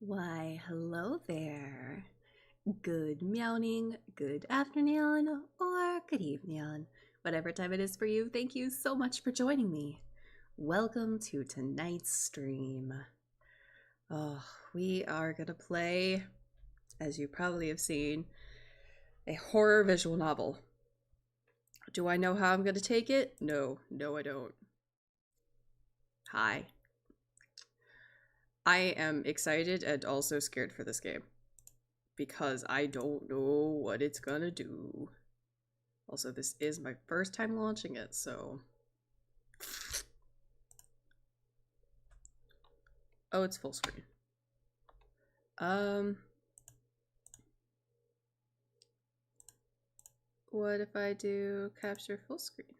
Why, hello there. Good morning, good afternoon, or good evening. Whatever time it is for you, thank you so much for joining me. Welcome to tonight's stream. Oh, we are gonna play, as you probably have seen, a horror visual novel. Do I know how I'm gonna take it? No, I don't. Hi. I am excited and also scared for this game because I don't know what it's gonna do. Also, this is my first time launching it, so... Oh, it's full screen. What if I do capture full screen?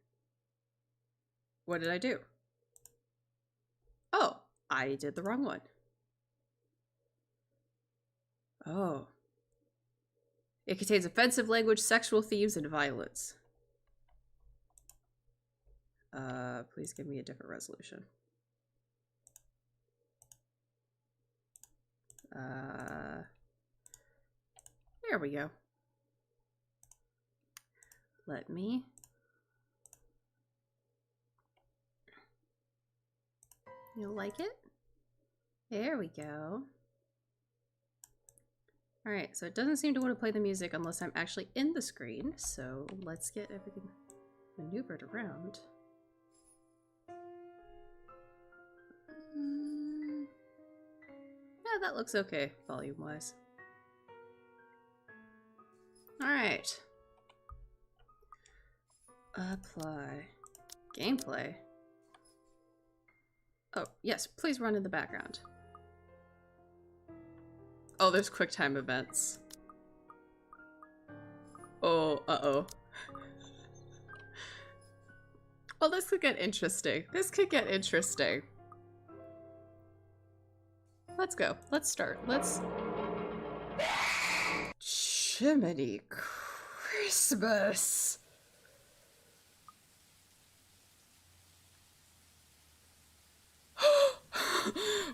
What did I do? Oh, I did the wrong one. Oh. It contains offensive language, sexual themes, and violence. Please give me a different resolution. There we go. Let me... You like it? There we go. Alright, so it doesn't seem to want to play the music unless I'm actually in the screen, so let's get everything maneuvered around. Yeah, that looks okay, volume-wise. Alright. Apply. Gameplay. Oh, yes, please run in the background. Oh, there's QuickTime events. Oh, uh-oh. Well, this could get interesting. This could get interesting. Let's go. Let's start. Let's... Jiminy Christmas!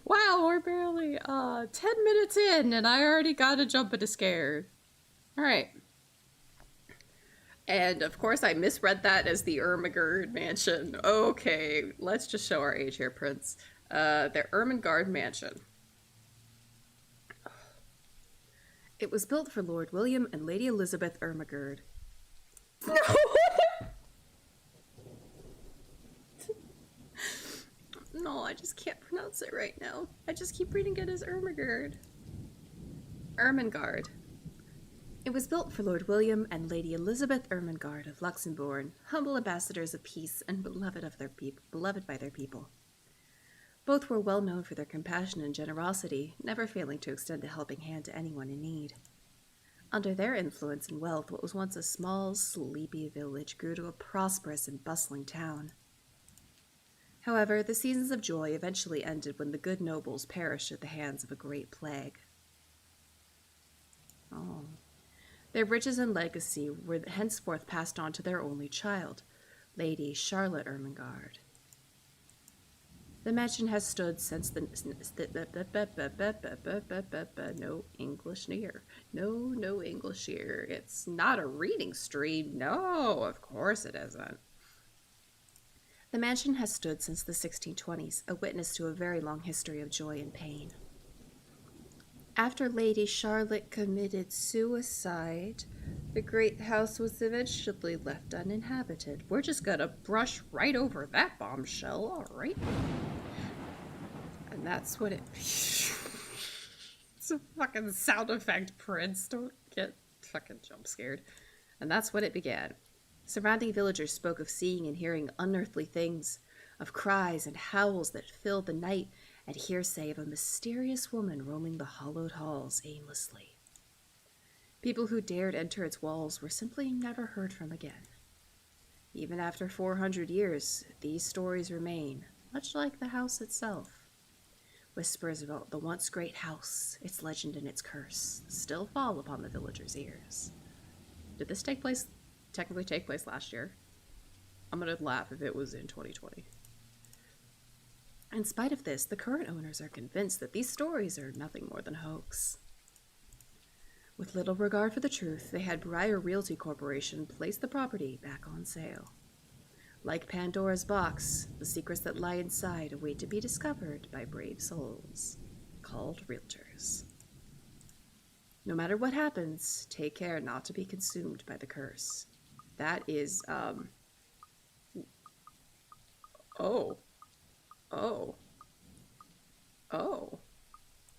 Wow, we're barely 10 minutes in and I already got a jump and a scare. Alright. And of course I misread that as the Ermengarde mansion. Okay, let's just show our age here, Prince. The Ermengarde mansion. It was built for Lord William and Lady Elizabeth Ermengarde. No! No, I just can't pronounce it right now. I just keep reading it as Ermengarde. Ermengarde. It was built for Lord William and Lady Elizabeth Ermengarde of Luxembourg, humble ambassadors of peace and beloved by their people. Both were well known for their compassion and generosity, never failing to extend a helping hand to anyone in need. Under their influence and wealth, what was once a small, sleepy village grew to a prosperous and bustling town. However, the seasons of joy eventually ended when the good nobles perished at the hands of a great plague. Oh. Their riches and legacy were henceforth passed on to their only child, Lady Charlotte Ermengarde. The mansion has stood since the... No English here. No English here. It's not a reading stream. No, of course it isn't. The mansion has stood since the 1620s, a witness to a very long history of joy and pain. After Lady Charlotte committed suicide, the great house was eventually left uninhabited. We're just gonna brush right over that bombshell, alright? And that's what it... It's a fucking sound effect, Prince. Don't get fucking jump scared. And that's when it began. Surrounding villagers spoke of seeing and hearing unearthly things, of cries and howls that filled the night, and hearsay of a mysterious woman roaming the hollowed halls aimlessly. People who dared enter its walls were simply never heard from again. Even after 400 years, these stories remain, much like the house itself. Whispers about the once great house, its legend and its curse, still fall upon the villagers' ears. Did this technically take place last year? I'm gonna laugh if it was in 2020. In spite of this, the current owners are convinced that these stories are nothing more than a hoax. With little regard for the truth, they had Briar Realty Corporation place the property back on sale. Like Pandora's box, the secrets that lie inside await to be discovered by brave souls, called realtors. No matter what happens, take care not to be consumed by the curse. That is, Oh.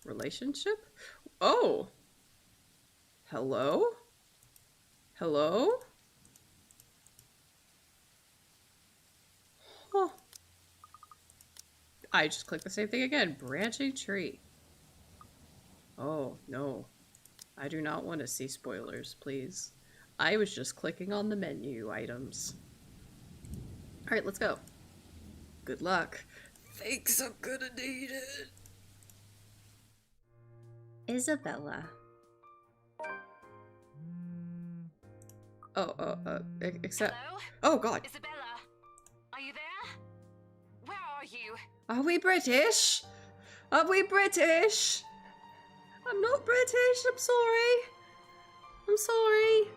Relationship? Oh. Hello? Hello? Huh. I just clicked the same thing again. Branching tree. Oh, no. I do not want to see spoilers, please. I was just clicking on the menu items. Alright, let's go. Good luck. Thanks, I'm gonna need it. Isabella. Except... Hello? Oh, God. Isabella, are you there? Where are you? Are we British? Are we British? I'm not British, I'm sorry. I'm sorry.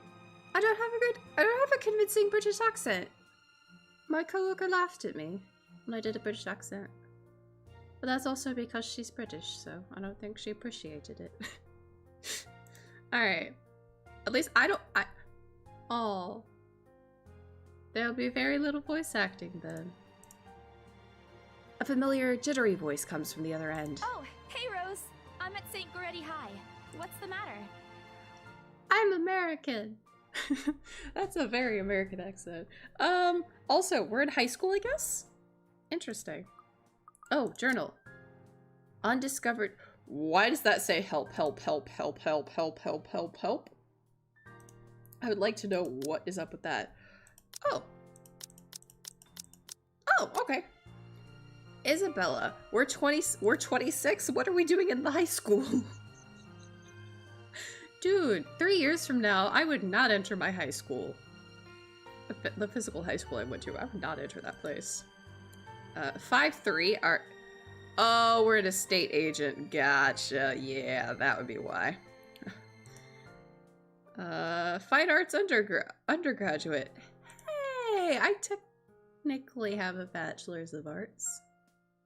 I don't have a convincing British accent. My coworker laughed at me when I did a British accent. But that's also because she's British, so I don't think she appreciated it. Alright. At least Oh. There'll be very little voice acting then. A familiar, jittery voice comes from the other end. Oh, hey Rose. I'm at St. Goretti High. What's the matter? I'm American. That's a very American accent. Also, we're in high school, I guess? Interesting. Oh, journal. Undiscovered. Why does that say help, help, help, help, help, help, help, help, help? I would like to know what is up with that. Oh. Oh, okay. Isabella, we're 26? What are we doing in the high school? Dude, 3 years from now, I would not enter my high school. The physical high school I went to, I would not enter that place. 5'3" are... Oh, we're an estate agent. Gotcha. Yeah, that would be why. Fine arts undergraduate. Hey, I technically have a bachelor's of arts.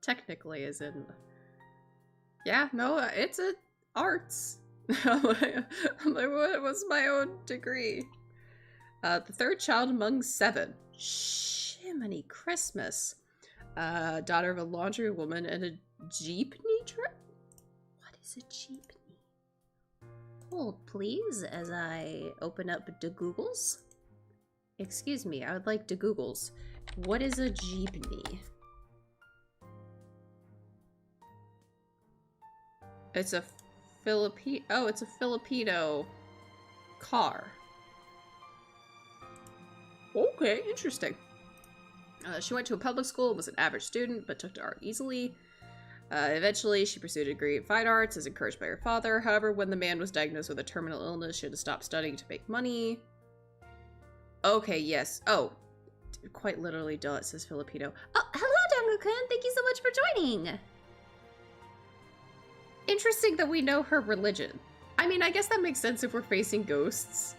Technically, as in... Yeah, no, it's a arts. What was my own degree? The third child among 7. Shiminy Christmas. Daughter of a laundry woman and a jeepney driver? What is a jeepney? Hold, please, as I open up the Googles. Excuse me, I would like to Googles. What is a jeepney? It's a it's a Filipino car. Okay, interesting. She went to a public school and was an average student, but took to art easily. Eventually, she pursued a degree in fine arts as encouraged by her father. However, when the man was diagnosed with a terminal illness, she had to stop studying to make money. Okay, yes. Oh, quite literally, duh, it says Filipino. Oh, hello, Dango-kun. Thank you so much for joining. Interesting that we know her religion. I mean, I guess that makes sense if we're facing ghosts.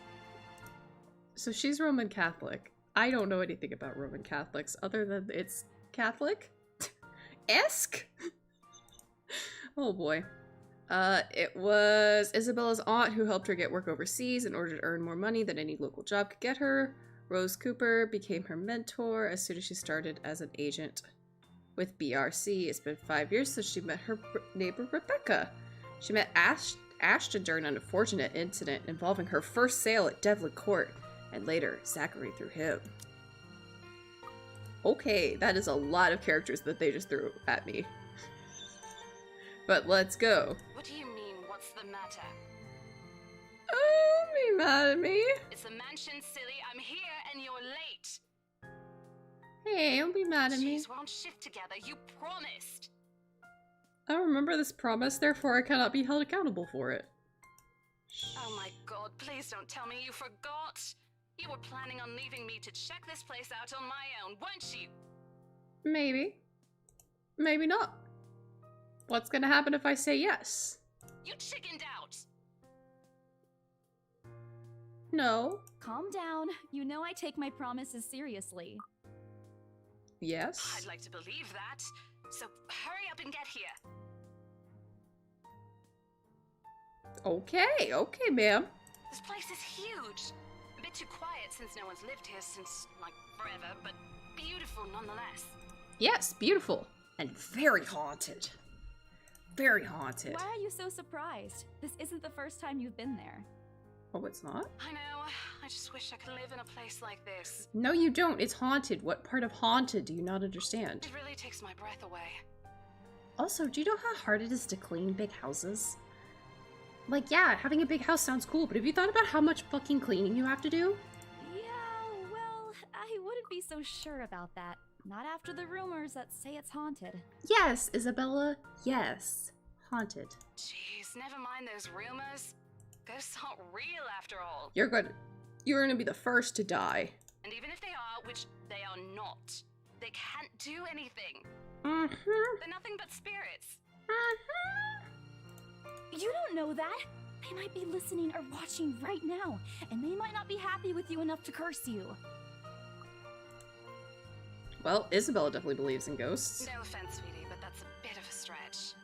So she's Roman Catholic. I don't know anything about Roman Catholics other than it's Catholic? Esque? Oh boy. It was Isabella's aunt who helped her get work overseas in order to earn more money than any local job could get her. Rose Cooper became her mentor as soon as she started as an agent with BRC. It's been 5 years since she met her neighbor Rebecca. She met Ashton during an unfortunate incident involving her first sale at Devlin Court, and later Zachary through him. Okay, that is a lot of characters that they just threw at me. But let's go. What do you mean, what's the matter? Oh, be mad at me. It's a mansion, silly. I'm here and you're late. Hey, don't be mad at me. Jeez, we're on shift together. You promised. I remember this promise, therefore I cannot be held accountable for it. Oh my god, please don't tell me you forgot. You were planning on leaving me to check this place out on my own, weren't you? Maybe. Maybe not. What's gonna happen if I say yes? You chickened out! No. Calm down. You know I take my promises seriously. Yes. I'd like to believe that. So hurry up and get here. Okay, okay, ma'am. This place is huge. A bit too quiet since no one's lived here since, like, forever, but beautiful nonetheless. Yes, beautiful. And very haunted. Very haunted. Why are you so surprised? This isn't the first time you've been there. Oh, it's not? I know. I just wish I could live in a place like this. No, you don't. It's haunted. What part of haunted do you not understand? It really takes my breath away. Also, do you know how hard it is to clean big houses? Like, yeah, having a big house sounds cool, but have you thought about how much fucking cleaning you have to do? Yeah, well, I wouldn't be so sure about that. Not after the rumors that say it's haunted. Yes, Isabella. Yes. Haunted. Jeez, never mind those rumors. Ghosts aren't real after all. You're gonna be the first to die. And even if they are, which they are not, they can't do anything. Mm-hmm. They're nothing but spirits. You don't know that. They might be listening or watching right now, and they might not be happy with you enough to curse you. Well, Isabella definitely believes in ghosts. No offense, sweetie, but that's a bit of a stretch.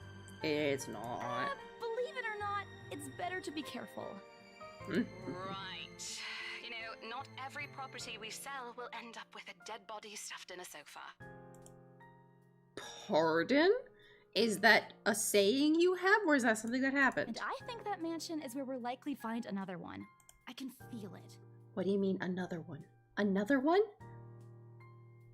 It's not. Believe it or not, it's better to be careful. Right. You know, not every property we sell will end up with a dead body stuffed in a sofa. Pardon? Is that a saying you have, or is that something that happened? And I think that mansion is where we'll likely find another one. I can feel it. What do you mean, another one? Another one?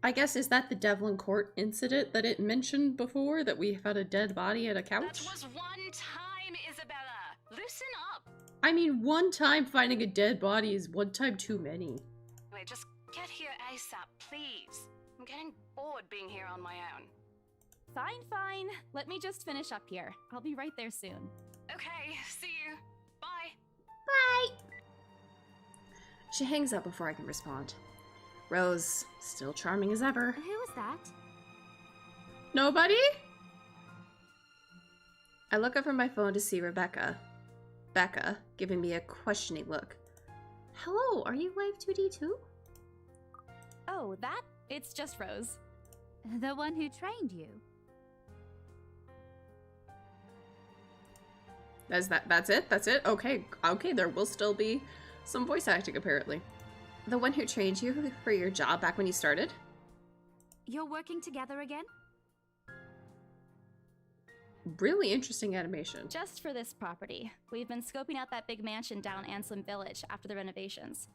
I guess, is that the Devlin Court incident that it mentioned before, that we found a dead body at a couch? That was one time, Isabella. Loosen up. I mean, one time finding a dead body is one time too many. Wait, just get here ASAP, please. I'm getting bored being here on my own. Fine, fine. Let me just finish up here. I'll be right there soon. Okay, see you. Bye. Bye! She hangs up before I can respond. Rose, still charming as ever. Who was that? Nobody? I look up from my phone to see Rebecca. Becca, giving me a questioning look. Hello, are you Live 2D too? Oh, that? It's just Rose. The one who trained you. That's it? That's it? Okay, there will still be some voice acting apparently. The one who trained you for your job back when you started? You're working together again? Really interesting animation. Just for this property. We've been scoping out that big mansion down Anselm Village after the renovations.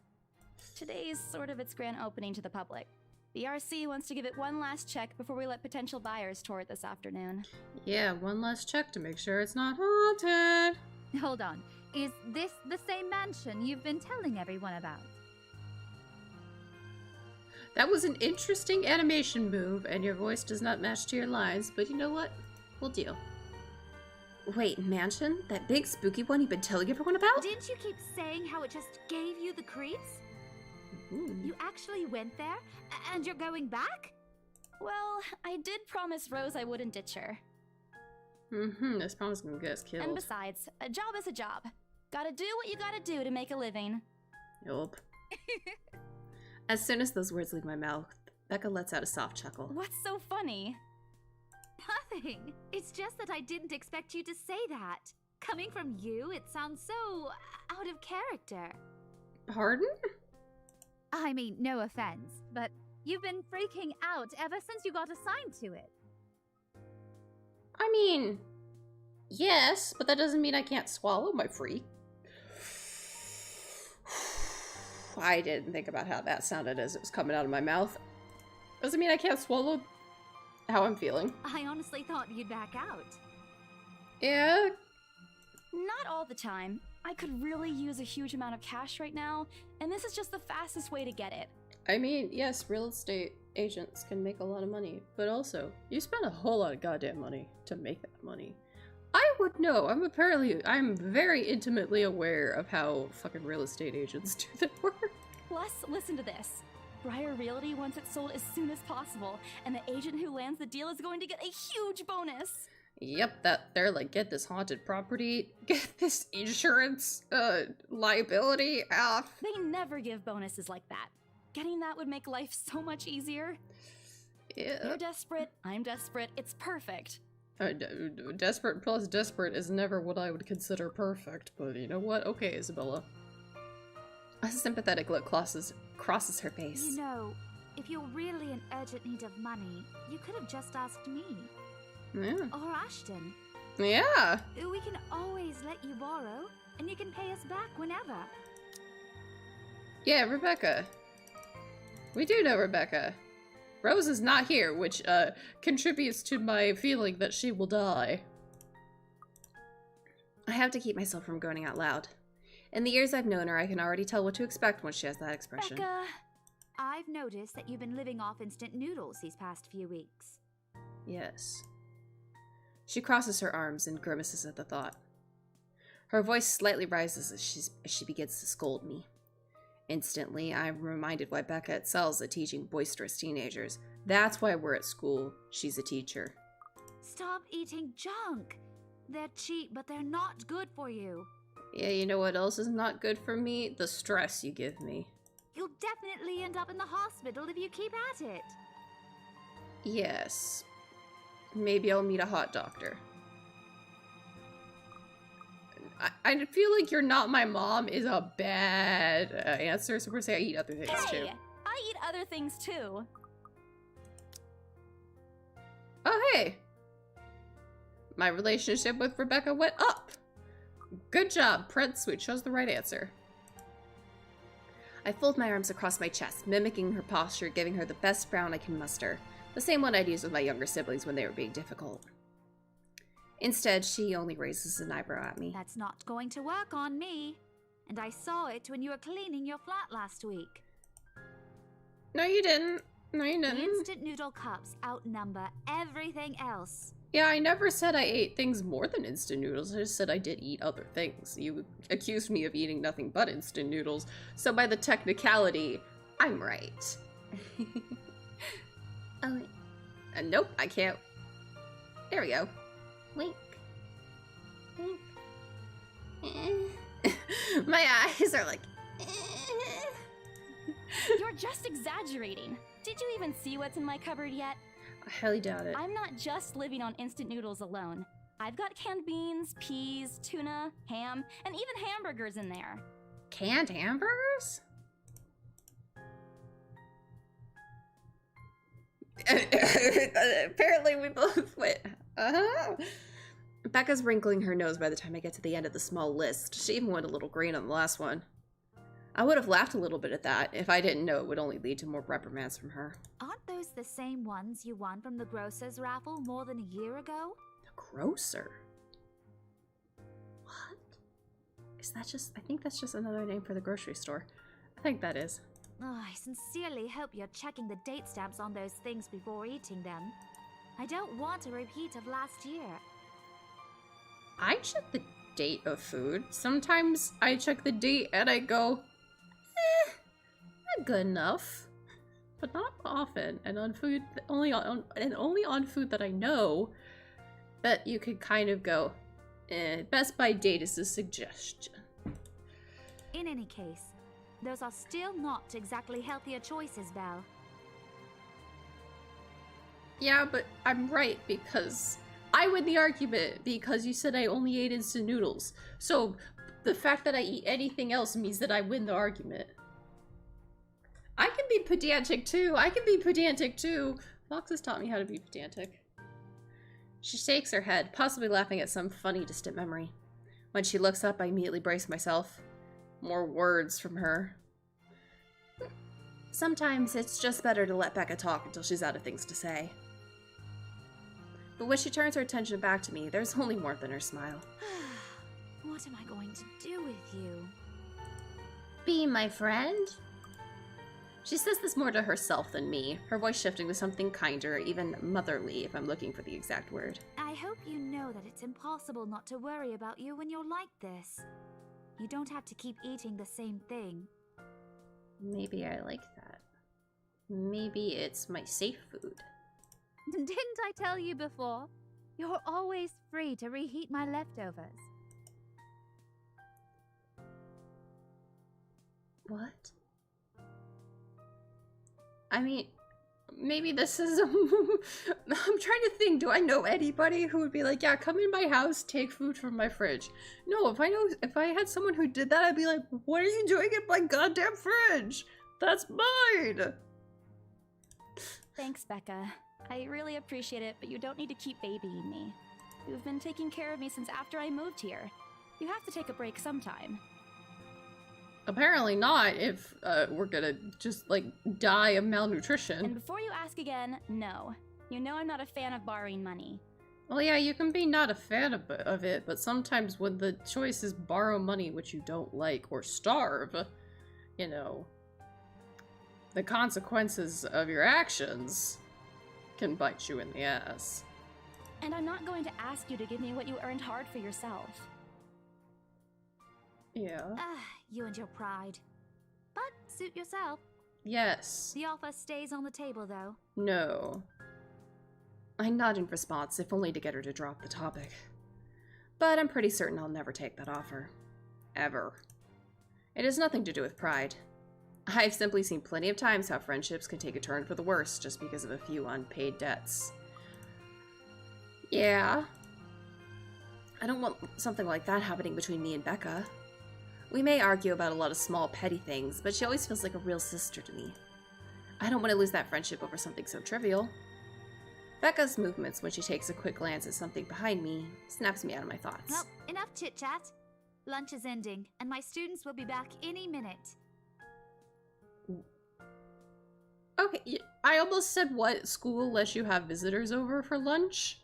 Today's sort of its grand opening to the public. The RC wants to give it one last check before we let potential buyers tour it this afternoon. Yeah, one last check to make sure it's not haunted. Hold on. Is this the same mansion you've been telling everyone about? That was an interesting animation move, and your voice does not match to your lines, but you know what? We'll deal. Wait, mansion? That big spooky one you've been telling everyone about? Didn't you keep saying how it just gave you the creeps? You actually went there? And you're going back? Well, I did promise Rose I wouldn't ditch her. This promise is gonna get us killed. And besides, a job is a job. Gotta do what you gotta do to make a living. Yup. As soon as those words leave my mouth, Becca lets out a soft chuckle. What's so funny? Nothing. It's just that I didn't expect you to say that. Coming from you, it sounds so out of character. Pardon? I mean, no offense, but you've been freaking out ever since you got assigned to it. I mean, yes, but that doesn't mean I can't swallow my freak. I didn't think about how that sounded as it was coming out of my mouth. Doesn't mean I can't swallow how I'm feeling. I honestly thought you'd back out. Yeah. Not all the time. I could really use a huge amount of cash right now, and this is just the fastest way to get it. I mean, yes, real estate agents can make a lot of money, but also, you spend a whole lot of goddamn money to make that money. I would know. I'm very intimately aware of how fucking real estate agents do their work. Plus, listen to this. Briar Realty wants it sold as soon as possible, and the agent who lands the deal is going to get a huge bonus. Yep, they're like, get this haunted property, get this insurance, liability off. They never give bonuses like that. Getting that would make life so much easier. Yeah. They're desperate, I'm desperate, it's perfect. Desperate plus desperate is never what I would consider perfect, but you know what? Okay, Isabella. A sympathetic look crosses her face. You know, if you're really in urgent need of money, you could have just asked me. Yeah. Or Ashton. Yeah. We can always let you borrow, and you can pay us back whenever. Yeah, Rebecca. We do know Rebecca. Rose is not here, which contributes to my feeling that she will die. I have to keep myself from groaning out loud. In the years I've known her, I can already tell what to expect when she has that expression. Becca! I've noticed that you've been living off instant noodles these past few weeks. Yes. She crosses her arms and grimaces at the thought. Her voice slightly rises as she begins to scold me. Instantly, I'm reminded why Becca excels at teaching boisterous teenagers. That's why we're at school. She's a teacher. Stop eating junk! They're cheap, but they're not good for you. Yeah, you know what else is not good for me? The stress you give me. You'll definitely end up in the hospital if you keep at it. Yes. Maybe I'll meet a hot doctor. I feel like you're not my mom is a bad answer, so we're gonna say I eat other things too. Hey! I eat other things too. Oh, hey! My relationship with Rebecca went up. Good job, Prince. We chose the right answer. I fold my arms across my chest, mimicking her posture, giving her the best frown I can muster. The same one I'd use with my younger siblings when they were being difficult. Instead, she only raises an eyebrow at me. That's not going to work on me. And I saw it when you were cleaning your flat last week. No, you didn't. No, you The didn't. instant noodle cups outnumber everything else. Yeah, I never said I ate things more than instant noodles. I just said I did eat other things. You accused me of eating nothing but instant noodles. So by the technicality, I'm right. Oh, nope, I can't. There we go. Wink. Wink. My eyes are like... You're just exaggerating. Did you even see what's in my cupboard yet? I highly doubt it. I'm not just living on instant noodles alone. I've got canned beans, peas, tuna, ham, and even hamburgers in there. Canned hamburgers? Apparently we both went, uh-huh. Becca's wrinkling her nose by the time I get to the end of the small list. She even went a little green on the last one. I would have laughed a little bit at that if I didn't know it would only lead to more reprimands from her. Aren't those the same ones you won from the grocer's raffle more than a year ago? The grocer? What? Is that just... I think that's just another name for the grocery store. I think that is. Oh, I sincerely hope you're checking the date stamps on those things before eating them. I don't want a repeat of last year. I check the date of food. Sometimes I check the date and I go, not good enough. But not often. And on food, only on food that I know that you could kind of go, best by date is a suggestion. In any case, those are still not exactly healthier choices, Belle. Yeah, but I'm right because I win the argument because you said I only ate instant noodles. So the fact that I eat anything else means that I win the argument. I can be pedantic too. Fox has taught me how to be pedantic. She shakes her head, possibly laughing at some funny distant memory. When she looks up, I immediately brace myself. More words from her. Sometimes it's just better to let Becca talk until she's out of things to say. But when she turns her attention back to me, there's only warmth in her smile. What am I going to do with you? Be my friend? She says this more to herself than me, her voice shifting to something kinder, even motherly if I'm looking for the exact word. I hope you know that it's impossible not to worry about you when you're like this. You don't have to keep eating the same thing. Maybe I like that. Maybe it's my safe food. Didn't I tell you before? You're always free to reheat my leftovers. What? I mean, maybe this is I'm trying to think, do I know anybody who would be like, yeah, come in my house, take food from my fridge? No, if I had someone who did that, I'd be like, what are you doing in my goddamn fridge? That's mine! Thanks, Becca. I really appreciate it, but you don't need to keep babying me. You've been taking care of me since after I moved here. You have to take a break sometime. Apparently not, if we're gonna just, like, die of malnutrition. And before you ask again, no. You know I'm not a fan of borrowing money. Well, yeah, you can be not a fan of it, but sometimes when the choice is borrow money which you don't like or starve, you know, the consequences of your actions can bite you in the ass. And I'm not going to ask you to give me what you earned hard for yourself. Yeah. You and your pride. But suit yourself. Yes. The offer stays on the table, though. No. I nod in response, if only to get her to drop the topic. But I'm pretty certain I'll never take that offer. Ever. It has nothing to do with pride. I've simply seen plenty of times how friendships can take a turn for the worse just because of a few unpaid debts. Yeah. I don't want something like that happening between me and Becca. We may argue about a lot of small, petty things, but she always feels like a real sister to me. I don't want to lose that friendship over something so trivial. Becca's movements when she takes a quick glance at something behind me snaps me out of my thoughts. Well, enough chit-chat. Lunch is ending, and my students will be back any minute. Okay, I almost said what school lets you have visitors over for lunch,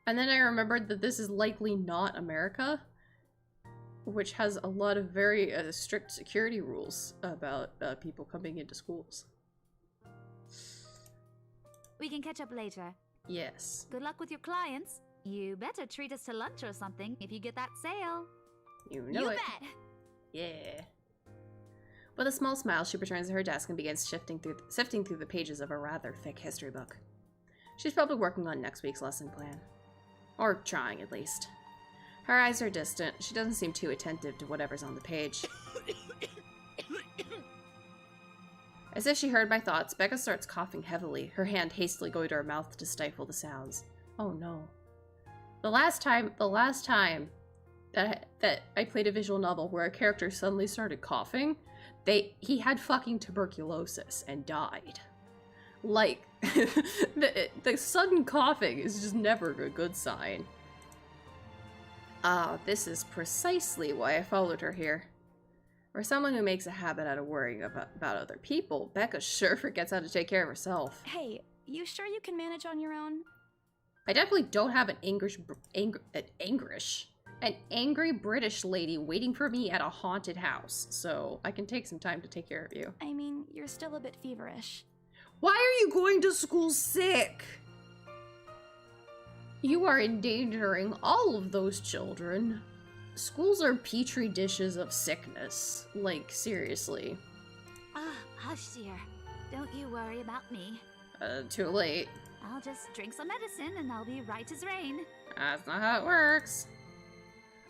and then I remembered that this is likely not America, which has a lot of very strict security rules about people coming into schools. We can catch up later. Yes. Good luck with your clients. You better treat us to lunch or something if you get that sale. You know You it. bet! Yeah. With a small smile, she returns to her desk and begins sifting through the pages of a rather thick history book. She's probably working on next week's lesson plan. Or trying, at least. Her eyes are distant. She doesn't seem too attentive to whatever's on the page. As if she heard my thoughts, Becca starts coughing heavily, her hand hastily going to her mouth to stifle the sounds. Oh no. The last time that I played a visual novel where a character suddenly started coughing, he had fucking tuberculosis and died. Like, the sudden coughing is just never a good sign. This is precisely why I followed her here. For someone who makes a habit out of worrying about other people, Becca sure forgets how to take care of herself. Hey, you sure you can manage on your own? I definitely don't have an angry British lady waiting for me at a haunted house, so I can take some time to take care of you. I mean, you're still a bit feverish. Why are you going to school sick? You are endangering all of those children. Schools are petri dishes of sickness. Like, seriously. Hush, dear. Don't you worry about me. Too late. I'll just drink some medicine and I'll be right as rain. That's not how it works.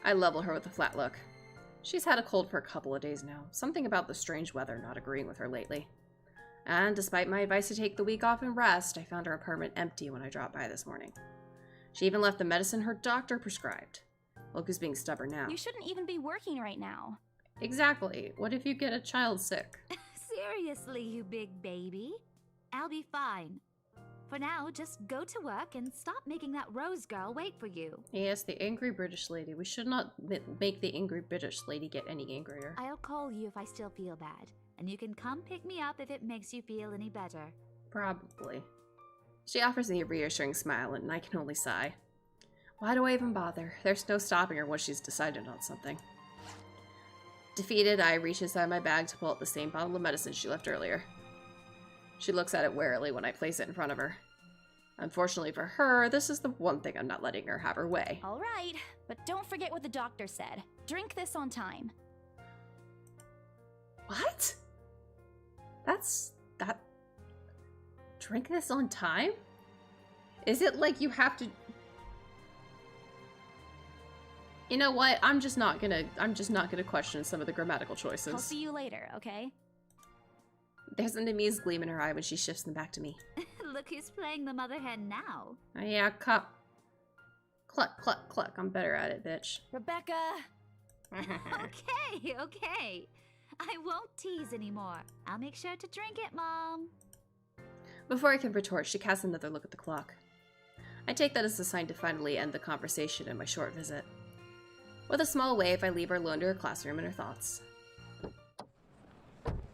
I level her with a flat look. She's had a cold for a couple of days now. Something about the strange weather not agreeing with her lately. And despite my advice to take the week off and rest, I found her apartment empty when I dropped by this morning. She even left the medicine her doctor prescribed. Look who's being stubborn now. You shouldn't even be working right now. Exactly. What if you get a child sick? Seriously, you big baby. I'll be fine. For now, just go to work and stop making that Rose girl wait for you. Yes, the angry British lady. We should not make the angry British lady get any angrier. I'll call you if I still feel bad, and you can come pick me up if it makes you feel any better. Probably. She offers me a reassuring smile, and I can only sigh. Why do I even bother? There's no stopping her once she's decided on something. Defeated, I reach inside my bag to pull out the same bottle of medicine she left earlier. She looks at it warily when I place it in front of her. Unfortunately for her, this is the one thing I'm not letting her have her way. All right, but don't forget what the doctor said. Drink this on time. What? Drink this on time? Is it like you have to... You know what? I'm just not gonna question some of the grammatical choices. I'll see you later, okay? There's an amused gleam in her eye when she shifts them back to me. Look who's playing the mother hen now. Oh, yeah, cop. Cluck, cluck, cluck. I'm better at it, bitch. Rebecca! Okay, okay. I won't tease anymore. I'll make sure to drink it, Mom. Before I can retort, she casts another look at the clock. I take that as a sign to finally end the conversation in my short visit. With a small wave, I leave her alone to her classroom and her thoughts.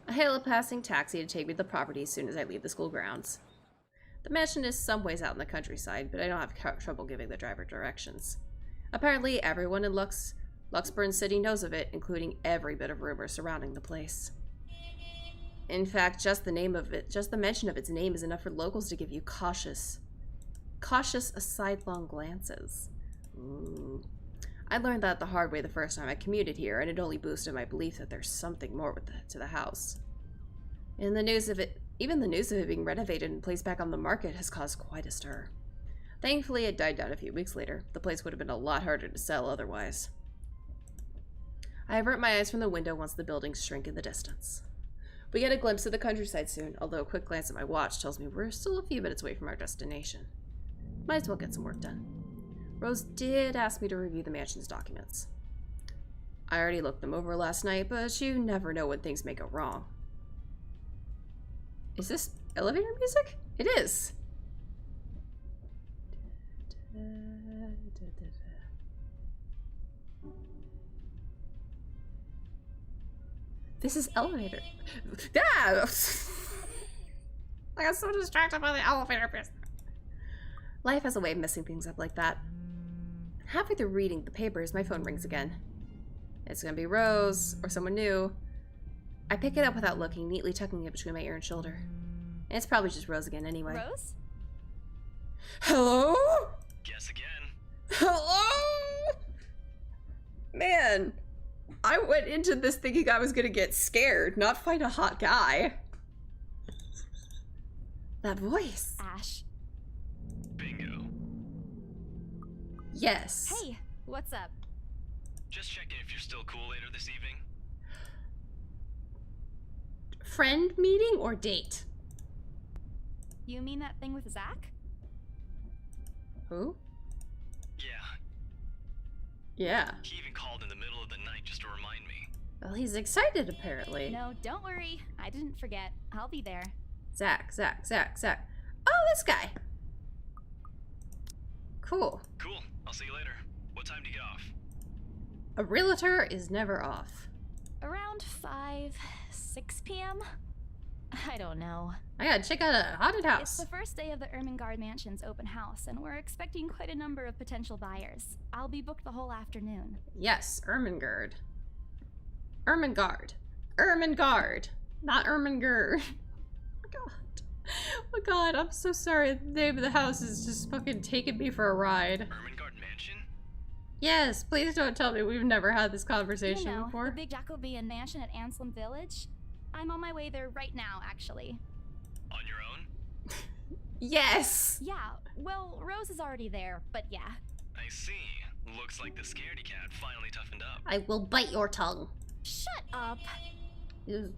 I hail a passing taxi to take me to the property as soon as I leave the school grounds. The mansion is some ways out in the countryside, but I don't have trouble giving the driver directions. Apparently, everyone in Luxburn City knows of it, including every bit of rumor surrounding the place. In fact, just the mention of its name is enough for locals to give you cautious sidelong glances. Ooh. I learned that the hard way the first time I commuted here, and it only boosted my belief that there's something more to the house. Even the news of it being renovated and placed back on the market has caused quite a stir. Thankfully, it died down a few weeks later. The place would have been a lot harder to sell otherwise. I avert my eyes from the window once the buildings shrink in the distance. We get a glimpse of the countryside soon, although a quick glance at my watch tells me we're still a few minutes away from our destination. Might as well get some work done. Rose did ask me to review the mansion's documents. I already looked them over last night, but you never know when things may go wrong. Is this elevator music? It is! This is elevator. Ah! I got so distracted by the elevator business. Life has a way of messing things up like that. Halfway through reading the papers, my phone rings again. It's gonna be Rose, or someone new. I pick it up without looking, neatly tucking it between my ear and shoulder. And it's probably just Rose again anyway. Rose? Hello? Guess again. Hello? Man, I went into this thinking I was gonna get scared, not find a hot guy. That voice. Ash. Bingo. Yes. Hey, what's up? Just checking if you're still cool later this evening. Friend meeting or date? You mean that thing with Zach? Who? Yeah. Yeah. He even called in the middle of the night just to remind me. Well, he's excited apparently. No, don't worry. I didn't forget. I'll be there. Zach. Oh, this guy. Cool. Cool. I'll see you later. What time do you get off? A realtor is never off. Around 6 p.m.? I don't know. I gotta check out a haunted It's house. the first day of the Ermengarde Mansion's open house, and we're expecting quite a number of potential buyers. I'll be booked the whole afternoon. Yes, Ermengarde. Not Ermengarde. Oh god, I'm so sorry. The name of the house is just fucking taking me for a ride. Ermengarde Mansion? Yes, please don't tell me we've never had this conversation You know, before. the big Jacobean mansion at Anselm Village? I'm on my way there right now, actually. On your own? Yes! Yeah, well, Rose is already there, but yeah. I see. Looks like the scaredy cat finally toughened up. I will bite your tongue. Shut up! Ew.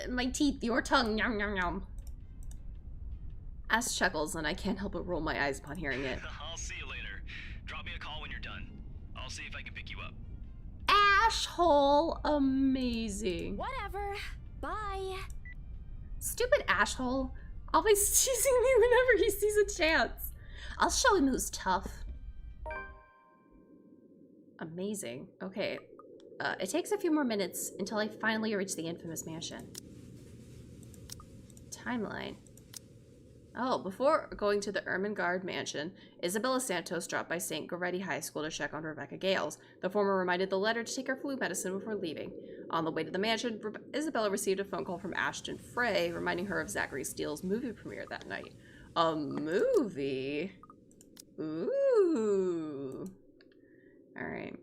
My teeth, your tongue, yum yum yum. Ash chuckles, and I can't help but roll my eyes upon hearing it. I'll see you later. Drop me a call when you're done. I'll see if I can pick you up. Ashhole, amazing. Whatever. Bye. Stupid Ashhole, always teasing me whenever he sees a chance. I'll show him who's tough. Amazing. Okay. It takes a few more minutes until I finally reach the infamous mansion. Timeline. Oh, before going to the Ermengarde Mansion, Isabella Santos dropped by St. Goretti High School to check on Rebecca Gales. The former reminded the latter to take her flu medicine before leaving. On the way to the mansion, Isabella received a phone call from Ashton Frey, reminding her of Zachary Steele's movie premiere that night. A movie? Ooh. Alright.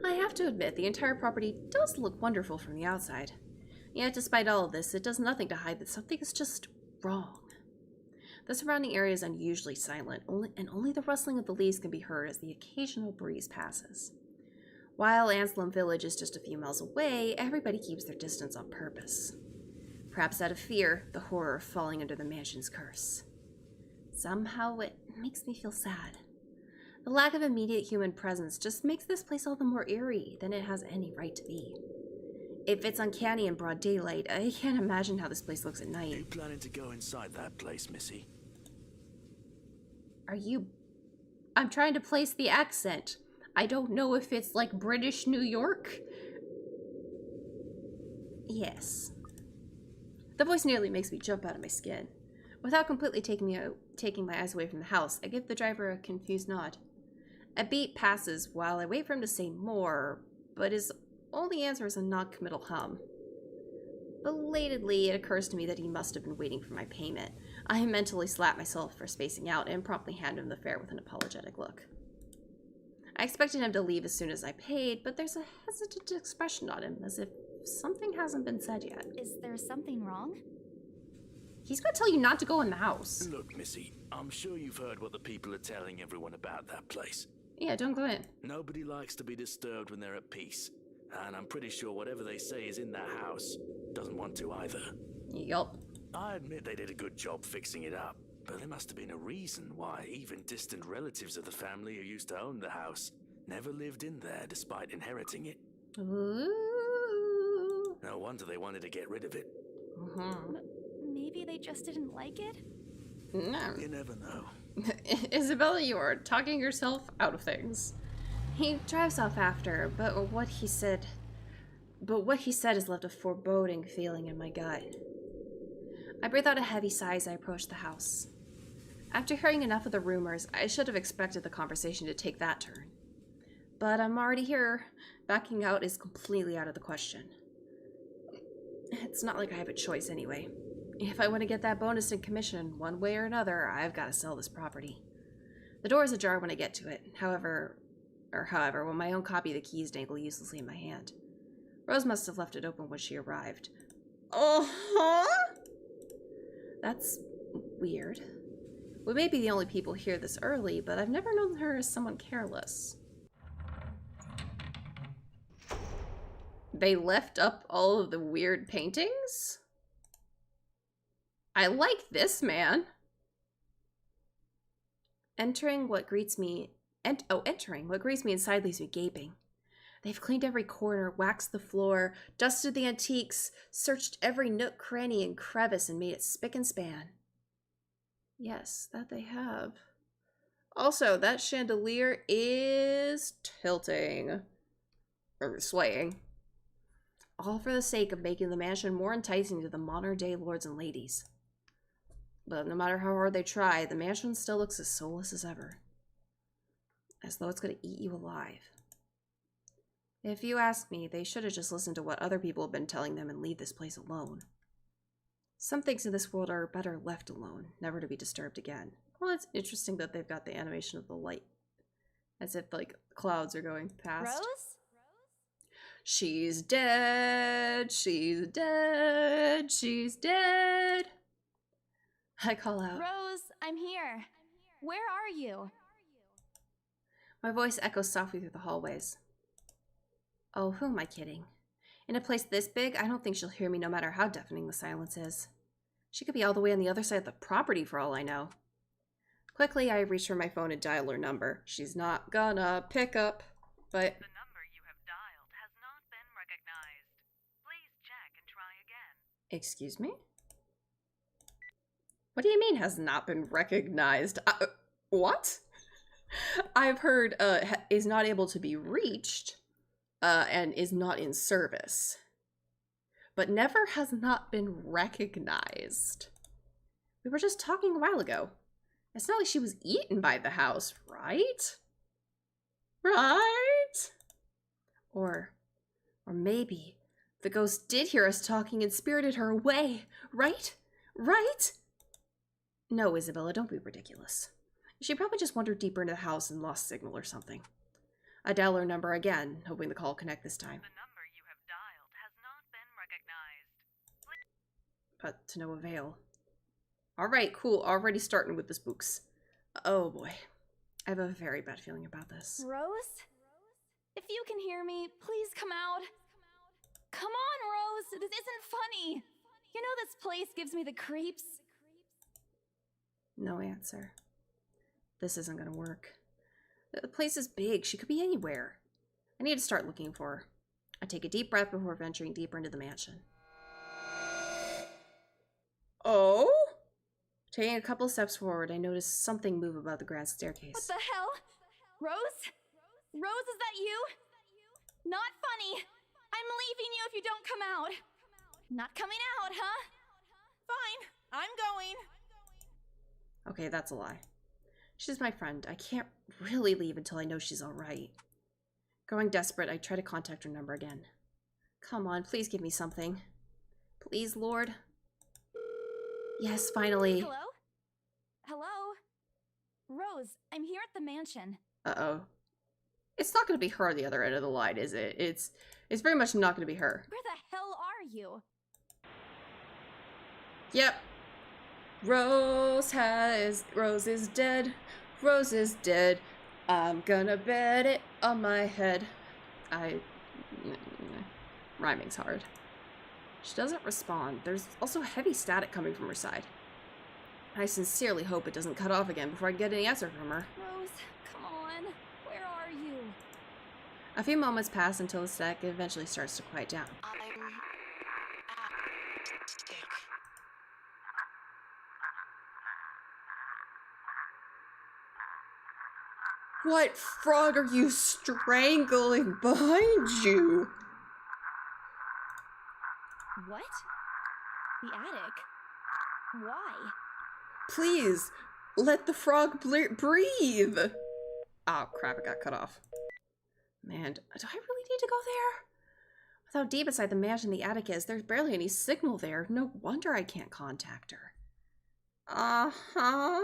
I have to admit, the entire property does look wonderful from the outside. Yet, despite all of this, it does nothing to hide that something is just wrong. The surrounding area is unusually silent, and only the rustling of the leaves can be heard as the occasional breeze passes. While Anselm Village is just a few miles away, everybody keeps their distance on purpose. Perhaps out of fear, the horror of falling under the mansion's curse. Somehow it makes me feel sad. The lack of immediate human presence just makes this place all the more eerie than it has any right to be. If it's uncanny in broad daylight, I can't imagine how this place looks at night. Are you planning to go inside that place, Missy? I'm trying to place the accent. I don't know if it's like British New York. Yes. The voice nearly makes me jump out of my skin. Without completely taking my eyes away from the house, I give the driver a confused nod. A beat passes while I wait for him to say more, but his only answer is a non-committal hum. Belatedly, it occurs to me that he must have been waiting for my payment. I mentally slap myself for spacing out and promptly hand him the fare with an apologetic look. I expected him to leave as soon as I paid, but there's a hesitant expression on him, as if something hasn't been said yet. Is there something wrong? He's gonna tell you not to go in the house. Look, Missy, I'm sure you've heard what the people are telling everyone about that place. Yeah, don't go in. Nobody likes to be disturbed when they're at peace. And I'm pretty sure whatever they say is in that house doesn't want to either. Yup. I admit they did a good job fixing it up, but there must have been a reason why even distant relatives of the family who used to own the house never lived in there despite inheriting it. Ooh. No wonder they wanted to get rid of it. Maybe they just didn't like it? No. You never know. Isabella, you are talking yourself out of things. He drives off after, but what he said has left a foreboding feeling in my gut. I breathe out a heavy sigh as I approach the house. After hearing enough of the rumors, I should have expected the conversation to take that turn. But I'm already here. Backing out is completely out of the question. It's not like I have a choice anyway. If I want to get that bonus in commission, one way or another, I've got to sell this property. The door is ajar when I get to it. However, when my own copy of the keys dangle uselessly in my hand. Rose must have left it open when she arrived. That's weird. We may be the only people here this early, but I've never known her as someone careless. They left up all of the weird paintings? I like this man. Entering what greets me inside leaves me gaping. They've cleaned every corner, waxed the floor, dusted the antiques, searched every nook, cranny, and crevice, and made it spick and span. Yes, that they have. Also, that chandelier is tilting. Or swaying. All for the sake of making the mansion more enticing to the modern-day lords and ladies. But no matter how hard they try, the mansion still looks as soulless as ever. As though it's going to eat you alive. If you ask me, they should have just listened to what other people have been telling them and leave this place alone. Some things in this world are better left alone, never to be disturbed again. Well, it's interesting that they've got the animation of the light. As if, like, clouds are going past. Rose? She's dead, she's dead, she's dead. I call out. Rose, I'm here. Where are you? My voice echoes softly through the hallways. Oh, who am I kidding? In a place this big, I don't think she'll hear me no matter how deafening the silence is. She could be all the way on the other side of the property for all I know. Quickly, I reach for my phone and dial her number. She's not gonna pick up, but... The number you have dialed has not been recognized. Please check and try again. Excuse me? What do you mean has not been recognized? What? I've heard is not able to be reached and is not in service. But never has not been recognized. We were just talking a while ago. It's not like she was eaten by the house, right? Right? Or maybe the ghost did hear us talking and spirited her away, right? Right? No, Isabella, don't be ridiculous. She probably just wandered deeper into the house and lost signal or something. I dial her number again, hoping the call will connect this time. The number you have dialed has not been recognized. but to no avail. Alright, cool. Already starting with the spooks. Oh boy. I have a very bad feeling about this. Rose? If you can hear me, please come out. Come on, Rose! This isn't funny! You know this place gives me the creeps. No answer. This isn't gonna work. The place is big. She could be anywhere. I need to start looking for her. I take a deep breath before venturing deeper into the mansion. Oh? Taking a couple steps forward, I notice something move above the grand staircase. What the hell? Rose? Rose, is that you? Not funny! I'm leaving you if you don't come out! Not coming out, huh? Fine, I'm going. Okay, that's a lie. She's my friend. I can't really leave until I know she's alright. Growing desperate, I try to contact her number again. Come on, please give me something. Please, Lord. Yes, finally. Hello? Hello? Rose, I'm here at the mansion. Uh-oh. It's not going to be her on the other end of the line, is it? It's very much not going to be her. Where the hell are you? Yep. Rose is dead. Rose is dead. I'm gonna bet it on my head. Rhyming's hard. She doesn't respond. There's also heavy static coming from her side. I sincerely hope it doesn't cut off again before I get any answer from her. Rose, come on. Where are you? A few moments pass until the static eventually starts to quiet down. I'm sick. What frog are you strangling behind you? What? The attic? Why? Please, let the frog breathe. Oh crap, it got cut off. Man, do I really need to go there? With how deep inside the mansion the attic is, there's barely any signal there. No wonder I can't contact her. Uh-huh.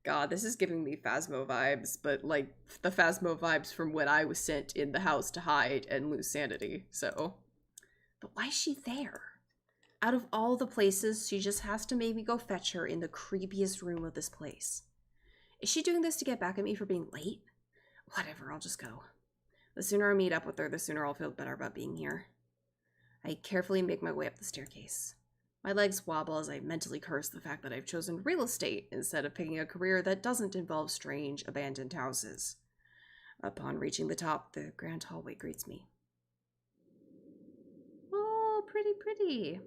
God, this is giving me Phasmo vibes, but like the Phasmo vibes from when I was sent in the house to hide and lose sanity, so. But why is she there? Out of all the places, she just has to make me go fetch her in the creepiest room of this place. Is she doing this to get back at me for being late? Whatever, I'll just go. The sooner I meet up with her, the sooner I'll feel better about being here. I carefully make my way up the staircase. My legs wobble as I mentally curse the fact that I've chosen real estate instead of picking a career that doesn't involve strange, abandoned houses. Upon reaching the top, the grand hallway greets me. Oh, pretty, pretty.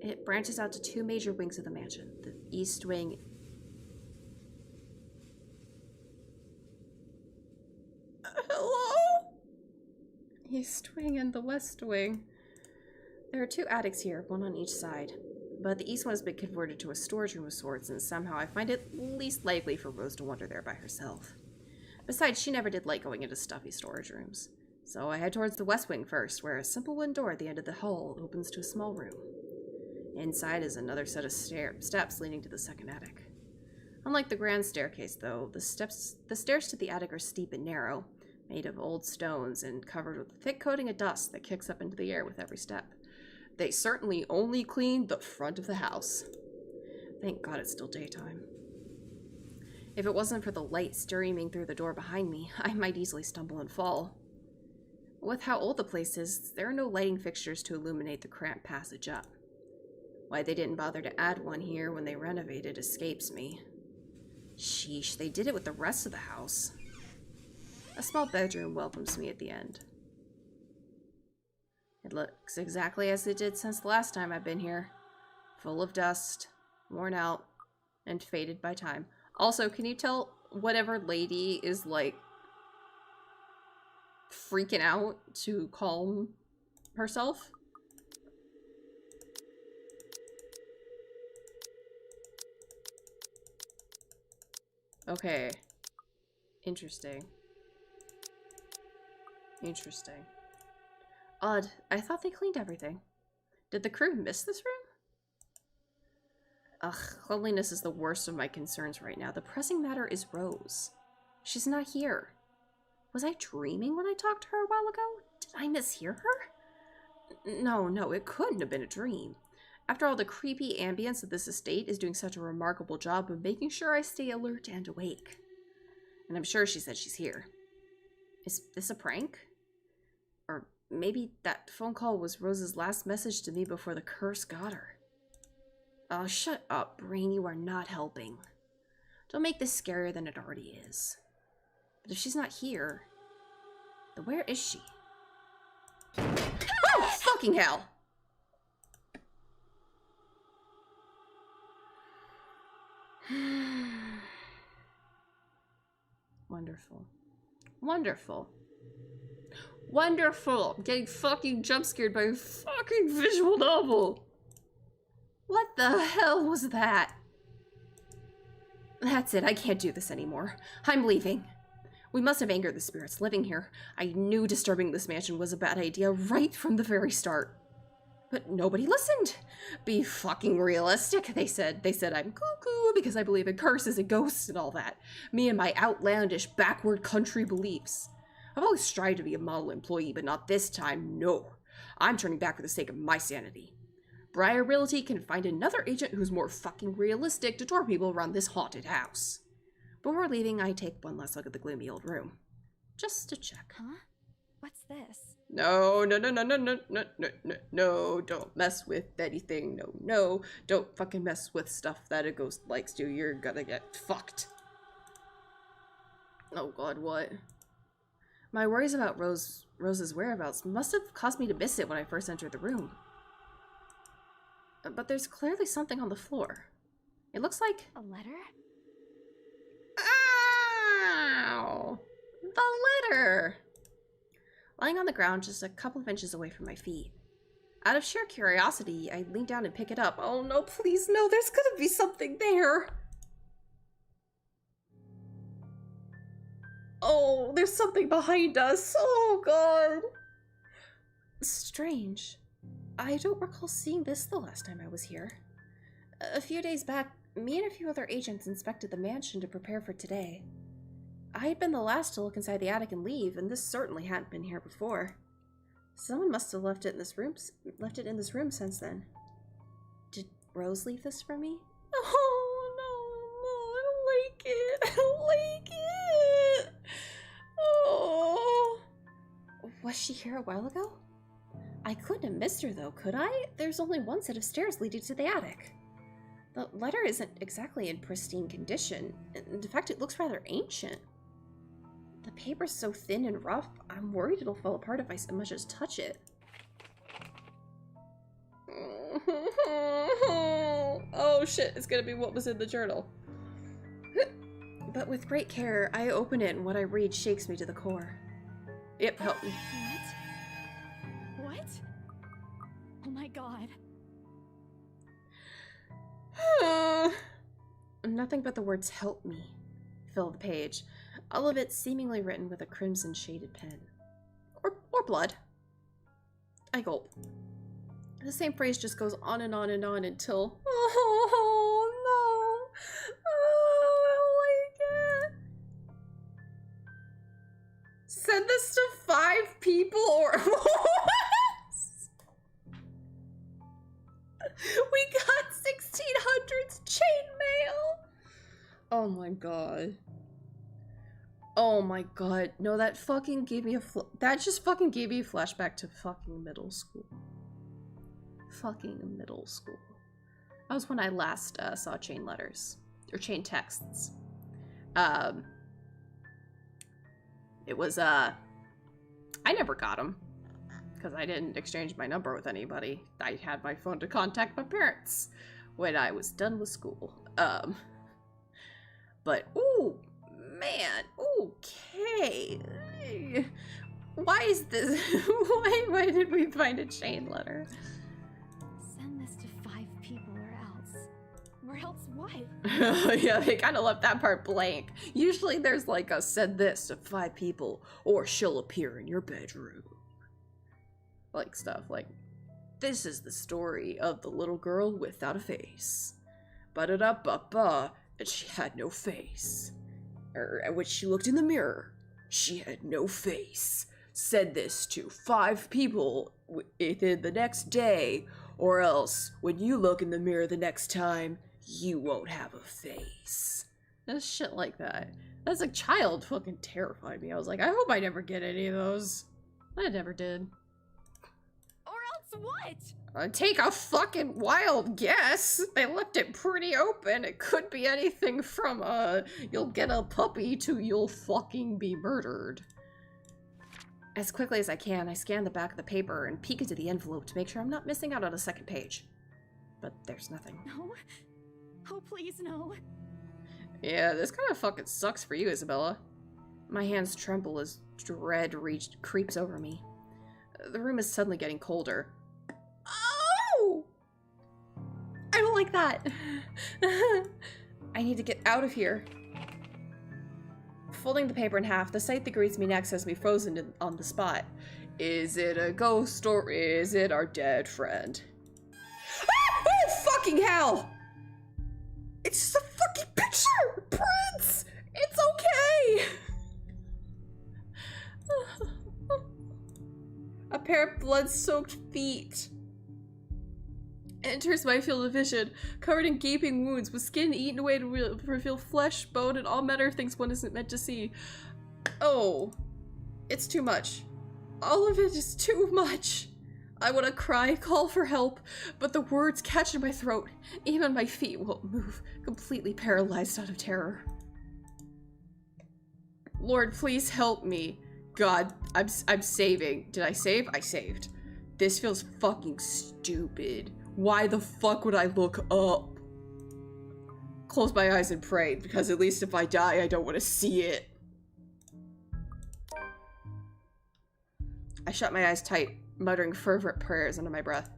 It branches out to two major wings of the mansion. The east wing... Hello? East wing and the west wing. There are two attics here, one on each side. But the east one has been converted to a storage room of sorts, and somehow I find it least likely for Rose to wander there by herself. Besides, she never did like going into stuffy storage rooms. So I head towards the west wing first, where a simple wooden door at the end of the hall opens to a small room. Inside is another set of steps leading to the second attic. Unlike the grand staircase, though, the stairs to the attic are steep and narrow, made of old stones and covered with a thick coating of dust that kicks up into the air with every step. They certainly only cleaned the front of the house. Thank God it's still daytime. If it wasn't for the light streaming through the door behind me, I might easily stumble and fall. With how old the place is, there are no lighting fixtures to illuminate the cramped passage up. Why they didn't bother to add one here when they renovated escapes me. Sheesh, they did it with the rest of the house. A small bedroom welcomes me at the end. It looks exactly as it did since the last time I've been here. Full of dust, worn out, and faded by time. Also, can you tell whatever lady is, like, freaking out to calm herself? Okay. Interesting. Interesting. Odd. I thought they cleaned everything. Did the crew miss this room? Ugh, cleanliness is the worst of my concerns right now. The pressing matter is Rose. She's not here. Was I dreaming when I talked to her a while ago? Did I mishear her? No, it couldn't have been a dream. After all, the creepy ambience of this estate is doing such a remarkable job of making sure I stay alert and awake. And I'm sure she said she's here. Is this a prank? Or maybe that phone call was Rose's last message to me before the curse got her. Oh, shut up, Brain. You are not helping. Don't make this scarier than it already is. But if she's not here, then where is she? Oh, fucking hell! Wonderful. Wonderful. Wonderful! I'm getting fucking jump scared by a fucking visual novel! What the hell was that? That's it, I can't do this anymore. I'm leaving. We must have angered the spirits living here. I knew disturbing this mansion was a bad idea right from the very start. But nobody listened. Be fucking realistic, they said. They said I'm cuckoo because I believe in curses and ghosts and all that. Me and my outlandish, backward country beliefs. I've always strived to be a model employee, but not this time, no. I'm turning back for the sake of my sanity. Briar Realty can find another agent who's more fucking realistic to tour people around this haunted house. Before leaving, I take one last look at the gloomy old room. Just to check. Huh? What's this? No, don't mess with anything, no, don't fucking mess with stuff that a ghost likes to, you're gonna get fucked. Oh god, what? My worries about Rose's whereabouts must have caused me to miss it when I first entered the room. But there's clearly something on the floor. It looks like... A letter? Ow! The letter! Lying on the ground just a couple of inches away from my feet. Out of sheer curiosity, I lean down and pick it up. Oh no, please no, there's gonna be something there! Oh, there's something behind us! Oh god! Strange. I don't recall seeing this the last time I was here. A few days back, me and a few other agents inspected the mansion to prepare for today. I had been the last to look inside the attic and leave, and this certainly hadn't been here before. Someone must have left it in this room since then. Did Rose leave this for me? Oh no, I don't like it. I don't like it. Oh. Was she here a while ago? I couldn't have missed her though, could I? There's only one set of stairs leading to the attic. The letter isn't exactly in pristine condition. In fact, it looks rather ancient. The paper's so thin and rough, I'm worried it'll fall apart if I so much as touch it. Oh shit, it's gonna be what was in the journal. But with great care, I open it and what I read shakes me to the core. Yep, help me. What? Oh my god. Nothing but the words "help me" fill the page, all of it seemingly written with a crimson shaded pen. Or blood. I gulp. The same phrase just goes on and on and on until... Oh no! Oh, I don't like it! Send this to 5 people or... We got 1600s chainmail! Oh my god. Oh my god. No, that fucking gave me a that just fucking gave me a flashback to fucking middle school. Fucking middle school. That was when I last saw chain letters. Or chain texts. It was, I never got them. Because I didn't exchange my number with anybody. I had my phone to contact my parents when I was done with school. But, ooh, man, okay. Why is this, why did we find a chain letter? Send this to 5 people or else. Or else what? Yeah, they kind of left that part blank. Usually there's like a send this to 5 people or she'll appear in your bedroom. Like stuff like, this is the story of the little girl without a face. Ba-da-da-ba-ba, and she had no face. And when she looked in the mirror, she had no face. Said this to 5 people within the next day, or else when you look in the mirror the next time, you won't have a face. That's shit like that. As a child, fucking terrified me. I was like, I hope I never get any of those. I never did. Or else what? Take a fucking wild guess. They left it pretty open. It could be anything from, you'll get a puppy to you'll fucking be murdered. As quickly as I can, I scan the back of the paper and peek into the envelope to make sure I'm not missing out on a second page. But there's nothing. No. Oh, please, no. Yeah, this kind of fucking sucks for you, Isabella. My hands tremble as dread creeps over me. The room is suddenly getting colder. Oh! I don't like that. I need to get out of here. Folding the paper in half, the sight that greets me next has me frozen on the spot. Is it a ghost or is it our dead friend? Ah! Oh, fucking hell! It's just a fucking picture! Prince! It's okay! A pair of blood-soaked feet enters my field of vision, covered in gaping wounds, with skin eaten away to reveal flesh, bone, and all manner of things one isn't meant to see. Oh, it's too much. All of it is too much. I want to cry, call for help, but the words catch in my throat. Even my feet won't move, completely paralyzed out of terror. Lord, please help me. God, I'm saving. Did I save? I saved. This feels fucking stupid. Why the fuck would I look up? Close my eyes and pray, because at least if I die, I don't want to see it. I shut my eyes tight, muttering fervent prayers under my breath.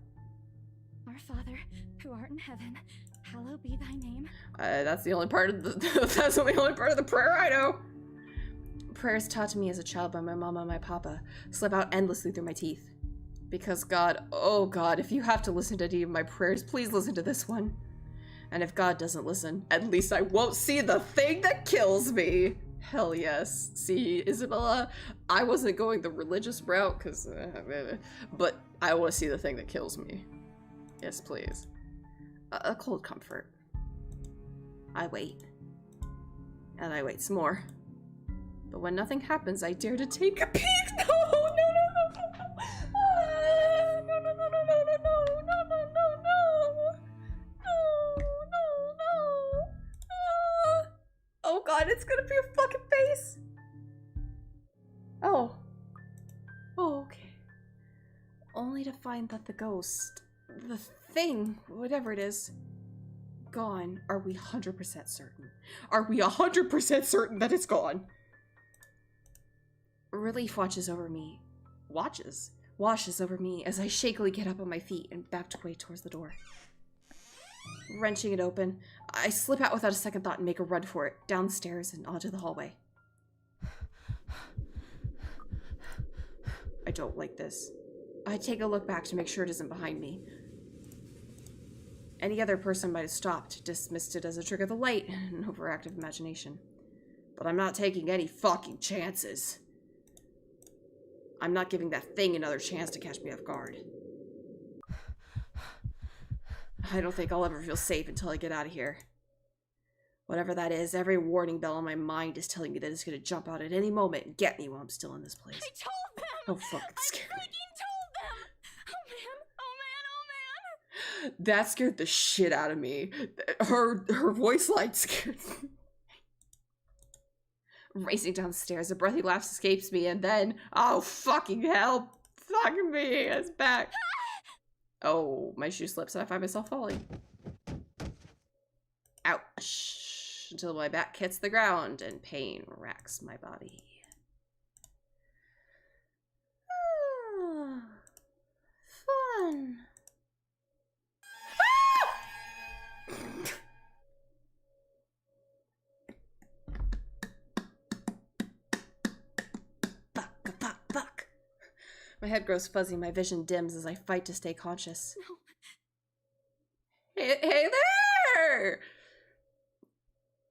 Our Father, who art in heaven, hallowed be thy name. That's the only part of the that's the only part of the prayer I know. Prayers taught to me as a child by my mama and my papa slip out endlessly through my teeth. Because God, oh God, if you have to listen to any of my prayers, please listen to this one. And if God doesn't listen, at least I won't see the thing that kills me. Hell yes. See, Isabella, I wasn't going the religious route, but I want to see the thing that kills me. Yes, please. A cold comfort. I wait. And I wait some more. But when nothing happens, I dare to take a peek. No, no, no, no, no. No, no, no, no, no, no, no, no, no, no, no. No, no, no. Oh God, it's gonna be a fucking face. Oh. Oh, okay. Only to find that the ghost, the thing, whatever it is, gone. Are we 100% certain? Are we 100% certain that it's gone? Relief washes over me as I shakily get up on my feet and back away towards the door. Wrenching it open, I slip out without a second thought and make a run for it, down the stairs and onto the hallway. I don't like this. I take a look back to make sure it isn't behind me. Any other person might have stopped, dismissed it as a trick of the light, an overactive imagination. But I'm not taking any fucking chances. I'm not giving that thing another chance to catch me off guard. I don't think I'll ever feel safe until I get out of here. Whatever that is, every warning bell on my mind is telling me that it's gonna jump out at any moment and get me while I'm still in this place. I told them! Oh fuck, it's scary. I freaking told them! Oh man, oh man, oh man! That scared the shit out of me. Her voice line scared me. Racing down the stairs, a breathy laugh escapes me, and then, oh fucking hell, fucking me, it's back. Oh, my shoe slips and I find myself falling. Ouch. Until my back hits the ground and pain racks my body. Ah, fun. Ah! Fuck. My head grows fuzzy, my vision dims as I fight to stay conscious. No. Hey there!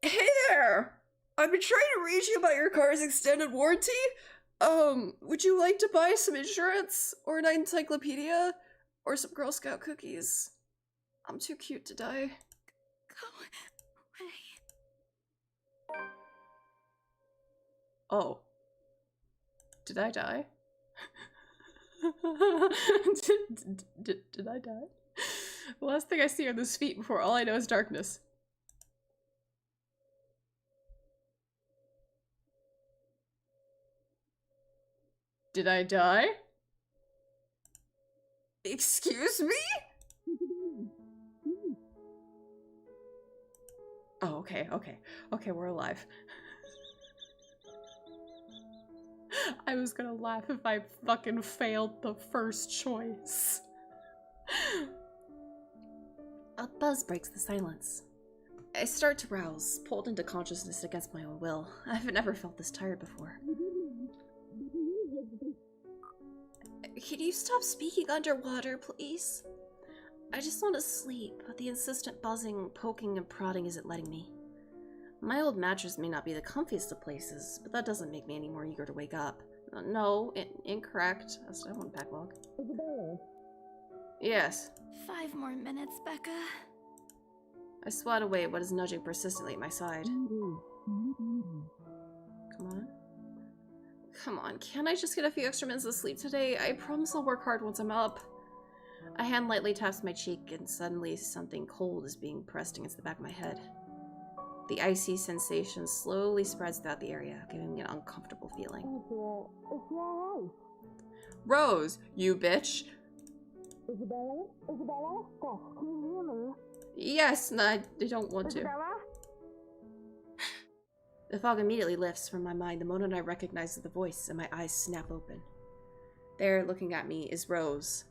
Hey there! I've been trying to reach you about your car's extended warranty. Would you like to buy some insurance? Or an encyclopedia? Or some Girl Scout cookies. I'm too cute to die. Go away. Oh. Did I die? did I die? The last thing I see are those feet before all I know is darkness. Did I die? Excuse me? Oh, okay, okay. Okay, we're alive. I was gonna laugh if I fucking failed the first choice. A buzz breaks the silence. I start to rouse, pulled into consciousness against my own will. I've never felt this tired before. Can you stop speaking underwater, please? I just want to sleep, but the insistent buzzing, poking, and prodding isn't letting me. My old mattress may not be the comfiest of places, but that doesn't make me any more eager to wake up. No, incorrect. I still want backlog. Yes. 5 more minutes, Becca. I swat away what is nudging persistently at my side. Come on. Come on, can't I just get a few extra minutes of sleep today? I promise I'll work hard once I'm up. A hand lightly taps my cheek, and suddenly something cold is being pressed against the back of my head. The icy sensation slowly spreads throughout the area, giving me an uncomfortable feeling. Rose, you bitch! Isabella? Isabella? Gosh, can you hear me? Yes, no, I don't want to. Isabella? The fog immediately lifts from my mind the moment I recognize the voice, and my eyes snap open. There, looking at me, is Rose.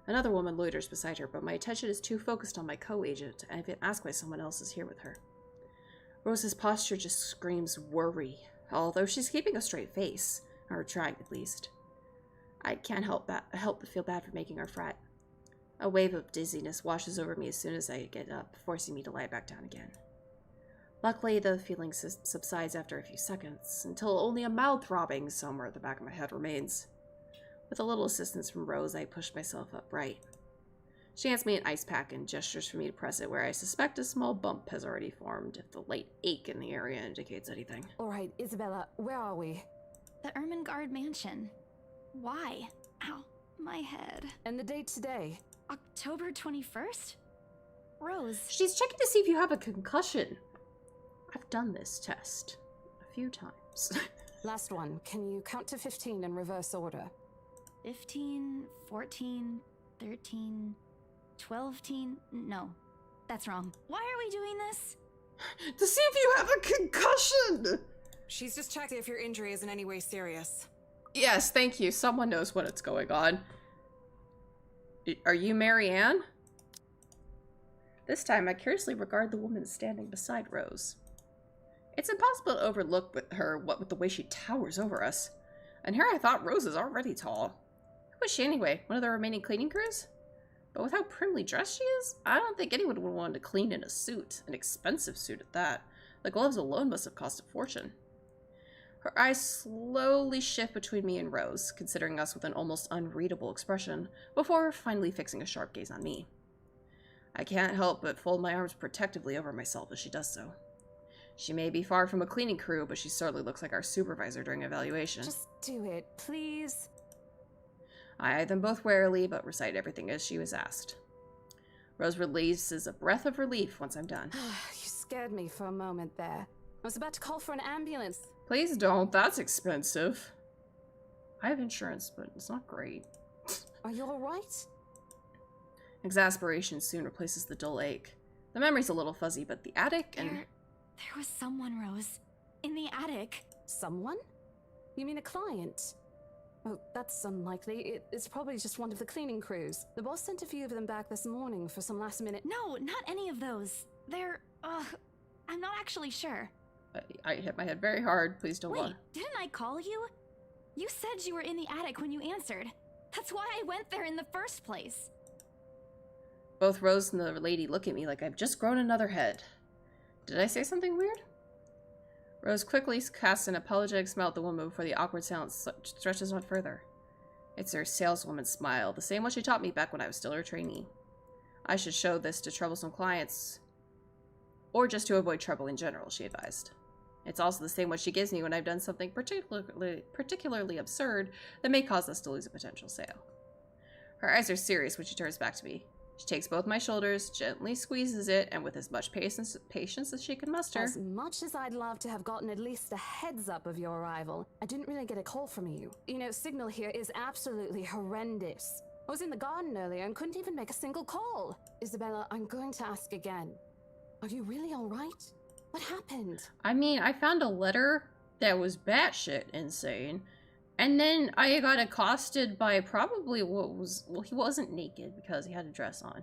Another woman loiters beside her, but my attention is too focused on my co-agent, and I've been asked why someone else is here with her. Rose's posture just screams worry, although she's keeping a straight face, or trying at least. I can't help but feel bad for making her fret. A wave of dizziness washes over me as soon as I get up, forcing me to lie back down again. Luckily, the feeling subsides after a few seconds, until only a mild throbbing somewhere at the back of my head remains. With a little assistance from Rose, I push myself upright. She hands me an ice pack and gestures for me to press it where I suspect a small bump has already formed, if the light ache in the area indicates anything. Alright, Isabella, where are we? The Ermengarde mansion. Why? Ow, my head. And the date today? October 21st? Rose. She's checking to see if you have a concussion. I've done this test a few times. Last one. Can you count to 15 in reverse order? 15, 14, 13, 12 teen. No, that's wrong. Why are we doing this? To see if you have a concussion! She's just checking if your injury is in any way serious. Yes, thank you. Someone knows what's going on. Are you Marianne? This time, I curiously regard the woman standing beside Rose. It's impossible to overlook with her what with the way she towers over us. And here I thought Rose is already tall. Who was she anyway? One of the remaining cleaning crews? But with how primly dressed she is, I don't think anyone would want to clean in a suit. An expensive suit at that. The gloves alone must have cost a fortune. Her eyes slowly shift between me and Rose, considering us with an almost unreadable expression, before finally fixing a sharp gaze on me. I can't help but fold my arms protectively over myself as she does so. She may be far from a cleaning crew, but she certainly looks like our supervisor during evaluation. Just do it, please. I eyed them both warily, but recite everything as she was asked. Rose releases a breath of relief once I'm done. You scared me for a moment there. I was about to call for an ambulance. Please don't, that's expensive. I have insurance, but it's not great. Are you alright? Exasperation soon replaces the dull ache. The memory's a little fuzzy, but the attic and... There was someone, Rose. In the attic. Someone? You mean a client? Oh, that's unlikely. It's probably just one of the cleaning crews. The boss sent a few of them back this morning for some last minute... No, not any of those. They're, I'm not actually sure. I hit my head very hard. Please don't Wait, didn't I call you? You said you were in the attic when you answered. That's why I went there in the first place. Both Rose and the lady look at me like I've just grown another head. Did I say something weird? Rose quickly casts an apologetic smile at the woman before the awkward silence stretches on further. It's her saleswoman's smile, the same one she taught me back when I was still her trainee. I should show this to troublesome clients, or just to avoid trouble in general, she advised. It's also the same one she gives me when I've done something particularly absurd that may cause us to lose a potential sale. Her eyes are serious when she turns back to me. She takes both my shoulders, gently squeezes it, and with as much patience as she can muster. As much as I'd love to have gotten at least a heads up of your arrival, I didn't really get a call from you. You know, signal here is absolutely horrendous. I was in the garden earlier and couldn't even make a single call. Isabella, I'm going to ask again. Are you really all right? What happened? I mean, I found a letter that was batshit insane. And then I got accosted by probably he wasn't naked because he had a dress on.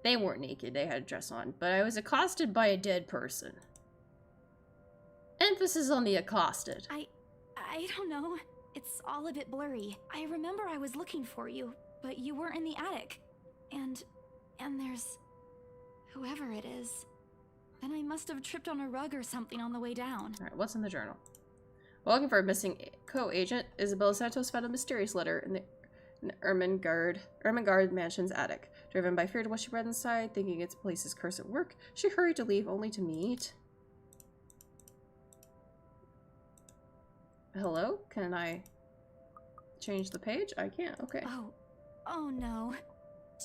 They weren't naked, they had a dress on. But I was accosted by a dead person. Emphasis on the accosted. I don't know. It's all a bit blurry. I remember I was looking for you, but you weren't in the attic. And there's whoever it is. Then I must have tripped on a rug or something on the way down. Alright, what's in the journal? While looking for a missing co-agent, Isabella Santos found a mysterious letter in the Ermengarde mansion's attic. Driven by fear to what she read inside, thinking it's Police's curse at work, she hurried to leave only to meet... Hello? Can I change the page? I can't. Okay. Oh no.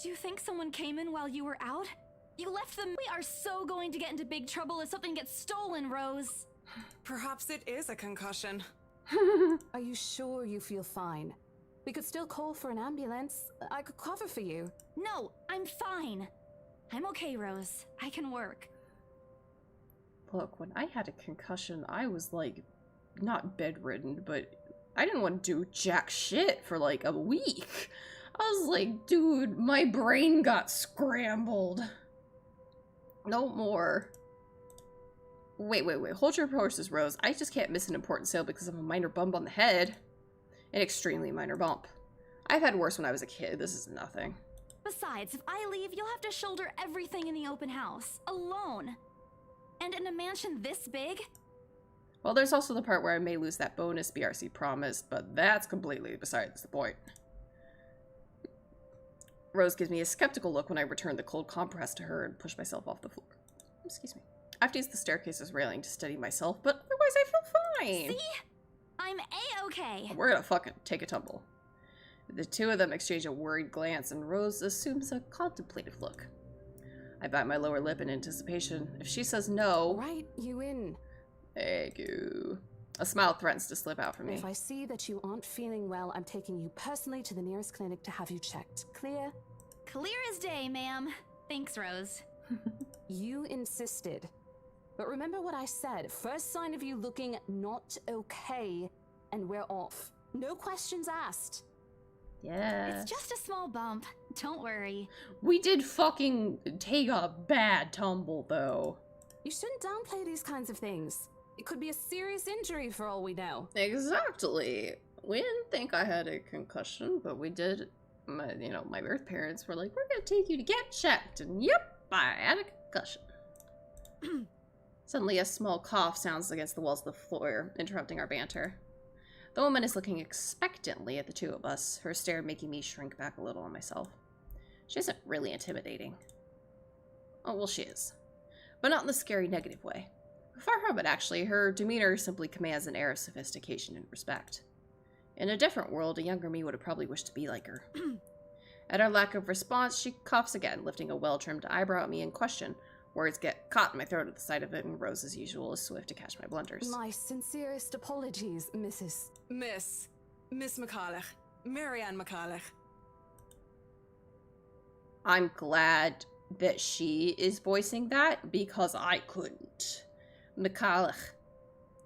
Do you think someone came in while you were out? You left them. We are so going to get into big trouble if something gets stolen, Rose. Perhaps it is a concussion. Are you sure you feel fine? We could still call for an ambulance. I could cover for you. No, I'm fine. I'm okay, Rose. I can work. Look, when I had a concussion, I was like, not bedridden, but I didn't want to do jack shit for like a week. I was like, dude, my brain got scrambled. No more. Wait. Hold your horses, Rose. I just can't miss an important sale because of a minor bump on the head. An extremely minor bump. I've had worse when I was a kid. This is nothing. Besides, if I leave, you'll have to shoulder everything in the open house. Alone. And in a mansion this big? Well, there's also the part where I may lose that bonus BRC promised, but that's completely besides the point. Rose gives me a skeptical look when I return the cold compress to her and push myself off the floor. Excuse me. I have to use the staircase's railing to steady myself, but otherwise I feel fine. See? I'm A-okay. We're gonna fucking take a tumble. The two of them exchange a worried glance, and Rose assumes a contemplative look. I bite my lower lip in anticipation. If she says no... Right, you in. Thank you. A smile threatens to slip out from me. If I see that you aren't feeling well, I'm taking you personally to the nearest clinic to have you checked. Clear? Clear as day, ma'am. Thanks, Rose. You insisted. But remember what I said. First sign of you looking not okay, and we're off. No questions asked. Yeah. It's just a small bump. Don't worry. We did fucking take a bad tumble, though. You shouldn't downplay these kinds of things. It could be a serious injury for all we know. Exactly. We didn't think I had a concussion, but we did. My birth parents were like, we're gonna take you to get checked. And yep, I had a concussion. Suddenly, a small cough sounds against the walls of the floor, interrupting our banter. The woman is looking expectantly at the two of us, her stare making me shrink back a little on myself. She isn't really intimidating. Oh, well, she is. But not in the scary negative way. Far from it, actually. Her demeanor simply commands an air of sophistication and respect. In a different world, a younger me would have probably wished to be like her. At our lack of response, she coughs again, lifting a well-trimmed eyebrow at me in question. Words get caught in my throat at the sight of it, and Rose, as usual, is swift to catch my blunders. My sincerest apologies, Mrs. Miss McCulloch. Marianne McCulloch. I'm glad that she is voicing that, because I couldn't. McCulloch.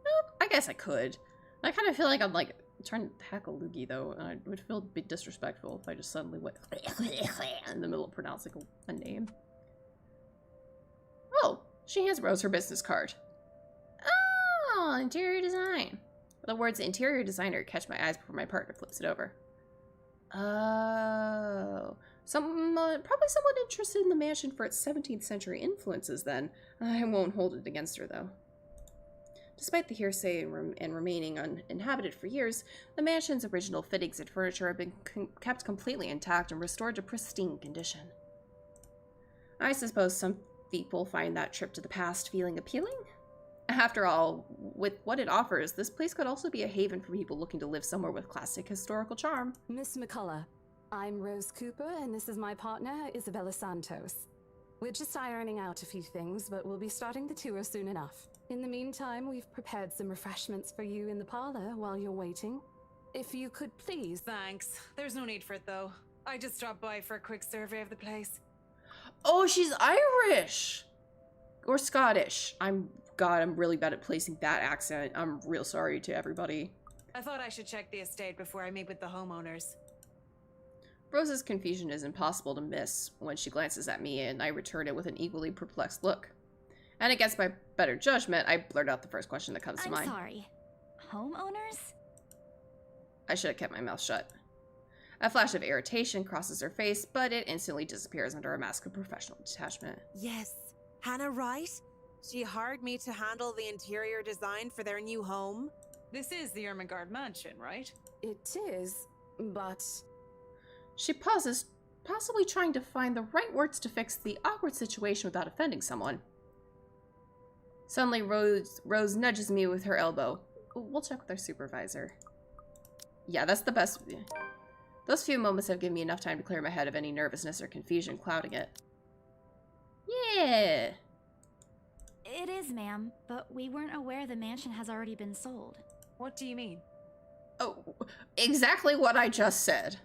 Well, I guess I could. I kind of feel like I'm like trying to hack a loogie though, and I would feel a bit disrespectful if I just suddenly went in the middle of pronouncing a name. Oh, she hands Rose her business card. Oh, interior design. The words interior designer catch my eyes before my partner flips it over. Oh. Probably someone interested in the mansion for its 17th century influences then. I won't hold it against her though. Despite the hearsay and remaining uninhabited for years, the mansion's original fittings and furniture have been kept completely intact and restored to pristine condition. I suppose some people find that trip to the past feeling appealing? After all, with what it offers, this place could also be a haven for people looking to live somewhere with classic historical charm. Miss McCullough, I'm Rose Cooper, and this is my partner, Isabella Santos. We're just ironing out a few things, but we'll be starting the tour soon enough. In the meantime, we've prepared some refreshments for you in the parlor while you're waiting. If you could please... Thanks. There's no need for it, though. I just dropped by for a quick survey of the place. Oh, she's Irish! Or Scottish. God, I'm really bad at placing that accent. I'm real sorry to everybody. I thought I should check the estate before I meet with the homeowners. Rose's confusion is impossible to miss when she glances at me, and I return it with an equally perplexed look. And against my better judgment, I blurt out the first question that comes to mind. I'm sorry. Homeowners? I should have kept my mouth shut. A flash of irritation crosses her face, but it instantly disappears under a mask of professional detachment. Yes. Hannah Wright? She hired me to handle the interior design for their new home. This is the Ermengarde mansion, right? It is, but... She pauses, possibly trying to find the right words to fix the awkward situation without offending someone. Suddenly, Rose nudges me with her elbow. We'll check with our supervisor. Yeah, that's the best. Those few moments have given me enough time to clear my head of any nervousness or confusion clouding it. Yeah. It is, ma'am, but we weren't aware the mansion has already been sold. What do you mean? Oh, exactly what I just said.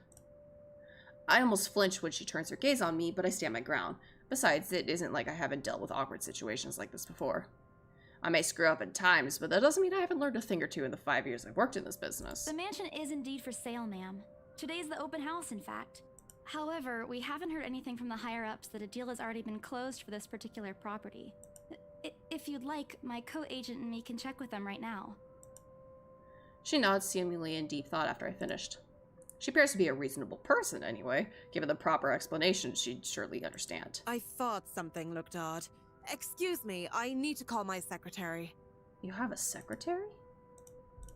I almost flinch when she turns her gaze on me, but I stand my ground. Besides, it isn't like I haven't dealt with awkward situations like this before. I may screw up at times, but that doesn't mean I haven't learned a thing or two in the 5 years I've worked in this business. The mansion is indeed for sale, ma'am. Today's the open house, in fact. However, we haven't heard anything from the higher-ups that a deal has already been closed for this particular property. If you'd like, my co-agent and me can check with them right now. She nods, seemingly in deep thought after I finished. She appears to be a reasonable person, anyway. Given the proper explanation, she'd surely understand. I thought something looked odd. Excuse me, I need to call my secretary. You have a secretary?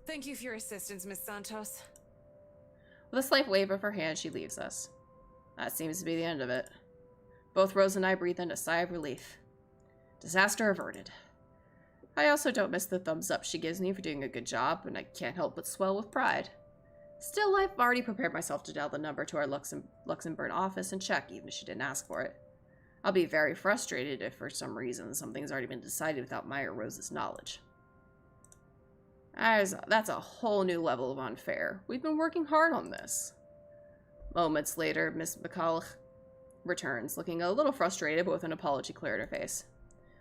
Thank you for your assistance, Miss Santos. With a slight wave of her hand, she leaves us. That seems to be the end of it. Both Rose and I breathe in a sigh of relief. Disaster averted. I also don't miss the thumbs up she gives me for doing a good job, and I can't help but swell with pride. Still, I've already prepared myself to dial the number to our Luxembourg office and check, even if she didn't ask for it. I'll be very frustrated if for some reason something's already been decided without my or Rose's knowledge. That's a whole new level of unfair. We've been working hard on this. Moments later, Miss McCullough returns, looking a little frustrated, but with an apology clear at her face.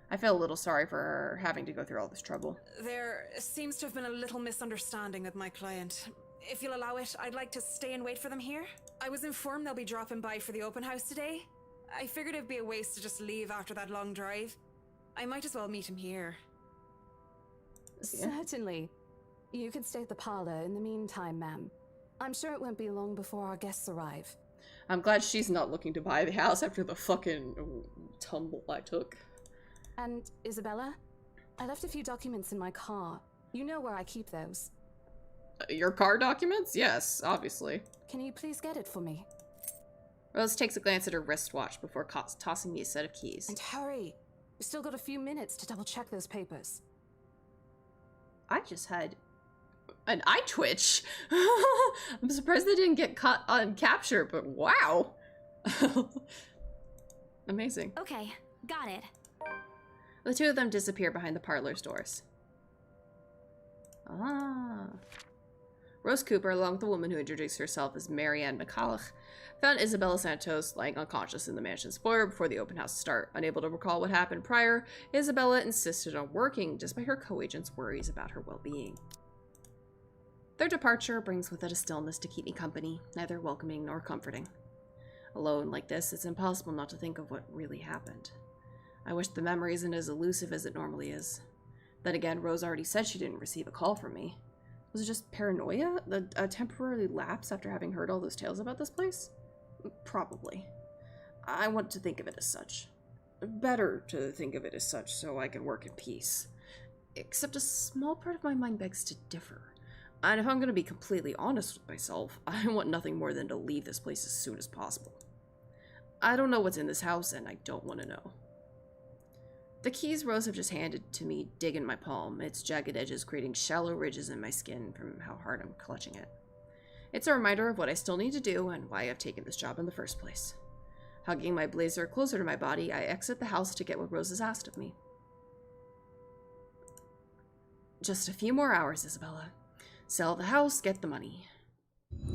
I feel a little sorry for her having to go through all this trouble. There seems to have been a little misunderstanding with my client. If you'll allow it, I'd like to stay and wait for them here. I was informed they'll be dropping by for the open house today. I figured it'd be a waste to just leave after that long drive. I might as well meet him here. Yeah. Certainly. You can stay at the parlor in the meantime, ma'am. I'm sure it won't be long before our guests arrive. I'm glad she's not looking to buy the house after the fucking tumble I took. And, Isabella, I left a few documents in my car. You know where I keep those. Your car documents? Yes, obviously. Can you please get it for me? Rose takes a glance at her wristwatch before tossing me a set of keys. And hurry! We've still got a few minutes to double-check those papers. I just had an eye twitch. I'm surprised they didn't get caught on capture, but wow. Amazing. Okay, got it. The two of them disappear behind the parlor's doors. Ah. Rose Cooper, along with the woman who introduced herself as Marianne McCullough, found Isabella Santos lying unconscious in the mansion's foyer before the open house start. Unable to recall what happened prior, Isabella insisted on working despite her co-agent's worries about her well-being. Their departure brings with it a stillness to keep me company, neither welcoming nor comforting. Alone like this, it's impossible not to think of what really happened. I wish the memory isn't as elusive as it normally is. Then again, Rose already said she didn't receive a call from me. Was it just paranoia? A temporary lapse after having heard all those tales about this place? Probably. I want to think of it as such. Better to think of it as such so I can work in peace. Except a small part of my mind begs to differ. And if I'm going to be completely honest with myself, I want nothing more than to leave this place as soon as possible. I don't know what's in this house, and I don't want to know. The keys Rose have just handed to me dig in my palm, its jagged edges creating shallow ridges in my skin from how hard I'm clutching it. It's a reminder of what I still need to do and why I've taken this job in the first place. Hugging my blazer closer to my body, I exit the house to get what Rose has asked of me. Just a few more hours, Isabella. Sell the house, get the money.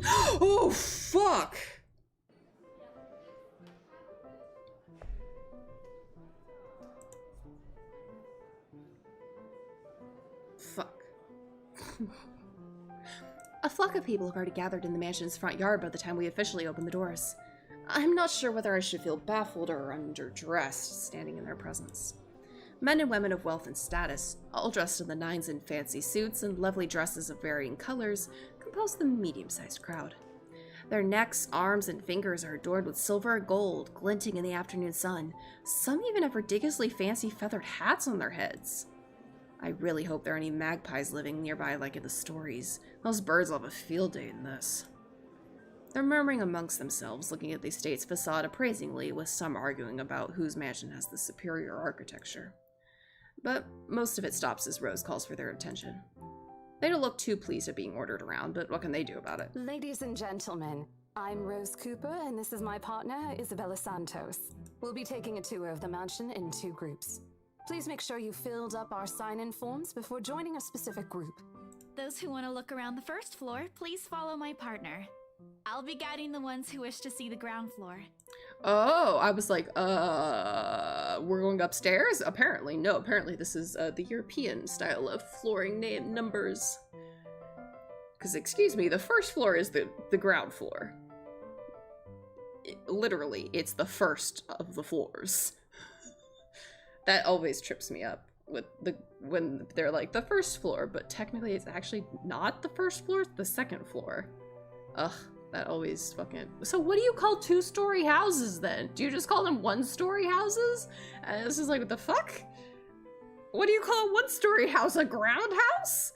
Oh, fuck! Fuck. A flock of people have already gathered in the mansion's front yard by the time we officially open the doors. I'm not sure whether I should feel baffled or underdressed standing in their presence. Men and women of wealth and status, all dressed in the nines in fancy suits and lovely dresses of varying colors, compose the medium-sized crowd. Their necks, arms, and fingers are adorned with silver and gold, glinting in the afternoon sun. Some even have ridiculously fancy feathered hats on their heads. I really hope there are any magpies living nearby like in the stories. Those birds will have a field day in this. They're murmuring amongst themselves, looking at the estate's facade appraisingly, with some arguing about whose mansion has the superior architecture. But most of it stops as Rose calls for their attention. They don't look too pleased at being ordered around, but what can they do about it? Ladies and gentlemen, I'm Rose Cooper, and this is my partner, Isabella Santos. We'll be taking a tour of the mansion in 2 groups. Please make sure you filled up our sign-in forms before joining a specific group. Those who want to look around the first floor, please follow my partner. I'll be guiding the ones who wish to see the ground floor. Oh, I was like, we're going upstairs? Apparently, no. Apparently this is the European style of flooring name numbers. Because, excuse me, the first floor is the ground floor. Literally, it's the first of the floors. That always trips me up with when they're like the first floor, but technically it's actually not the first floor, it's the second floor. Ugh, that always fucking... So what do you call 2-story houses then? Do you just call them 1-story houses? And this is like, what the fuck? What do you call a 1-story house? A ground house?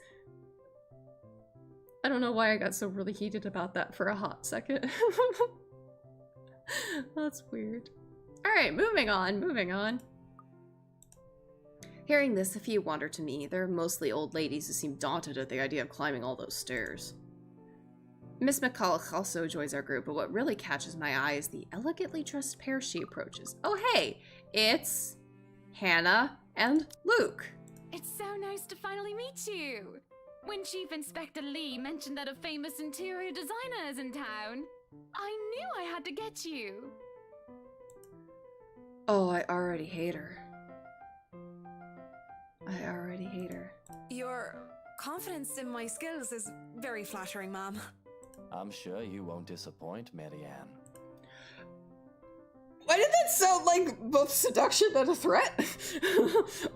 I don't know why I got so really heated about that for a hot second. That's weird. Alright, moving on. Hearing this, a few wander to me. They're mostly old ladies who seem daunted at the idea of climbing all those stairs. Miss McCulloch also joins our group, but what really catches my eye is the elegantly dressed pair she approaches. Oh hey, it's Hannah and Luke. It's so nice to finally meet you. When Chief Inspector Lee mentioned that a famous interior designer is in town, I knew I had to get you. Oh, I already hate her. Your confidence in my skills is very flattering, ma'am. I'm sure you won't disappoint, Marianne. Why did that sound like both seduction and a threat?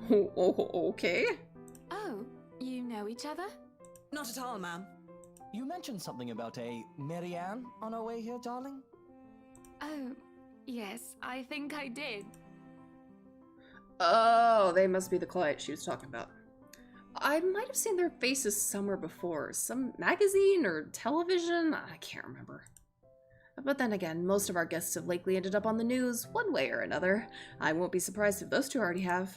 Okay. Oh, you know each other? Not at all, ma'am. You mentioned something about a Marianne on our way here, darling? Oh, yes, I think I did. Oh, they must be the client she was talking about. I might have seen their faces somewhere before. Some magazine or television? I can't remember. But then again, most of our guests have lately ended up on the news, one way or another. I won't be surprised if those two already have.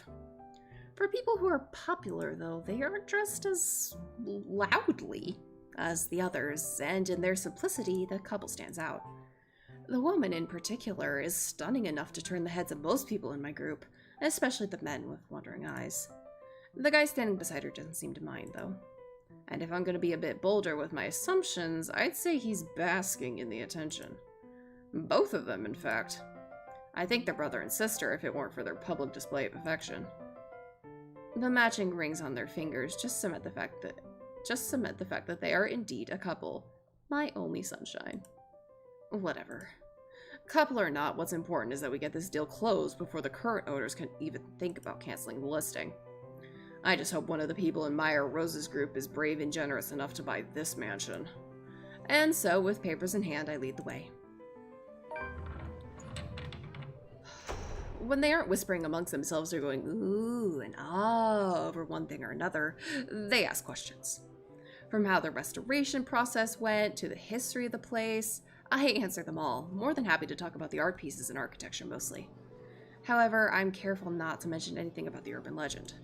For people who are popular, though, they aren't dressed as loudly as the others, and in their simplicity, the couple stands out. The woman in particular is stunning enough to turn the heads of most people in my group, especially the men with wondering eyes. The guy standing beside her doesn't seem to mind, though. And if I'm going to be a bit bolder with my assumptions, I'd say he's basking in the attention. Both of them, in fact. I think they're brother and sister if it weren't for their public display of affection. The matching rings on their fingers just cement the fact that they are indeed a couple. My only sunshine. Whatever. Couple or not, what's important is that we get this deal closed before the current owners can even think about canceling the listing. I just hope one of the people in Maya Rose's group is brave and generous enough to buy this mansion. And so, with papers in hand, I lead the way. When they aren't whispering amongst themselves or going ooh and ah over one thing or another, they ask questions. From how the restoration process went to the history of the place, I answer them all, more than happy to talk about the art pieces and architecture mostly. However, I'm careful not to mention anything about the urban legend.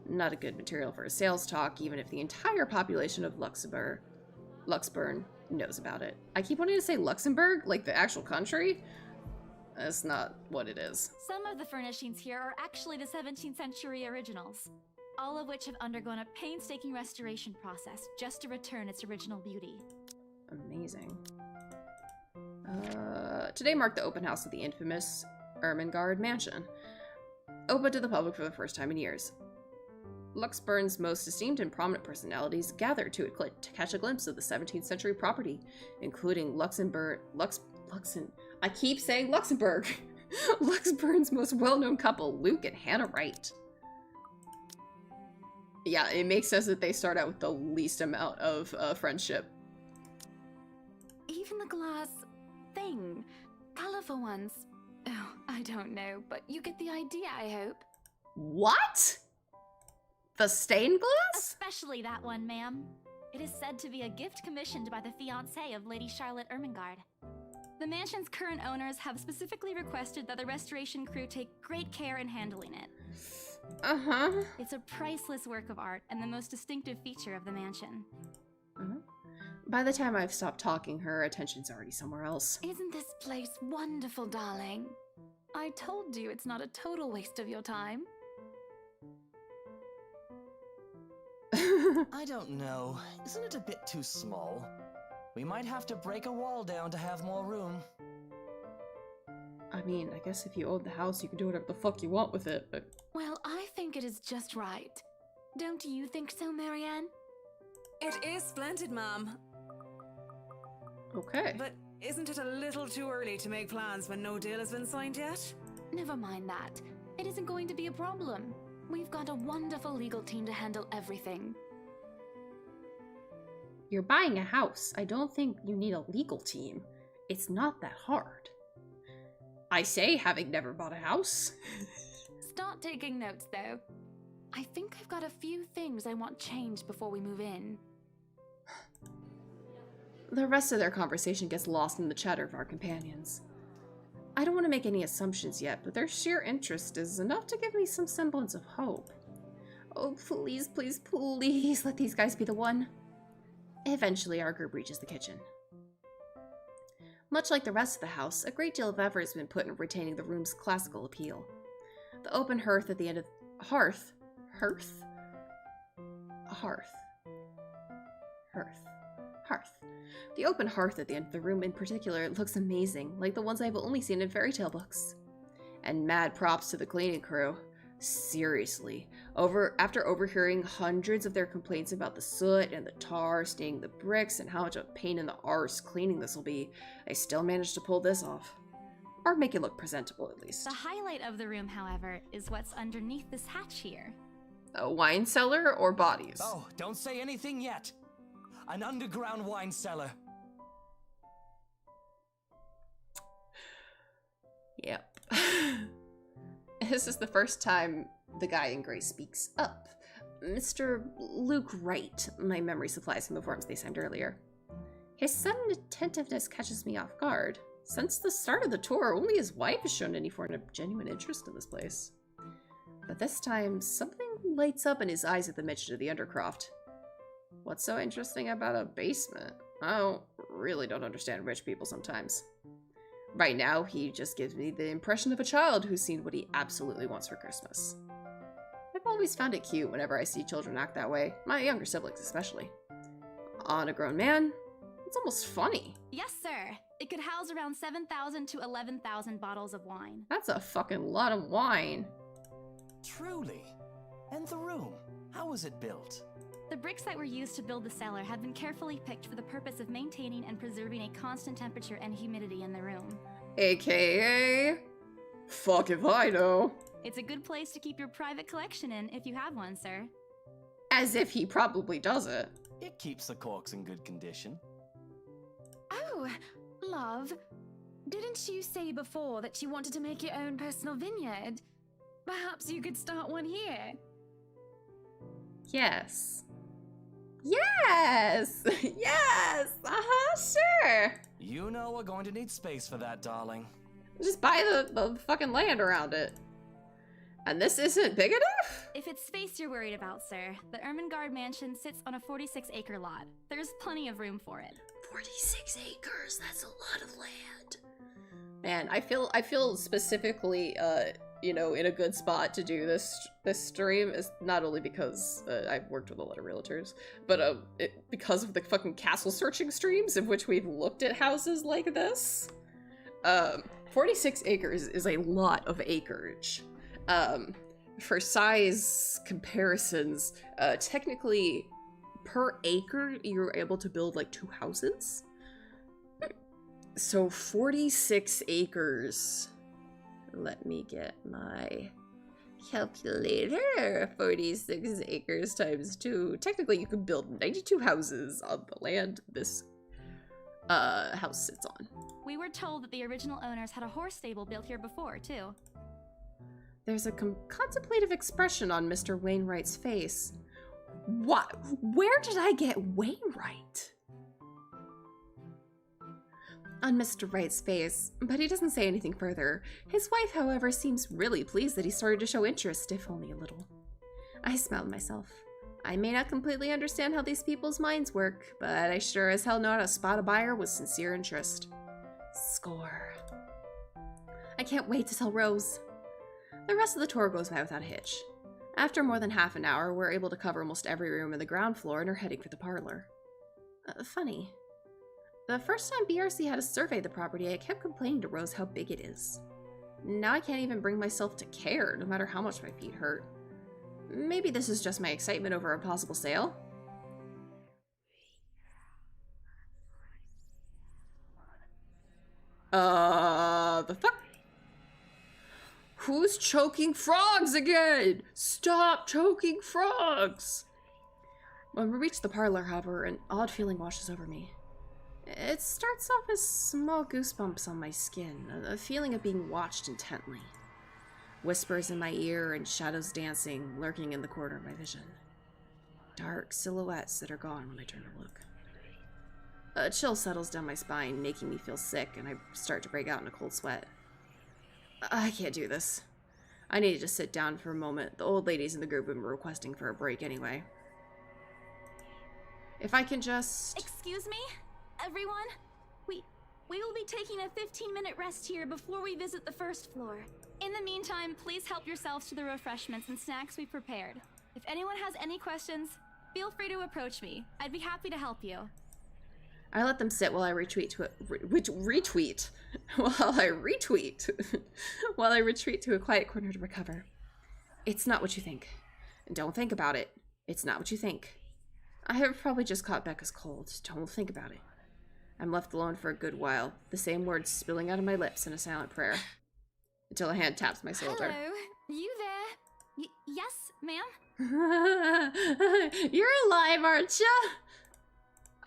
Not a good material for a sales talk, even if the entire population of Luxburn knows about it. I keep wanting to say Luxembourg, like the actual country. That's not what it is. Some of the furnishings here are actually the 17th century originals, all of which have undergone a painstaking restoration process just to return its original beauty. Amazing. Today marked the open house of the infamous Ermengarde Mansion, open to the public for the first time in years. Luxburn's most esteemed and prominent personalities gathered to catch a glimpse of the 17th century property, including I keep saying Luxembourg! Luxburn's most well-known couple, Luke and Hannah Wright. Yeah, it makes sense that they start out with the least amount of friendship. Even the glass thing. Colorful ones. Oh, I don't know, but you get the idea, I hope. What? The stained glass? Especially that one, ma'am. It is said to be a gift commissioned by the fiancé of Lady Charlotte Ermengarde. The mansion's current owners have specifically requested that the restoration crew take great care in handling it. Uh-huh. It's a priceless work of art and the most distinctive feature of the mansion. By the time I've stopped talking, her attention's already somewhere else. Isn't this place wonderful, darling? I told you it's not a total waste of your time. I don't know. Isn't it a bit too small? We might have to break a wall down to have more room. I mean, I guess if you own the house, you can do whatever the fuck you want with it, but... Well, I think it is just right. Don't you think so, Marianne? It is splendid, ma'am. Okay. But isn't it a little too early to make plans when no deal has been signed yet? Never mind that. It isn't going to be a problem. We've got a wonderful legal team to handle everything. You're buying a house. I don't think you need a legal team. It's not that hard. I say, having never bought a house. Start taking notes, though. I think I've got a few things I want changed before we move in. The rest of their conversation gets lost in the chatter of our companions. I don't want to make any assumptions yet, but their sheer interest is enough to give me some semblance of hope. Oh, please, please, please let these guys be the one. Eventually, our group reaches the kitchen. Much like the rest of the house, a great deal of effort has been put in retaining the room's classical appeal. The open hearth at the end of hearth. The open hearth at the end of the room in particular looks amazing, like the ones I've only seen in fairy tale books. And mad props to the cleaning crew. Seriously, after overhearing hundreds of their complaints about the soot and the tar staining the bricks and how much of a pain in the arse cleaning this will be, I still managed to pull this off. Or make it look presentable, at least. The highlight of the room, however, is what's underneath this hatch here. A wine cellar or bodies? Oh, don't say anything yet. An underground wine cellar. Yep. This is the first time the guy in gray speaks up. Mr. Luke Wright, my memory supplies from the forms they signed earlier. His sudden attentiveness catches me off guard. Since the start of the tour, only his wife has shown any form of genuine interest in this place. But this time, something lights up in his eyes at the mention of the Undercroft. What's so interesting about a basement? I really don't understand rich people sometimes. Right now, he just gives me the impression of a child who's seen what he absolutely wants for Christmas. I've always found it cute whenever I see children act that way, my younger siblings especially. On a grown man, it's almost funny. Yes, sir. It could house around 7,000 to 11,000 bottles of wine. That's a fucking lot of wine. Truly. And the room, how was it built? The bricks that were used to build the cellar have been carefully picked for the purpose of maintaining and preserving a constant temperature and humidity in the room. AKA... fuck if I know. It's a good place to keep your private collection in if you have one, sir. As if he probably does it. It keeps the corks in good condition. Oh, love. didn't you say before that you wanted to make your own personal vineyard? Perhaps you could start one here. Yes. Yes! Yes! Sure! You know we're going to need space for that, darling. Just buy the fucking land around it. And this isn't big enough? If it's space you're worried about, sir, the Ermengarde mansion sits on a 46-acre lot. There's plenty of room for it. 46 acres, that's a lot of land. Man, I feel specifically, you know, in a good spot to do this stream, is not only because I've worked with a lot of realtors, but because of the fucking castle searching streams in which we've looked at houses like this. 46 acres is a lot of acreage. For size comparisons, technically per acre you're able to build like 2 houses. So 46 acres. Let me get my calculator. 46 acres times 2. Technically you could build 92 houses on the land this house sits on. We were told that the original owners had a horse stable built here before, too. There's a contemplative expression on Mr. Wainwright's face. What? Where did I get Wainwright? On Mr. Wright's face, but he doesn't say anything further. His wife, however, seems really pleased that he started to show interest, if only a little. I smiled myself. I may not completely understand how these people's minds work, but I sure as hell know how to spot a buyer with sincere interest. Score. I can't wait to tell Rose. The rest of the tour goes by without a hitch. After more than half an hour, we're able to cover almost every room in the ground floor and are heading for the parlor. Funny. The first time BRC had us survey the property, I kept complaining to Rose how big it is. Now I can't even bring myself to care, no matter how much my feet hurt. Maybe this is just my excitement over a possible sale? The fuck? Who's choking frogs again? Stop choking frogs! When we reach the parlor, however, an odd feeling washes over me. It starts off as small goosebumps on my skin, a feeling of being watched intently. Whispers in my ear and shadows dancing, lurking in the corner of my vision. Dark silhouettes that are gone when I turn to look. A chill settles down my spine, making me feel sick, and I start to break out in a cold sweat. I can't do this. I need to just sit down for a moment. The old ladies in the group have been requesting for a break anyway. If I can just... Excuse me? Everyone? We will be taking a 15-minute rest here before we visit the first floor. In the meantime, please help yourselves to the refreshments and snacks we prepared. If anyone has any questions, feel free to approach me. I'd be happy to help you. I let them sit while I retreat while I retreat to a quiet corner to recover. It's not what you think. Don't think about it. It's not what you think. I have probably just caught Becca's cold. Don't think about it. I'm left alone for a good while, the same words spilling out of my lips in a silent prayer. Until a hand taps my shoulder. Hello, you there? Yes, ma'am? You're alive, aren't you?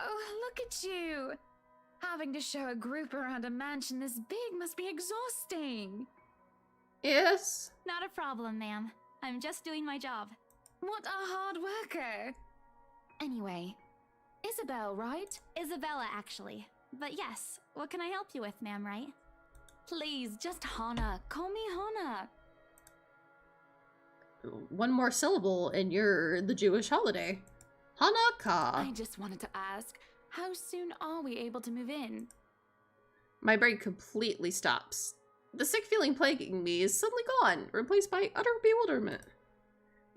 Oh, look at you! Having to show a group around a mansion this big must be exhausting. Yes? Not a problem, ma'am. I'm just doing my job. What a hard worker! Anyway, Isabel, right? Isabella, actually. But yes, what can I help you with, ma'am, right? Please, just Hana. Call me Hana. One more syllable and you're the Jewish holiday. Hanukkah. I just wanted to ask, how soon are we able to move in? My brain completely stops. The sick feeling plaguing me is suddenly gone, replaced by utter bewilderment.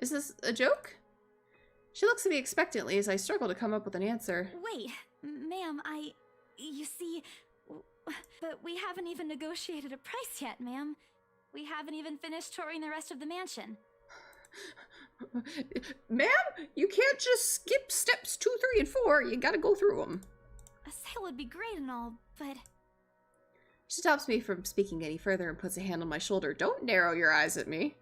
Is this a joke? She looks at me expectantly as I struggle to come up with an answer. Wait, ma'am, you see, but we haven't even negotiated a price yet, ma'am. We haven't even finished touring the rest of the mansion. Ma'am, you can't just skip steps 2, 3, and 4. You gotta go through them. A sale would be great and all, but... She stops me from speaking any further and puts a hand on my shoulder. Don't narrow your eyes at me.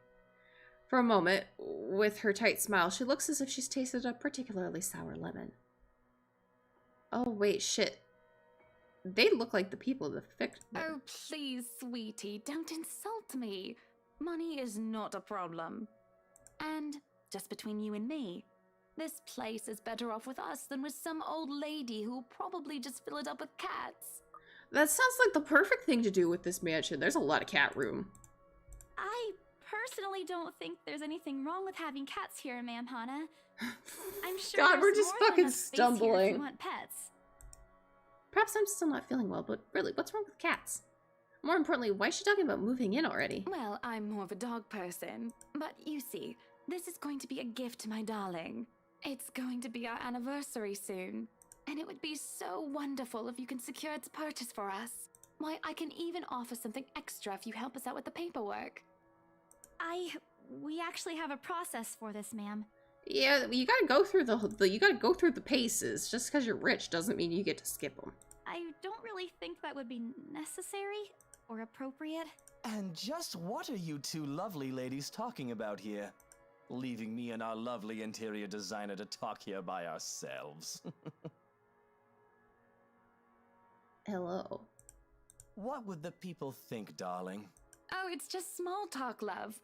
For a moment, with her tight smile, she looks as if she's tasted a particularly sour lemon. Oh, wait, shit. they look like the people in the fiction. Oh, please, sweetie, don't insult me. Money is not a problem. And just between you and me, this place is better off with us than with some old lady who'll probably just fill it up with cats. That sounds like the perfect thing to do with this mansion. There's a lot of cat room. I personally don't think there's anything wrong with having cats here, Ma'am Hana. I'm sure God, we're there's just more than fucking enough space here if stumbling. you want pets. Perhaps I'm still not feeling well, but really, what's wrong with cats? More importantly, why is she talking about moving in already? Well, I'm more of a dog person. But you see, this is going to be a gift to my darling. It's going to be our anniversary soon. And it would be so wonderful if you can secure its purchase for us. Why, I can even offer something extra if you help us out with the paperwork. We actually have a process for this, ma'am. Yeah, you gotta go through the paces. Just because you're rich doesn't mean you get to skip them. I don't really think that would be necessary or appropriate. And just what are you two lovely ladies talking about here? Leaving me and our lovely interior designer to talk here by ourselves. Hello. What would the people think, darling? Oh, it's just small talk, love.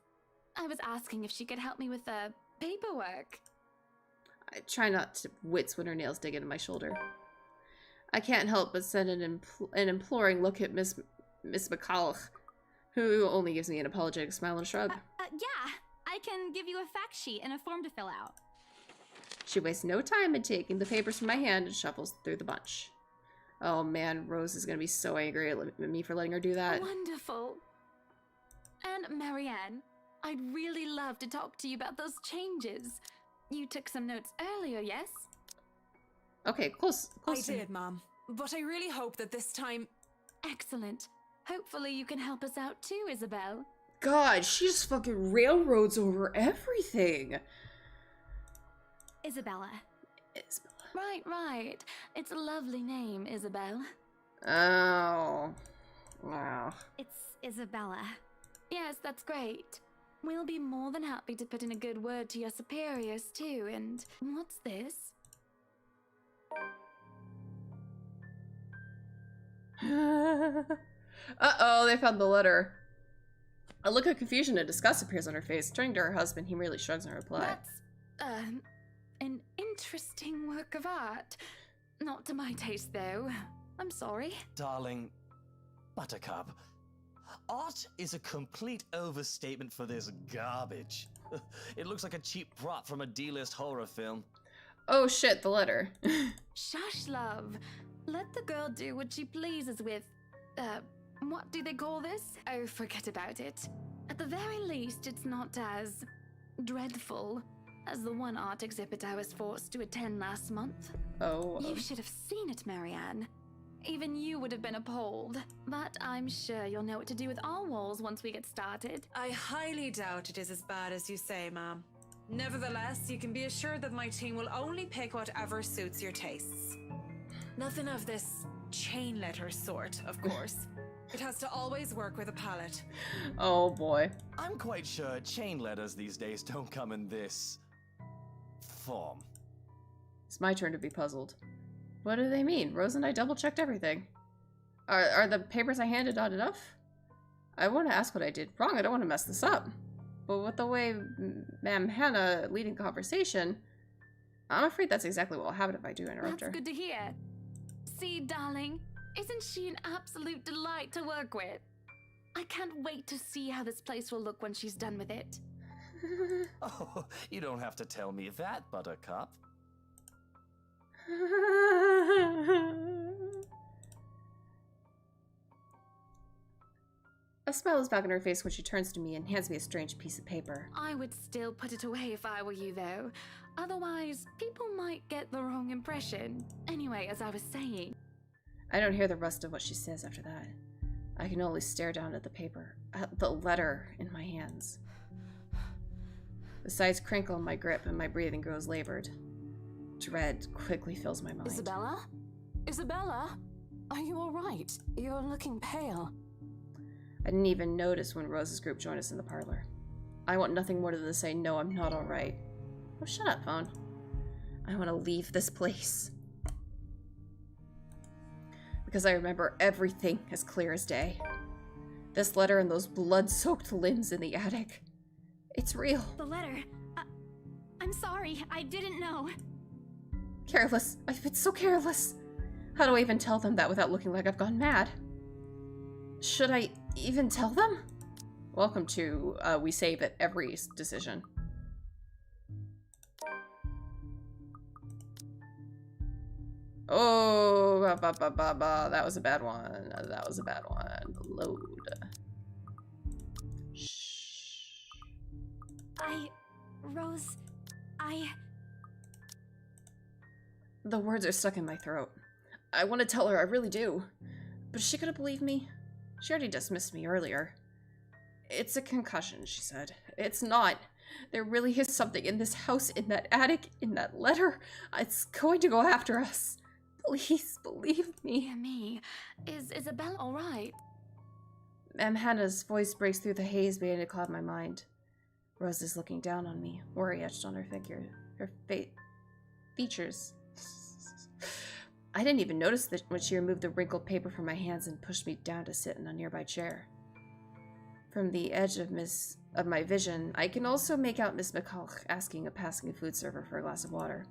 I was asking if she could help me with the paperwork. I try not to wince when her nails dig into my shoulder. I can't help but send an imploring look at Miss McCulloch, who only gives me an apologetic smile and a shrug. Yeah, I can give you a fact sheet and a form to fill out. She wastes no time in taking the papers from my hand and shuffles through the bunch. Oh man, Rose is gonna be so angry at me for letting her do that. Wonderful. And Marianne, I'd really love to talk to you about those changes. You took some notes earlier, yes? Okay, close. I did, Mom. But I really hope that this time... Excellent. Hopefully you can help us out too, Isabel. God, she just fucking railroads over everything. Isabella. Right. It's a lovely name, Isabel. Oh. Wow. It's Isabella. Yes, that's great. We'll be more than happy to put in a good word to your superiors too, and what's this? Uh-oh, they found the letter. A look of confusion and disgust appears on her face. Turning to her husband, he merely shrugs in reply. That's, an interesting work of art. Not to my taste, though. I'm sorry. Darling, Buttercup, art is a complete overstatement for this garbage. It looks like a cheap prop from a D-list horror film. Oh shit, the letter. Shush, love. Let the girl do what she pleases with, what do they call this? Oh, forget about it. At the very least, it's not as dreadful as the one art exhibit I was forced to attend last month. Oh. You should have seen it, Marianne. Even you would have been appalled. But I'm sure you'll know what to do with our walls once we get started. I highly doubt it is as bad as you say, Ma'am. Nevertheless, you can be assured that my team will only pick whatever suits your tastes. Nothing of this chain letter sort, of course. It has to always work with a palette. Oh boy. I'm quite sure chain letters these days don't come in this form. It's my turn to be puzzled. What do they mean? Rose and I double-checked everything. Are the papers I handed not enough? I want to ask what I did wrong. I don't want to mess this up. But with the way Ma'am Hannah leading the conversation, I'm afraid that's exactly what will happen if I do interrupt her. That's good to hear. See, darling, isn't she an absolute delight to work with? I can't wait to see how this place will look when she's done with it. Oh, you don't have to tell me that, Buttercup. A smile is back on her face when she turns to me and hands me a strange piece of paper. I would still put it away if I were you, though. Otherwise, people might get the wrong impression. Anyway, as I was saying... I don't hear the rest of what she says after that. I can only stare down at the paper, at the letter in my hands. The sides crinkle in my grip and my breathing grows labored. Dread quickly fills my mind. Isabella? Isabella? Are you alright? You're looking pale. I didn't even notice when Rose's group joined us in the parlor. I want nothing more than to say, no, I'm not alright. Oh, shut up, phone. I want to leave this place. The because I remember everything as clear as day. This letter and those blood-soaked limbs in the attic. It's real. The letter. I'm sorry. I didn't know. Careless. I've been so careless. How do I even tell them that without looking like I've gone mad? Should I even tell them? Welcome to We Save at Every Decision. Oh, that was a bad one. That was a bad one. Load. Shh. Rose, The words are stuck in my throat. I want to tell her, I really do. But is she gonna believe me? She already dismissed me earlier. It's a concussion, she said. It's not. There really is something in this house, in that attic, in that letter. It's going to go after us. Please believe me. Dear me. Is Isabella alright? Hannah's voice breaks through the haze beginning to cloud my mind. Rose is looking down on me, worry etched on her figure. Her features. I didn't even notice that when she removed the wrinkled paper from my hands and pushed me down to sit in a nearby chair. From the edge of my vision, I can also make out Miss McCall asking a passing food server for a glass of water.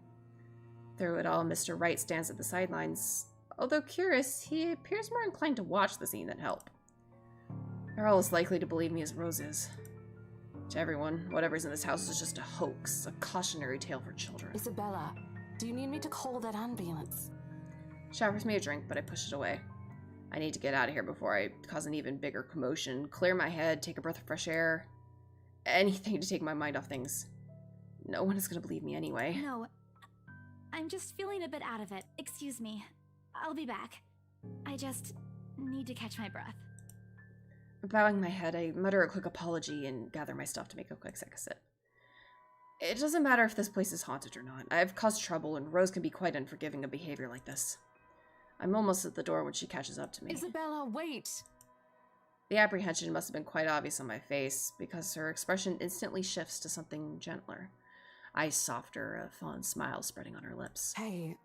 Through it all, Mr. Wright stands at the sidelines. Although curious, he appears more inclined to watch the scene than help. They're all as likely to believe me as Rose is. To everyone, whatever's in this house is just a hoax, a cautionary tale for children. Isabella, do you need me to call that ambulance? She offers me a drink, but I push it away. I need to get out of here before I cause an even bigger commotion, clear my head, take a breath of fresh air. Anything to take my mind off things. No one is going to believe me anyway. No. I'm just feeling a bit out of it. Excuse me. I'll be back. I just need to catch my breath. Bowing my head, I mutter a quick apology and gather my stuff to make a quick exit. It doesn't matter if this place is haunted or not. I've caused trouble, and Rose can be quite unforgiving of behavior like this. I'm almost at the door when she catches up to me. Isabella, wait! The apprehension must have been quite obvious on my face, because her expression instantly shifts to something gentler. Eyes softer, a fond smile spreading on her lips. Hey,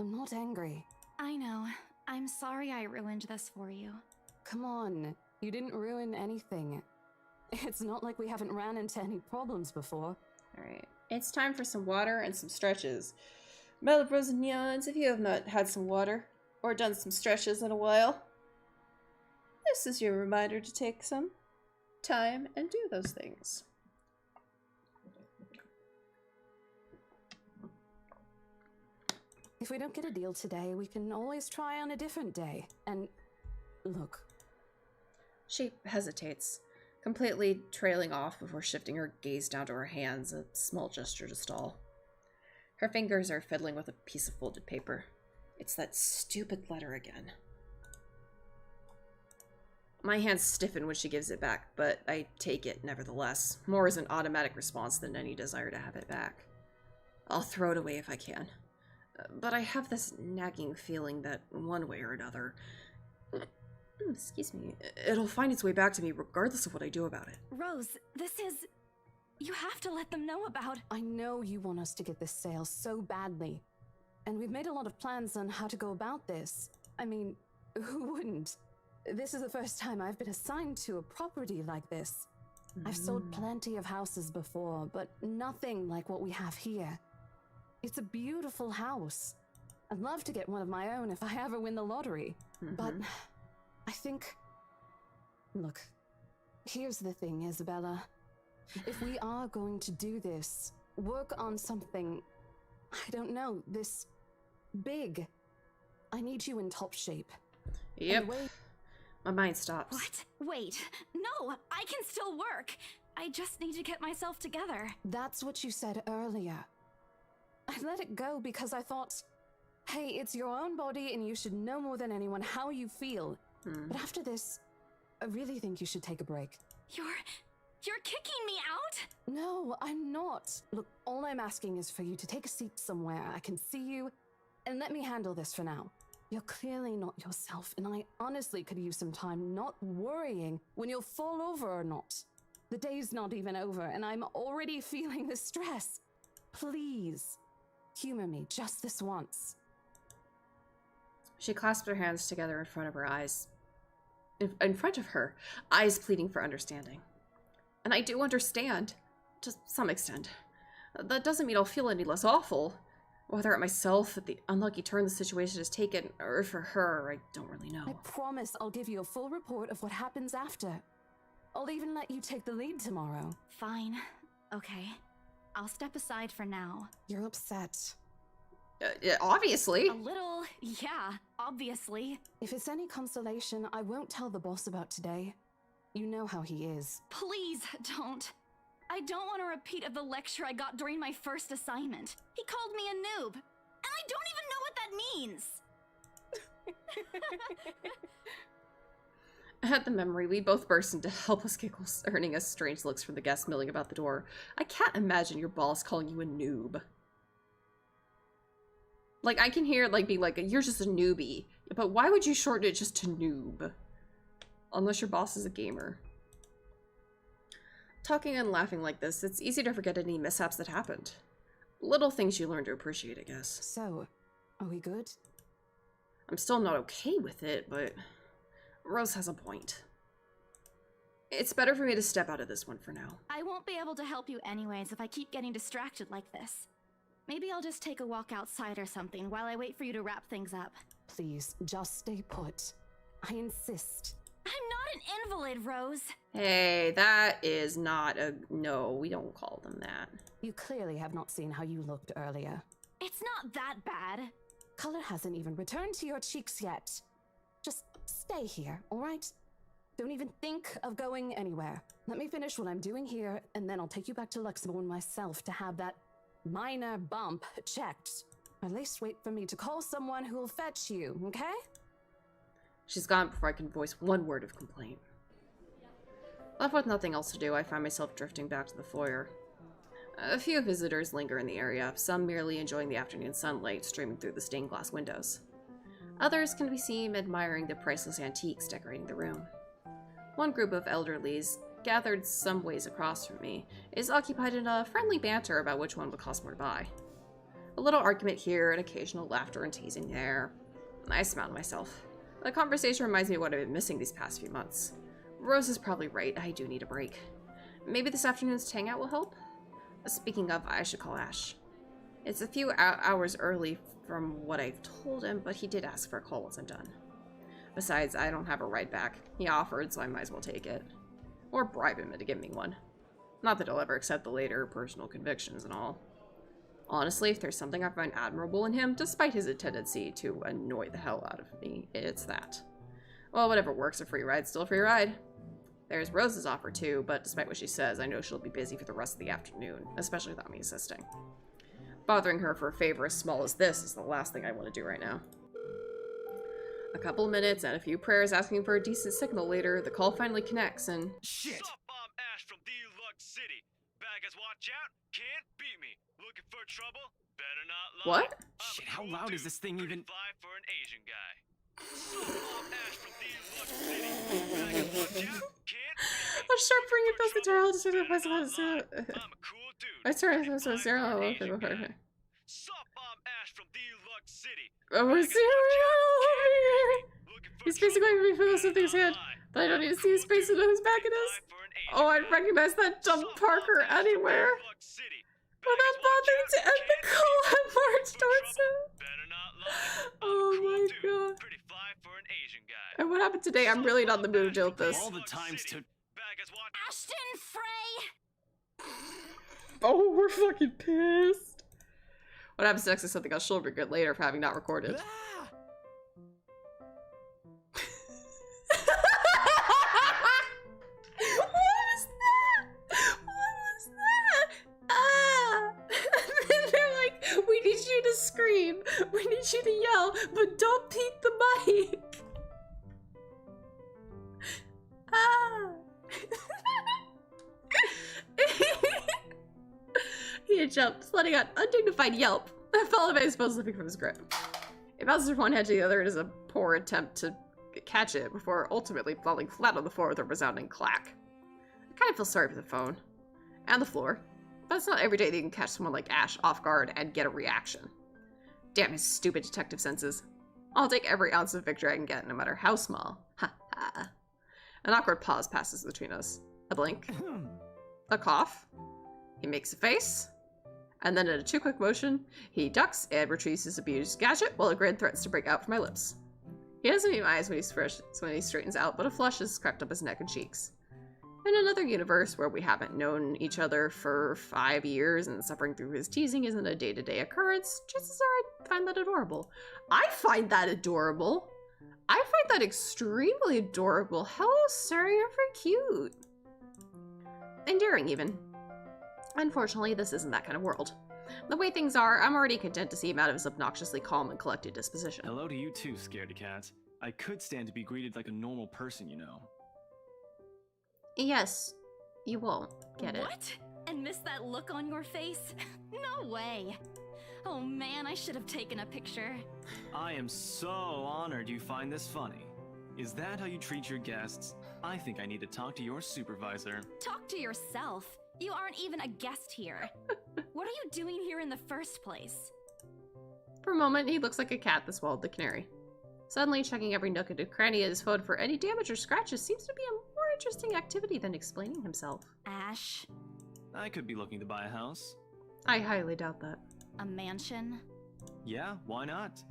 I'm not angry. I know. I'm sorry I ruined this for you. Come on, you didn't ruin anything. It's not like we haven't ran into any problems before. Alright, it's time for some water and some stretches. Malabros and Neons, if you have not had some water, or done some stretches in a while, this is your reminder to take some time and do those things. If we don't get a deal today, we can always try on a different day. And look. She hesitates, completely trailing off before shifting her gaze down to her hands, a small gesture to stall. Her fingers are fiddling with a piece of folded paper. It's that stupid letter again. My hands stiffen when she gives it back, but I take it nevertheless, more as an automatic response than any desire to have it back. I'll throw it away if I can. But I have this nagging feeling that one way or another, excuse me, it'll find its way back to me regardless of what I do about it. Rose, this is... You have to let them know about... I know you want us to get this sale so badly. And we've made a lot of plans on how to go about this. I mean, who wouldn't? This is the first time I've been assigned to a property like this. I've sold plenty of houses before, but nothing like what we have here. It's a beautiful house. I'd love to get one of my own if I ever win the lottery. But I think... Look, here's the thing, Isabella. If we are going to do this, work on something, I don't know, this big, I need you in top shape. Yep. My mind stops. What? Wait. No, I can still work. I just need to get myself together. That's what you said earlier. I let it go because I thought, hey, it's your own body and you should know more than anyone how you feel. But after this, I really think you should take a break. You're kicking me out? No, I'm not. Look, all I'm asking is for you to take a seat somewhere I can see you, and let me handle this for now. You're clearly not yourself, and I honestly could use some time not worrying when you'll fall over or not. The day's not even over, and I'm already feeling the stress. Please, humor me just this once. She clasped her hands together in front of her eyes. In front of her, eyes pleading for understanding. And I do understand, to some extent. That doesn't mean I'll feel any less awful. Whether at myself, at the unlucky turn the situation has taken, or for her, I don't really know. I promise I'll give you a full report of what happens after. I'll even let you take the lead tomorrow. Fine. Okay. I'll step aside for now. You're upset. Yeah, obviously. A little, yeah, obviously. If it's any consolation, I won't tell the boss about today. You know how he is. Please don't. I don't want a repeat of the lecture I got during my first assignment. He called me a noob, and I don't even know what that means. At the memory, we both burst into helpless giggles, earning us strange looks from the guests milling about the door. I can't imagine your boss calling you a noob. Like, I can hear it, like, being like, you're just a newbie. But why would you shorten it just to noob? Unless your boss is a gamer. Talking and laughing like this, it's easy to forget any mishaps that happened. Little things you learn to appreciate, I guess. So, are we good? I'm still not okay with it, but Rose has a point. It's better for me to step out of this one for now. I won't be able to help you anyways if I keep getting distracted like this. Maybe I'll just take a walk outside or something while I wait for you to wrap things up. Please, just stay put. I insist. I'm not an invalid, Rose. Hey, that is not a... No, we don't call them that. You clearly have not seen how you looked earlier. It's not that bad. Color hasn't even returned to your cheeks yet. Just stay here, alright? Don't even think of going anywhere. Let me finish what I'm doing here, and then I'll take you back to Luxembourg myself to have that minor bump checked. At least wait for me to call someone who'll fetch you, okay? She's gone before I can voice one word of complaint. Left with nothing else to do, I find myself drifting back to the foyer. A few visitors linger in the area, some merely enjoying the afternoon sunlight streaming through the stained glass windows. Others can be seen admiring the priceless antiques decorating the room. One group of elderlies, gathered some ways across from me, is occupied in a friendly banter about which one would cost more to buy. A little argument here, and occasional laughter and teasing there. I smile to myself. The conversation reminds me of what I've been missing these past few months. Rose is probably right, I do need a break. Maybe this afternoon's hangout will help? Speaking of, I should call Ash. It's a few hours early from what I've told him, but he did ask for a call once I'm done. Besides, I don't have a ride back. He offered, so I might as well take it. Or bribe him into giving me one. Not that he'll ever accept the later personal convictions and all. Honestly, if there's something I find admirable in him, despite his tendency to annoy the hell out of me, it's that. Well, whatever works, a free ride's still a free ride. There's Rose's offer too, but despite what she says, I know she'll be busy for the rest of the afternoon, especially without me assisting. Bothering her for a favor as small as this is the last thing I want to do right now. A couple of minutes and a few prayers asking for a decent signal later, the call finally connects and... Shit! Sup, I'm Ash from Deluxe City. Baggers, watch out! Can't beat me. Looking for trouble? Better not lie. What? Shit, how loud is this thing even? Fly for an Asian guy. Sup, I'm Ash from Deluxe City. Baggers, watch out! Can't beat me. A sharp ringing past the door, just to place I'm a cool dude. I sorry, I'm so sorry. Okay. Sup, I'm Ash from Deluxe City. Oh, we're serious. He's basically going to be for those things head, but I don't need to see his face to know whose back it is. Oh, I recognize that dumb Parker anywhere. Without bothering to end the call, I marched towards him. Oh my god. And what happened today? I'm really not in the mood to deal with this. All the times to Ashton Frey! Oh, we're fucking pissed. What happens next is something I'll show regret later for having not recorded. We need you to scream. We need you to yell, but don't beat the mic. Ah. He had jumped, letting out undignified yelp, followed by his foe slipping from his grip. It bounces from one head to the other. It is a poor attempt to catch it before ultimately falling flat on the floor with a resounding clack. I kind of feel sorry for the phone. And the floor. But it's not every day that you can catch someone like Ash off guard and get a reaction. Damn his stupid detective senses. I'll take every ounce of victory I can get, no matter how small. Ha ha. An awkward pause passes between us. A blink. A cough. He makes a face. And then in a too-quick motion, he ducks and retrieves his abused gadget while a grin threatens to break out from my lips. He doesn't meet my eyes when he straightens out, but a flush has crept up his neck and cheeks. In another universe where we haven't known each other for 5 years and suffering through his teasing isn't a day-to-day occurrence, chances are I'd find that adorable. I find that adorable! I find that extremely adorable. Hello, sir, you're very cute. Endearing, even. Unfortunately, this isn't that kind of world. The way things are, I'm already content to see him out of his obnoxiously calm and collected disposition. Hello to you too, scaredy cat. I could stand to be greeted like a normal person, you know. Yes, you won't get it. What? And miss that look on your face? No way. Oh man, I should have taken a picture. I am so honored you find this funny. Is that how you treat your guests? I think I need to talk to your supervisor. Talk to yourself. You aren't even a guest here. What are you doing here in the first place? For a moment, he looks like a cat that swallowed the canary. Suddenly, checking every nook and cranny of his phone for any damage or scratches seems to be a more interesting activity than explaining himself. Ash? I could be looking to buy a house. I highly doubt that. A mansion? Yeah, why not?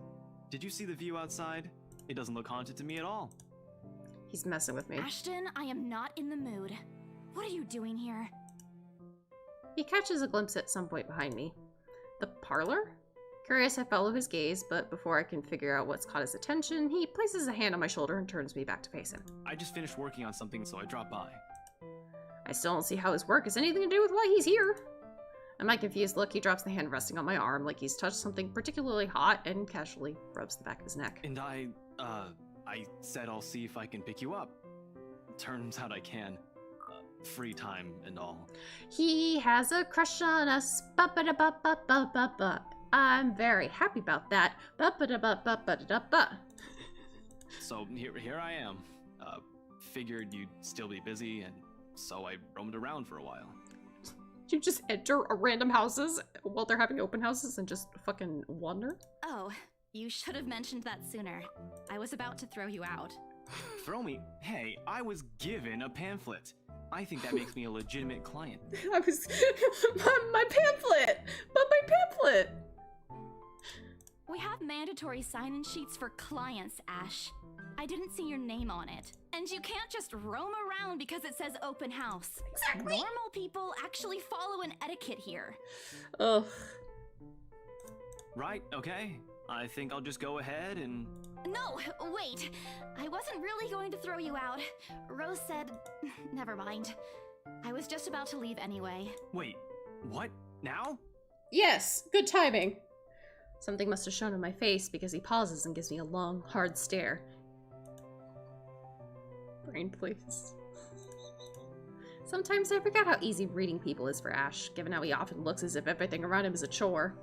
Did you see the view outside? It doesn't look haunted to me at all. He's messing with me. Ashton, I am not in the mood. What are you doing here? He catches a glimpse at some point behind me. The parlor? Curious, I follow his gaze, but before I can figure out what's caught his attention, he places a hand on my shoulder and turns me back to face him. I just finished working on something, so I dropped by. I still don't see how his work has anything to do with why he's here. At my confused look, he drops the hand resting on my arm like he's touched something particularly hot and casually rubs the back of his neck. And I said I'll see if I can pick you up. Turns out I can. Free time and all. He has a crush on us. Ba-ba-da-ba-ba-ba-ba-ba. I'm very happy about that. Ba-ba-da-ba-ba-ba-da-ba. So here I am. Figured you'd still be busy, and so I roamed around for a while. You just enter a random houses while they're having open houses and just fucking wander? Oh, you should have mentioned that sooner. I was about to throw you out. Throw me? Hey, I was given a pamphlet. I think that makes me a legitimate client. I was... my pamphlet! But my pamphlet! We have mandatory sign-in sheets for clients, Ash. I didn't see your name on it. And you can't just roam around because it says open house. Exactly! Normal people actually follow an etiquette here. Ugh. Right, okay. I think I'll just go ahead and... No, wait. I wasn't really going to throw you out. Rose said... Never mind. I was just about to leave anyway. Wait, what? Now? Yes, good timing. Something must have shown in my face because he pauses and gives me a long, hard stare. Brain, please. Sometimes I forget how easy reading people is for Ash, given how he often looks as if everything around him is a chore.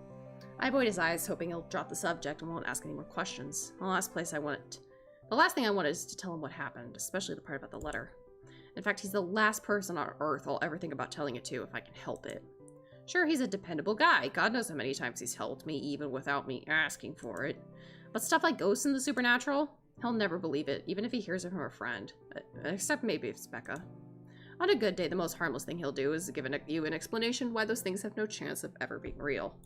I avoid his eyes, hoping he'll drop the subject and won't ask any more questions. The last thing I wanted is to tell him what happened, especially the part about the letter. In fact, he's the last person on Earth I'll ever think about telling it to if I can help it. Sure, he's a dependable guy. God knows how many times he's helped me, even without me asking for it. But stuff like ghosts and the supernatural? He'll never believe it, even if he hears it from a friend. Except maybe if it's Becca. On a good day, the most harmless thing he'll do is give you an explanation why those things have no chance of ever being real.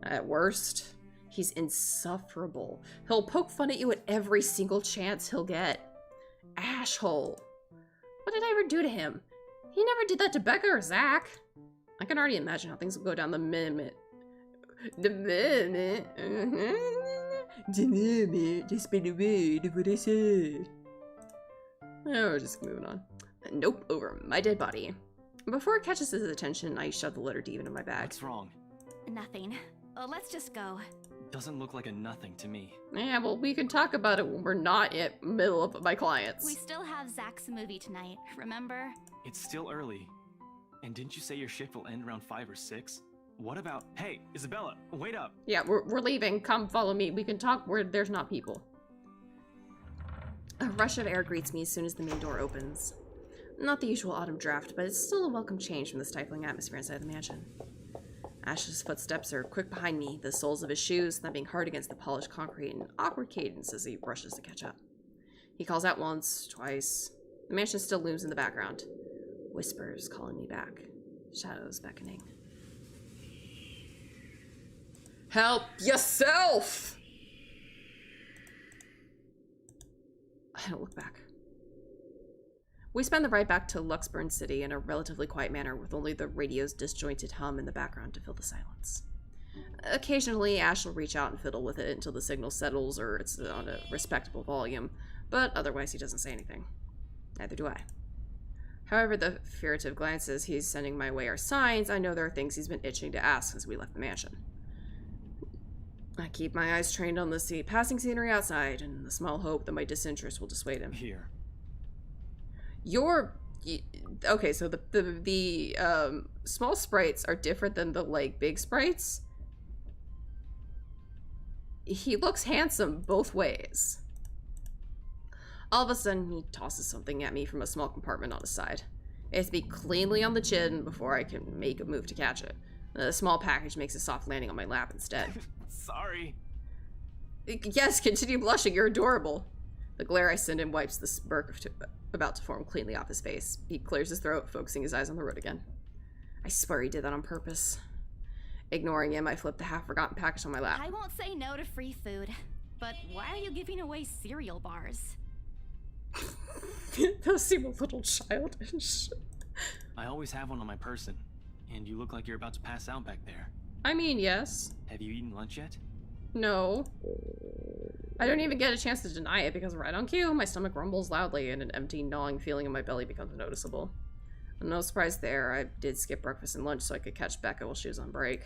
At worst, he's insufferable. He'll poke fun at you at every single chance he'll get. Ashhole. What did I ever do to him? He never did that to Becca or Zach. I can already imagine how things will go down the minute. Just been a word of what I said. Oh, we're just moving on. Nope, over my dead body. Before it catches his attention, I shove the letter deep into my bag. What's wrong? Nothing. Let's just go. Doesn't look like a nothing to me. Yeah, well, we can talk about it when we're not in the middle of my clients. We still have Zach's movie tonight, remember? It's still early. And didn't you say your shift will end around 5 or 6? What about... Hey, Isabella, wait up! Yeah, we're leaving. Come follow me. We can talk where there's not people. A rush of air greets me as soon as the main door opens. Not the usual autumn draft, but it's still a welcome change from the stifling atmosphere inside the mansion. Ash's footsteps are quick behind me, the soles of his shoes thumping hard against the polished concrete in an awkward cadence as he rushes to catch up. He calls out once, twice. The mansion still looms in the background. Whispers calling me back. Shadows beckoning. Help yourself! I don't look back. We spend the ride back to Luxburn City in a relatively quiet manner, with only the radio's disjointed hum in the background to fill the silence. Occasionally, Ash will reach out and fiddle with it until the signal settles or it's on a respectable volume, but otherwise he doesn't say anything. Neither do I. However, the furtive glances he's sending my way are signs I know there are things he's been itching to ask since we left the mansion. I keep my eyes trained on the passing scenery outside, in the small hope that my disinterest will dissuade him. Here. Okay, so the small sprites are different than the, like, big sprites. He looks handsome both ways. All of a sudden, he tosses something at me from a small compartment on his side. It hits me cleanly on the chin before I can make a move to catch it. The small package makes a soft landing on my lap instead. Sorry. Yes, continue blushing, you're adorable. The glare I send him wipes the smirk about to form cleanly off his face. He clears his throat, focusing his eyes on the road again. I swear he did that on purpose. Ignoring him, I flip the half-forgotten package on my lap. I won't say no to free food, but why are you giving away cereal bars? Those seem a little childish. I always have one on my person, and you look like you're about to pass out back there. I mean, yes. Have you eaten lunch yet? No. I don't even get a chance to deny it because right on cue, my stomach rumbles loudly and an empty, gnawing feeling in my belly becomes noticeable. No surprise there, I did skip breakfast and lunch so I could catch Becca while she was on break.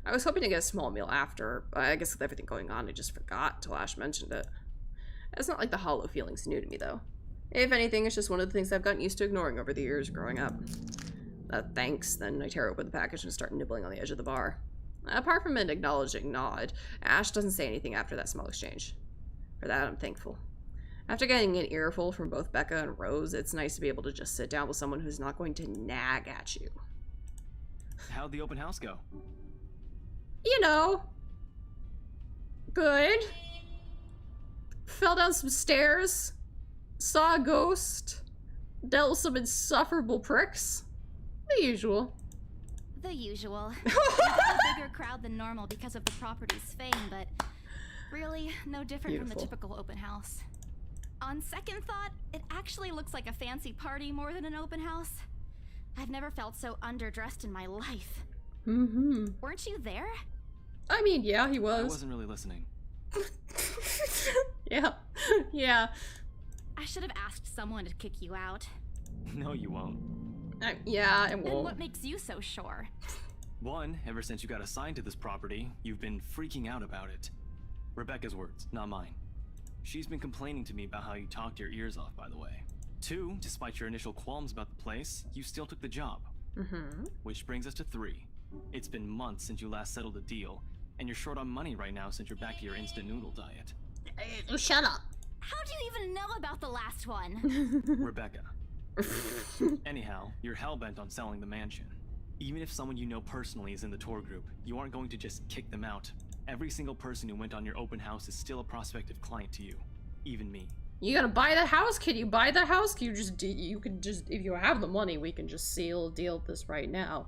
I was hoping to get a small meal after, but I guess with everything going on, I just forgot till Ash mentioned it. It's not like the hollow feeling's new to me, though. If anything, it's just one of the things I've gotten used to ignoring over the years growing up. Thanks, then I tear open the package and start nibbling on the edge of the bar. Apart from an acknowledging nod, Ash doesn't say anything after that small exchange. For that, I'm thankful. After getting an earful from both Becca and Rose, it's nice to be able to just sit down with someone who's not going to nag at you. How'd the open house go? You know. Good. Fell down some stairs. Saw a ghost. Dealt with some insufferable pricks. The usual. The usual. We got a bigger crowd than normal because of the property's fame, but really no different from the typical open house. On second thought, it actually looks like a fancy party more than an open house. I've never felt so underdressed in my life. Mm-hmm. Weren't you there? I mean, yeah, he was. I wasn't really listening. Yeah. Yeah. I should have asked someone to kick you out. No, you won't. Yeah, it Then won't. what makes you so sure? One, ever since you got assigned to this property, you've been freaking out about it. Rebecca's words, not mine. She's been complaining to me about how you talked your ears off, by the way. Two, despite your initial qualms about the place, you still took the job. Mm-hmm. Which brings us to three. It's been months since you last settled a deal, and you're short on money right now since you're back to your instant noodle diet. Shut up. How do you even know about the last one? Rebecca. Anyhow, you're hell-bent on selling the mansion. Even if someone you know personally is in the tour group, you aren't going to just kick them out. Every single person who went on your open house is still a prospective client to you. Even me. You gonna buy the house? Can you buy the house? Can you just you can just, if you have the money, we can just seal a deal with this right now.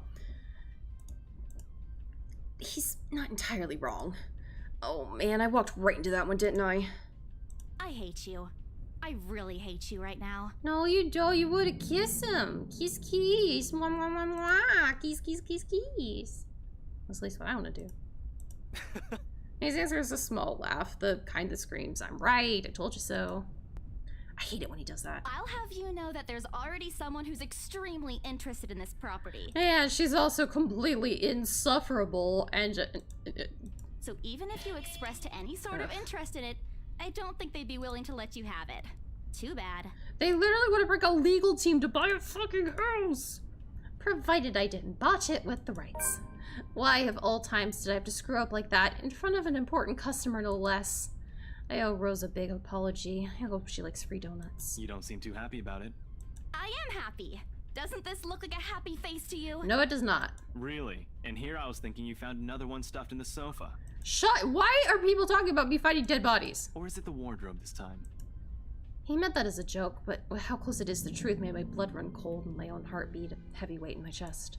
He's not entirely wrong. Oh man, I walked right into that one, didn't I? I hate you. I really hate you right now. No, you don't. You would kiss him. Kiss, kiss. Mwah, mwah, mwah, mwah. Kiss, kiss, kiss, kiss. That's at least what I want to do. His answer is a small laugh, the kind that screams, I'm right, I told you so. I hate it when he does that. I'll have you know that there's already someone who's extremely interested in this property. And she's also completely insufferable and... So even if you expressed any sort of interest in it, I don't think they'd be willing to let you have it. Too bad. They literally want to bring a legal team to buy a fucking house! Provided I didn't botch it with the rights. Why of all times did I have to screw up like that in front of an important customer, no less? I owe Rose a big apology. I hope she likes free donuts. You don't seem too happy about it. I am happy. Doesn't this look like a happy face to you? No, it does not. Really? And here I was thinking you found another one stuffed in the sofa. Why are people talking about me finding dead bodies? Or is it the wardrobe this time? He meant that as a joke, but how close it is to the truth made my blood run cold and my own heart beat a heavy weight in my chest.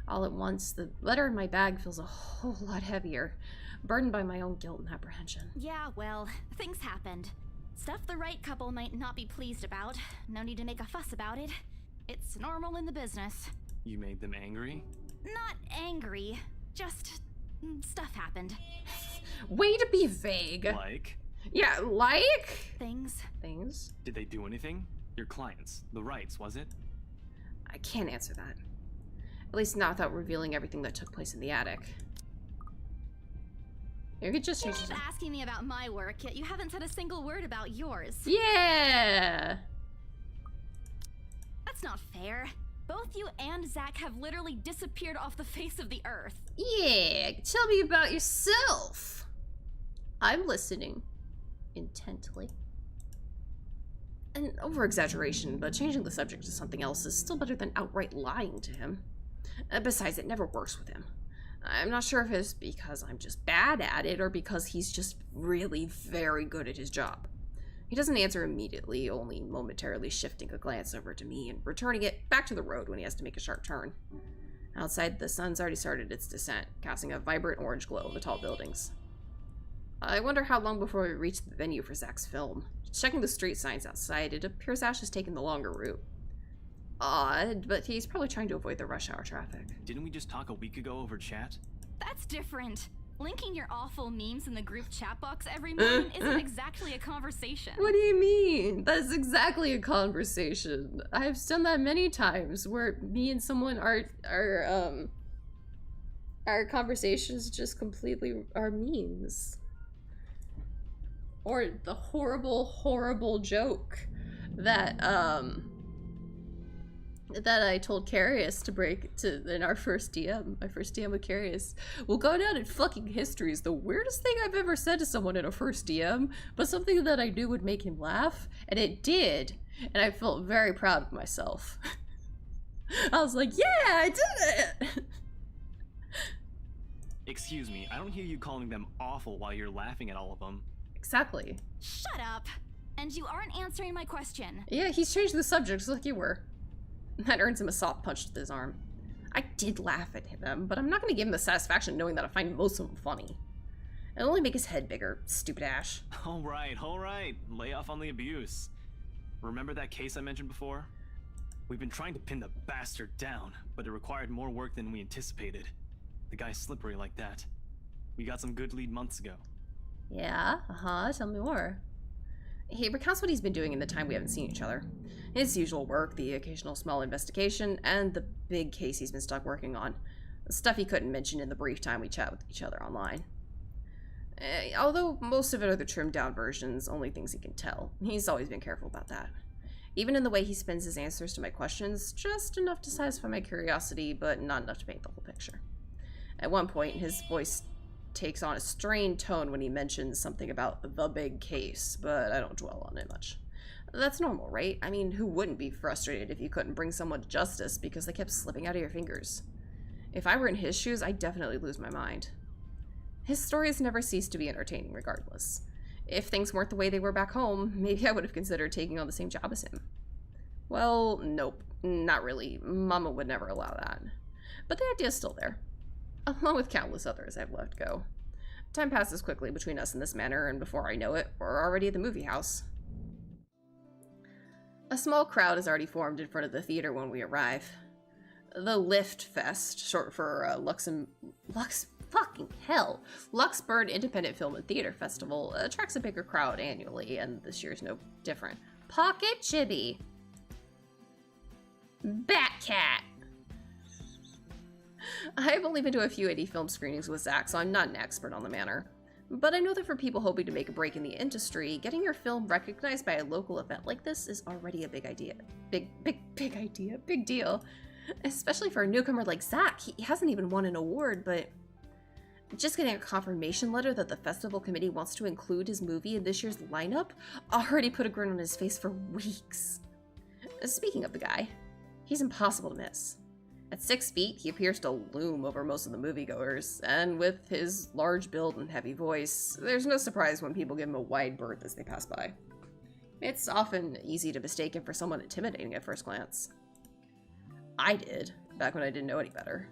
All at once, the letter in my bag feels a whole lot heavier, burdened by my own guilt and apprehension. Yeah, well, things happened. Stuff the right couple might not be pleased about. No need to make a fuss about it. It's normal in the business. You made them angry? Not angry, just stuff happened. Way to be vague. Like? Yeah, like? Things. Things? Did they do anything? Your clients, the rights, was it? I can't answer that. At least not without revealing everything that took place in the attic. You could just You change keep asking me about my work, yet you haven't said a single word about yours. Yeah! That's not fair. Both you and Zach have literally disappeared off the face of the earth. Yeah, tell me about yourself. I'm listening. Intently. An over-exaggeration, but changing the subject to something else is still better than outright lying to him. Besides, it never works with him. I'm not sure if it's because I'm just bad at it or because he's just really very good at his job. He doesn't answer immediately, only momentarily shifting a glance over to me and returning it back to the road when he has to make a sharp turn. Outside, the sun's already started its descent, casting a vibrant orange glow on the tall buildings. I wonder how long before we reach the venue for Zach's film. Checking the street signs outside, it appears Ash has taken the longer route. Odd, but he's probably trying to avoid the rush hour traffic. Didn't we just talk a week ago over chat? That's different. Linking your awful memes in the group chat box every morning isn't exactly a conversation. What do you mean? That's exactly a conversation. I've done that many times where me and someone our conversations just completely are memes. Or the horrible, horrible joke that that I told Carius to break in our first DM. My first DM with Carius will go down in fucking history as the weirdest thing I've ever said to someone in a first DM, but something that I knew would make him laugh, and it did, and I felt very proud of myself. I was like, yeah, I did it! Excuse me, I don't hear you calling them awful while you're laughing at all of them. Exactly. Shut up! And you aren't answering my question. Yeah, he's changed the subject just like you were. That earns him a soft punch to his arm. I did laugh at him, but I'm not going to give him the satisfaction knowing that I find most of them funny. It'll only make his head bigger, stupid Ash. All right. Lay off on the abuse. Remember that case I mentioned before? We've been trying to pin the bastard down, but it required more work than we anticipated. The guy's slippery like that. We got some good lead months ago. Yeah, tell me more. He recounts what he's been doing in the time we haven't seen each other. His usual work, the occasional small investigation, and the big case he's been stuck working on. The stuff he couldn't mention in the brief time we chat with each other online. Although most of it are the trimmed down versions, only things he can tell. He's always been careful about that. Even in the way he spends his answers to my questions, just enough to satisfy my curiosity, but not enough to paint the whole picture. At one point, his voice takes on a strained tone when he mentions something about the big case, but I don't dwell on it much. That's normal, right? I mean, who wouldn't be frustrated if you couldn't bring someone to justice because they kept slipping out of your fingers? If I were in his shoes, I'd definitely lose my mind. His stories never cease to be entertaining regardless. If things weren't the way they were back home, maybe I would have considered taking on the same job as him. Well, nope, not really. Mama would never allow that. But the idea's still there. Along with countless others I've let go. Time passes quickly between us in this manner, and before I know it, we're already at the movie house. A small crowd has already formed in front of the theater when we arrive. The Lift Fest, short for Luxburg Independent Film and Theater Festival, attracts a bigger crowd annually, and this year's no different. Pocket Chibi. Batcat. I've only been to a few indie film screenings with Zach, so I'm not an expert on the matter. But I know that for people hoping to make a break in the industry, getting your film recognized by a local event like this is already a big idea. Big deal. Especially for a newcomer like Zach. He hasn't even won an award, but just getting a confirmation letter that the festival committee wants to include his movie in this year's lineup already put a grin on his face for weeks. Speaking of the guy, He's impossible to miss. At 6 feet, he appears to loom over most of the moviegoers, and with his large build and heavy voice, there's no surprise when people give him a wide berth as they pass by. It's often easy to mistake him for someone intimidating at first glance. I did, back when I didn't know any better.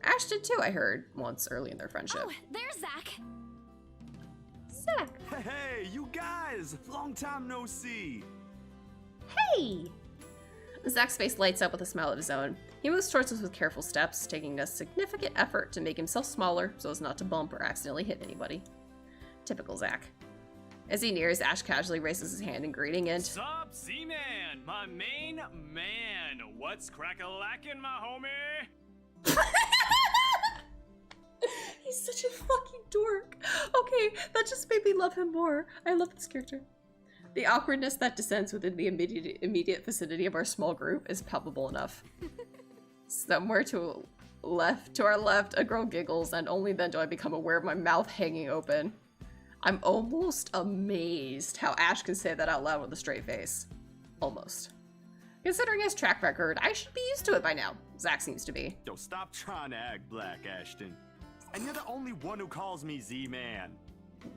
Ash did too, I heard, once early in their friendship. Oh, there's Zach! Zach! Hey, you guys! Long time no see! Hey! Zach's face lights up with a smile of his own. He moves towards us with careful steps, taking a significant effort to make himself smaller so as not to bump or accidentally hit anybody. Typical Zach. As he nears, Ash casually raises his hand in greeting and— Sup, Z-Man? My main man! What's crack-a-lackin', my homie? He's such a fucking dork. Okay, that just made me love him more. I love this character. The awkwardness that descends within the immediate vicinity of our small group is palpable enough. Somewhere to our left, a girl giggles, and only then do I become aware of my mouth hanging open. I'm almost amazed how Ash can say that out loud with a straight face. Almost. Considering his track record, I should be used to it by now. Zach seems to be. Yo, stop trying to act black, Ashton. And you're the only one who calls me Z-Man.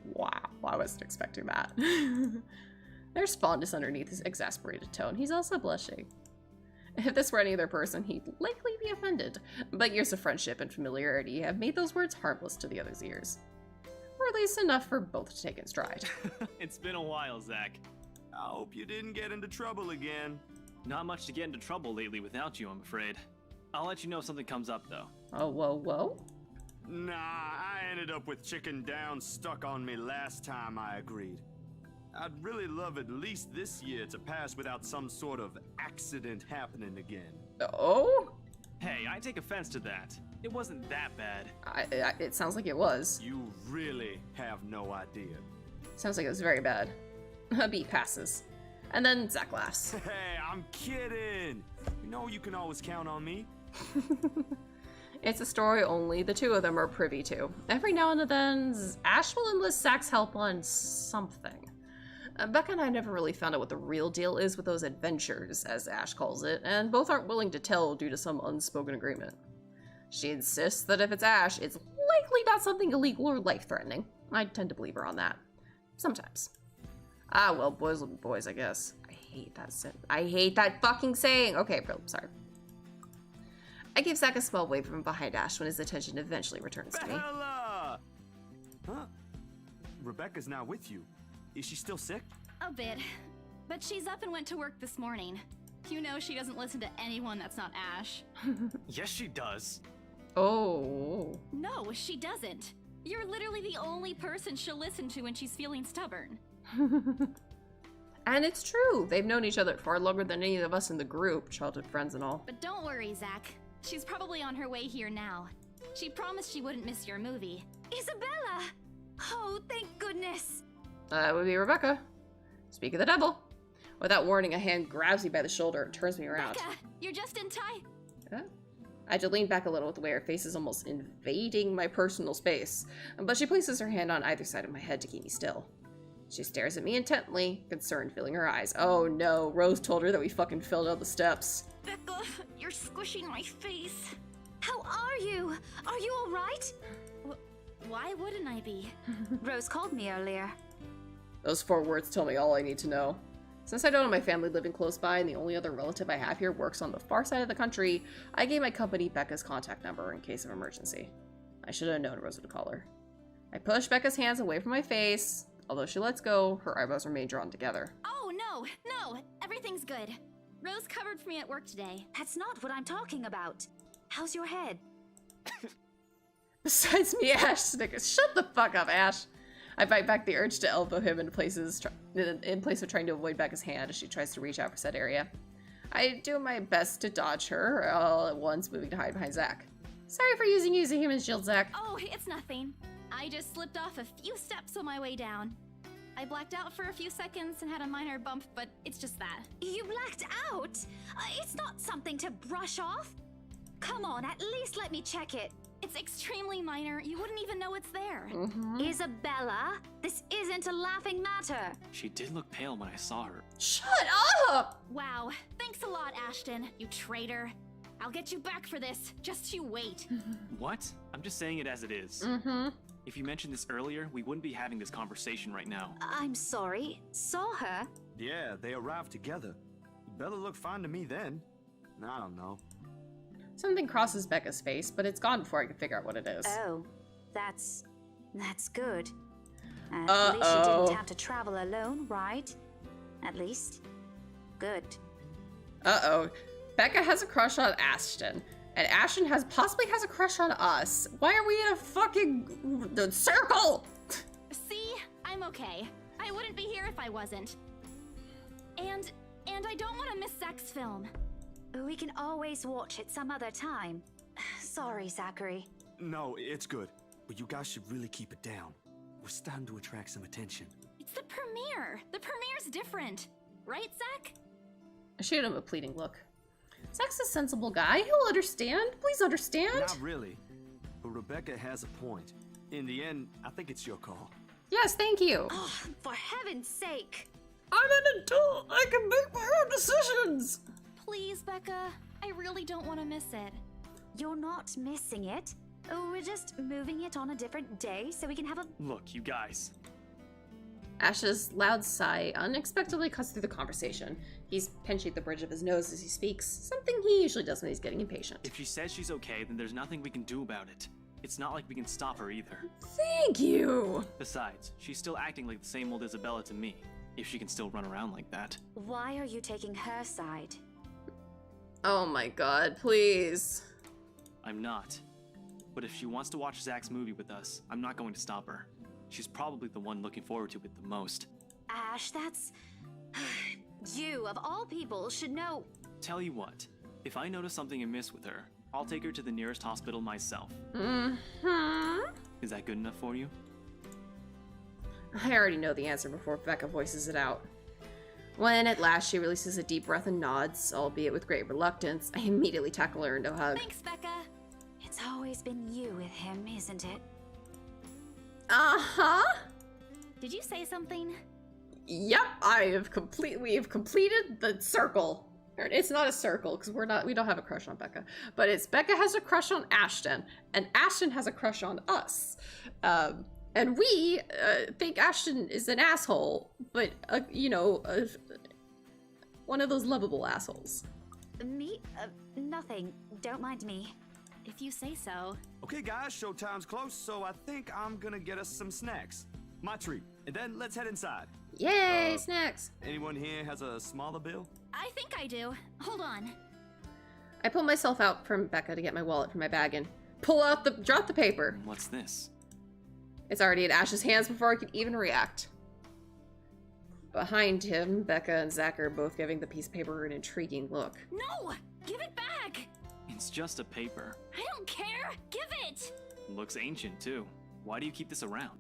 Wow, I wasn't expecting that. There's fondness underneath his exasperated tone. He's also blushing. If this were any other person, he'd likely be offended, but years of friendship and familiarity have made those words harmless to the other's ears. Or at least enough for both to take in stride. It's been a while, Zach. I hope you didn't get into trouble again. Not much to get into trouble lately without you, I'm afraid. I'll let you know if something comes up, though. Oh, whoa. Nah, I ended up with chicken down stuck on me last time I agreed. I'd really love at least this year to pass without some sort of accident happening again. Oh? Hey, I take offense to that. It wasn't that bad. It sounds like it was. You really have no idea. Sounds like it was very bad. A beat passes. And then Zach laughs. Hey, I'm kidding. You know you can always count on me. It's a story only the two of them are privy to. Every now and then, Ash will enlist Zach's help on something. Becca and I never really found out what the real deal is with those adventures, as Ash calls it, and both aren't willing to tell due to some unspoken agreement. She insists that if it's Ash, it's likely not something illegal or life-threatening. I tend to believe her on that. Sometimes. Ah, well, boys will be boys, I guess. I hate that fucking saying! Okay, bro, sorry. I give Zach a small wave from behind Ash when his attention eventually returns to me. Bella! Huh? Rebecca's not with you. Is she still sick? A bit. But she's up and went to work this morning. You know she doesn't listen to anyone that's not Ash. Yes, she does. Oh. No, she doesn't. You're literally the only person she'll listen to when she's feeling stubborn. And it's true. They've known each other far longer than any of us in the group, childhood friends and all. But don't worry, Zach. She's probably on her way here now. She promised she wouldn't miss your movie. Isabella! Oh, thank goodness! That would be Rebecca. Speak of the devil. Without warning, a hand grabs me by the shoulder and turns me around. Becca, you're just in time. Yeah. I had to lean back a little with the way her face is almost invading my personal space, but she places her hand on either side of my head to keep me still. She stares at me intently, concern filling her eyes. Oh no, Rose told her that we fucking fell down the steps. Becca, you're squishing my face. How are you? Are you alright? Why wouldn't I be? Rose called me earlier. Those 4 words tell me all I need to know. Since I don't have my family living close by and the only other relative I have here works on the far side of the country, I gave my company Becca's contact number in case of emergency. I should have known Rose would call her. I push Becca's hands away from my face. Although she lets go, her eyebrows remain drawn together. Oh, no, everything's good. Rose covered for me at work today. That's not what I'm talking about. How's your head? Besides me, Ash snickers. Shut the fuck up, Ash. I fight back the urge to elbow him in place of trying to avoid Becca's hand as she tries to reach out for said area. I do my best to dodge her, all at once moving to hide behind Zach. Sorry for using you as a human shield, Zach. Oh, it's nothing. I just slipped off a few steps on my way down. I blacked out for a few seconds and had a minor bump, but it's just that. You blacked out? It's not something to brush off. Come on, at least let me check it. It's extremely minor. You wouldn't even know it's there. Isabella, this isn't a laughing matter. She did look pale when I saw her. Shut up! Wow. Thanks a lot, Ashton, you traitor. I'll get you back for this. Just you wait. What? I'm just saying it as it is. If you mentioned this earlier, we wouldn't be having this conversation right now. I'm sorry. Saw her? Yeah, they arrived together. Bella looked fine to me then. I don't know. Something crosses Becca's face, but it's gone before I can figure out what it is. Oh, that's good. At least you didn't have to travel alone, right? At least. Good. Uh-oh. Becca has a crush on Ashton, and Ashton possibly has a crush on us. Why are we in a fucking circle? See? I'm okay. I wouldn't be here if I wasn't. And I don't want to miss Zach's film. We can always watch it some other time. Sorry, Zachary. No, it's good. But you guys should really keep it down. We're starting to attract some attention. It's the premiere. The premiere's different. Right, Zach? I shoot him a pleading look. Zach's a sensible guy. He'll understand. Please understand. Not really. But Rebecca has a point. In the end, I think it's your call. Yes, thank you. Oh, for heaven's sake. I'm an adult. I can make my own decisions. Please, Becca. I really don't want to miss it. You're not missing it. We're just moving it on a different day so we can have a... Look, you guys. Ash's loud sigh unexpectedly cuts through the conversation. He's pinching the bridge of his nose as he speaks, something he usually does when he's getting impatient. If she says she's okay, then there's nothing we can do about it. It's not like we can stop her either. Thank you! Besides, she's still acting like the same old Isabella to me, if she can still run around like that. Why are you taking her side? Oh my god, please. I'm not. But if she wants to watch Zach's movie with us, I'm not going to stop her. She's probably the one looking forward to it the most. Ash, that's... You, of all people, should know... Tell you what, if I notice something amiss with her, I'll take her to the nearest hospital myself. Is that good enough for you? I already know the answer before Becca voices it out. When at last she releases a deep breath and nods, albeit with great reluctance, I immediately tackle her into a hug. Thanks, Becca. It's always been you with him, isn't it? Uh-huh. Did you say something? Yep, we have completed the circle. It's not a circle because we don't have a crush on Becca, but it's Becca has a crush on Ashton, and Ashton has a crush on us. And we think Ashton is an asshole, but one of those lovable assholes. Me? Nothing. Don't mind me. If you say so. Okay, guys, showtime's close, so I think I'm gonna get us some snacks. My treat. And then let's head inside. Yay, snacks! Anyone here has a smaller bill? I think I do. Hold on. I pull myself out from Becca to get my wallet from my bag and drop the paper. What's this? It's already in Ash's hands before I could even react. Behind him, Becca and Zach are both giving the piece of paper an intriguing look. No! Give it back! It's just a paper. I don't care! Give it! Looks ancient, too. Why do you keep this around?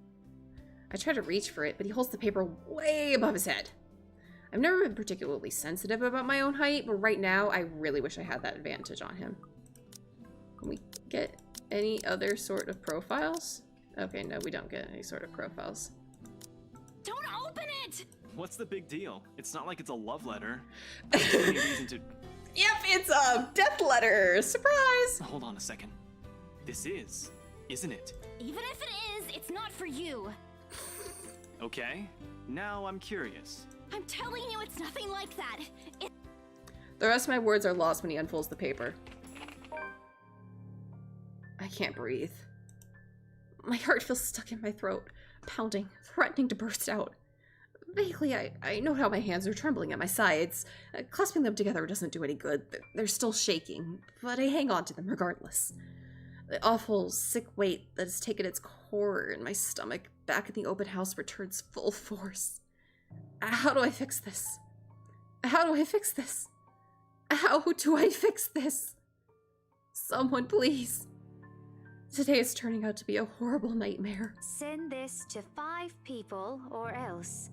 I try to reach for it, but he holds the paper way above his head. I've never been particularly sensitive about my own height, but right now, I really wish I had that advantage on him. Can we get any other sort of profiles? Okay, no, we don't get any sort of profiles. Don't open it! What's the big deal? It's not like it's a love letter. I don't see any reason to... Yep, it's a death letter! Surprise! Hold on a second. This is, isn't it? Even if it is, it's not for you. Okay, now I'm curious. I'm telling you it's nothing like that. The rest of my words are lost when he unfolds the paper. I can't breathe. My heart feels stuck in my throat, pounding, threatening to burst out. Vaguely, I know how my hands are trembling at my sides. Clasping them together doesn't do any good. They're still shaking, but I hang on to them regardless. The awful, sick weight that has taken its core in my stomach back in the open house returns full force. How do I fix this? How do I fix this? How do I fix this? Someone, please. Today is turning out to be a horrible nightmare. Send this to 5 people or else.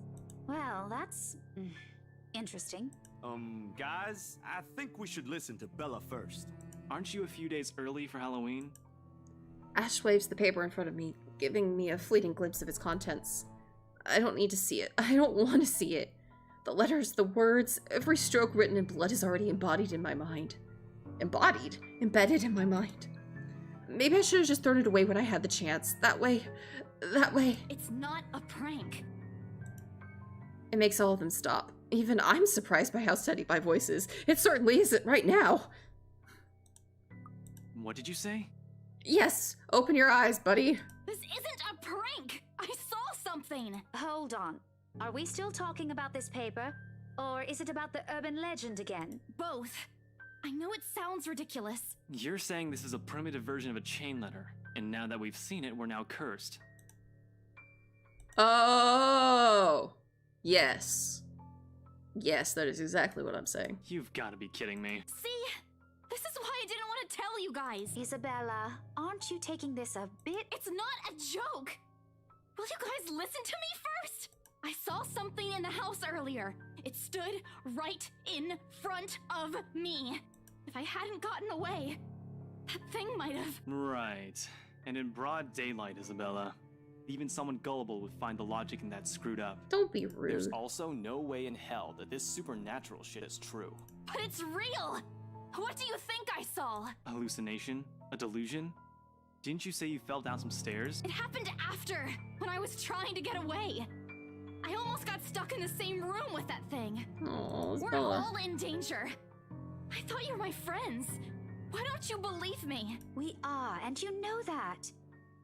Well, that's interesting. Guys, I think we should listen to Bella first. Aren't you a few days early for Halloween? Ash waves the paper in front of me, giving me a fleeting glimpse of its contents. I don't need to see it. I don't want to see it. The letters, the words, every stroke written in blood is already embodied in my mind. Embodied? Embedded in my mind. Maybe I should have just thrown it away when I had the chance. That way... It's not a prank. It makes all of them stop. Even I'm surprised by how steady my voice is. It certainly isn't right now. What did you say? Yes, open your eyes, buddy. This isn't a prank! I saw something! Hold on. Are we still talking about this paper? Or is it about the urban legend again? Both. I know it sounds ridiculous. You're saying this is a primitive version of a chain letter, and now that we've seen it, we're now cursed. Oh! Yes. Yes, that is exactly what I'm saying. You've got to be kidding me. See? This is why I didn't want to tell you guys. Isabella, aren't you taking this a bit? It's not a joke! Will you guys listen to me first? I saw something in the house earlier. It stood right in front of me. If I hadn't gotten away, that thing might have... Right. And in broad daylight, Isabella. Even someone gullible would find the logic in that screwed up. Don't be rude. There's also no way in hell that this supernatural shit is true. But it's real! What do you think I saw? A hallucination? A delusion? Didn't you say you fell down some stairs? It happened after, when I was trying to get away. I almost got stuck in the same room with that thing. Oh, we're all in danger. I thought you were my friends. Why don't you believe me? We are, and you know that.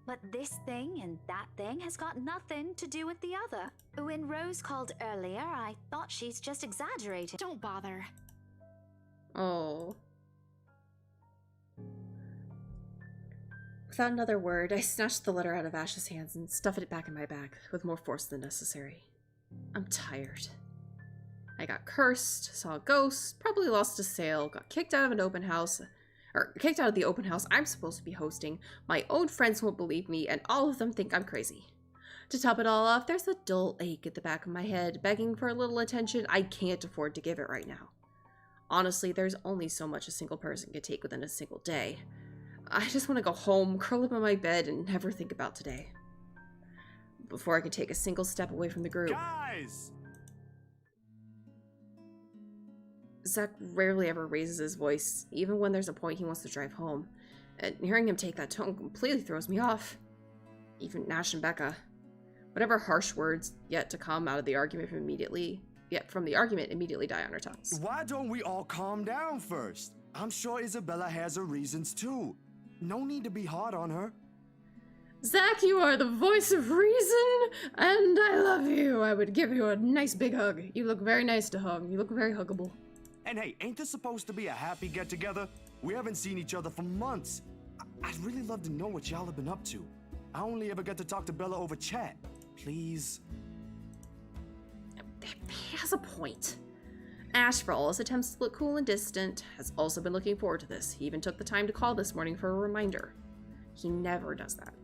But this thing and that thing has got nothing to do with the other. When Rose called earlier, I thought she's just exaggerating. Don't bother. Oh. Without another word, I snatched the letter out of Ash's hands and stuffed it back in my bag with more force than necessary. I'm tired. I got cursed, saw a ghost, probably lost a sale, got kicked out of the open house I'm supposed to be hosting. My own friends won't believe me, and all of them think I'm crazy. To top it all off, there's a dull ache at the back of my head, begging for a little attention I can't afford to give it right now. Honestly, there's only so much a single person can take within a single day. I just want to go home, curl up in my bed, and never think about today. Before I can take a single step away from the group. Guys! Zach rarely ever raises his voice, even when there's a point he wants to drive home. And hearing him take that tone completely throws me off. Even Nash and Becca. Whatever harsh words yet to come out of the argument immediately die on our tongues. Why don't we all calm down first? I'm sure Isabella has her reasons too. No need to be hard on her. Zach, you are the voice of reason, and I love you. I would give you a nice big hug. You look very nice to hug. You look very huggable. And hey, ain't this supposed to be a happy get-together? We haven't seen each other for months. I'd really love to know what y'all have been up to. I only ever get to talk to Bella over chat. Please. He has a point. Ash, for all his attempts to look cool and distant, has also been looking forward to this. He even took the time to call this morning for a reminder. He never does that.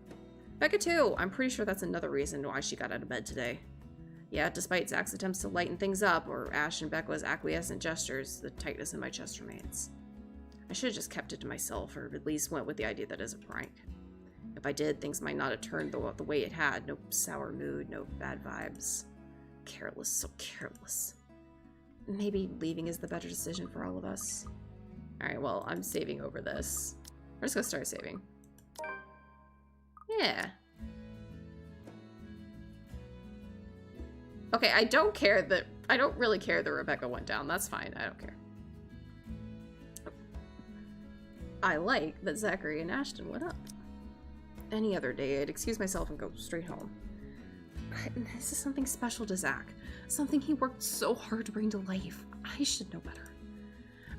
Becca too. I'm pretty sure that's another reason why she got out of bed today. Yeah, despite Zach's attempts to lighten things up, or Ash and Becca's acquiescent gestures, the tightness in my chest remains. I should have just kept it to myself, or at least went with the idea that it's a prank. If I did, things might not have turned the way it had. No sour mood, no bad vibes. Careless, so careless. Maybe leaving is the better decision for all of us. Alright, well, I'm saving over this. We're just gonna start saving. Yeah. Okay, I don't really care that Rebecca went down. That's fine. I don't care. I like that Zachary and Ashton went up. Any other day, I'd excuse myself and go straight home. But this is something special to Zach. Something he worked so hard to bring to life. I should know better.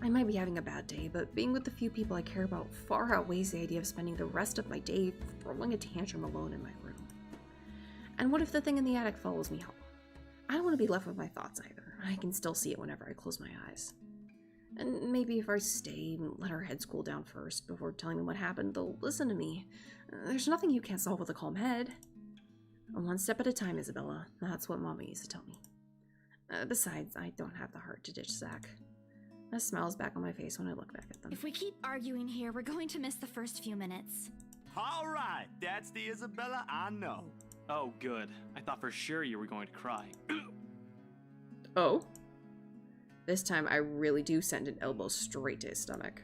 I might be having a bad day, but being with the few people I care about far outweighs the idea of spending the rest of my day throwing a tantrum alone in my room. And what if the thing in the attic follows me home? I don't want to be left with my thoughts either. I can still see it whenever I close my eyes. And maybe if I stay and let our heads cool down first before telling them what happened, they'll listen to me. There's nothing you can't solve with a calm head. One step at a time, Isabella. That's what Mama used to tell me. Besides, I don't have the heart to ditch Zach. A smile's back on my face when I look back at them. If we keep arguing here, we're going to miss the first few minutes. All right, that's the Isabella I know. Oh, good. I thought for sure you were going to cry. Oh? This time I really do send an elbow straight to his stomach.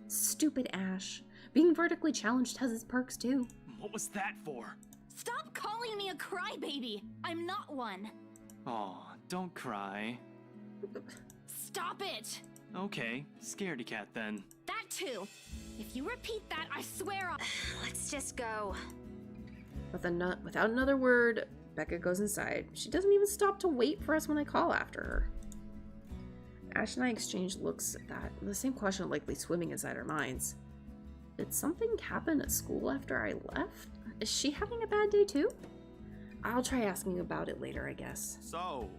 Stupid Ash. Being vertically challenged has its perks too. What was that for? Stop calling me a crybaby! I'm not one. Aw, don't cry. Stop it! Okay, scaredy cat then. That too. If you repeat that, I swear I'll— Let's just go. Without another word, Becca goes inside. She doesn't even stop to wait for us when I call after her. Ash and I exchange looks at that, the same question likely swimming inside our minds. Did something happen at school after I left? Is she having a bad day too? I'll try asking about it later, I guess. So,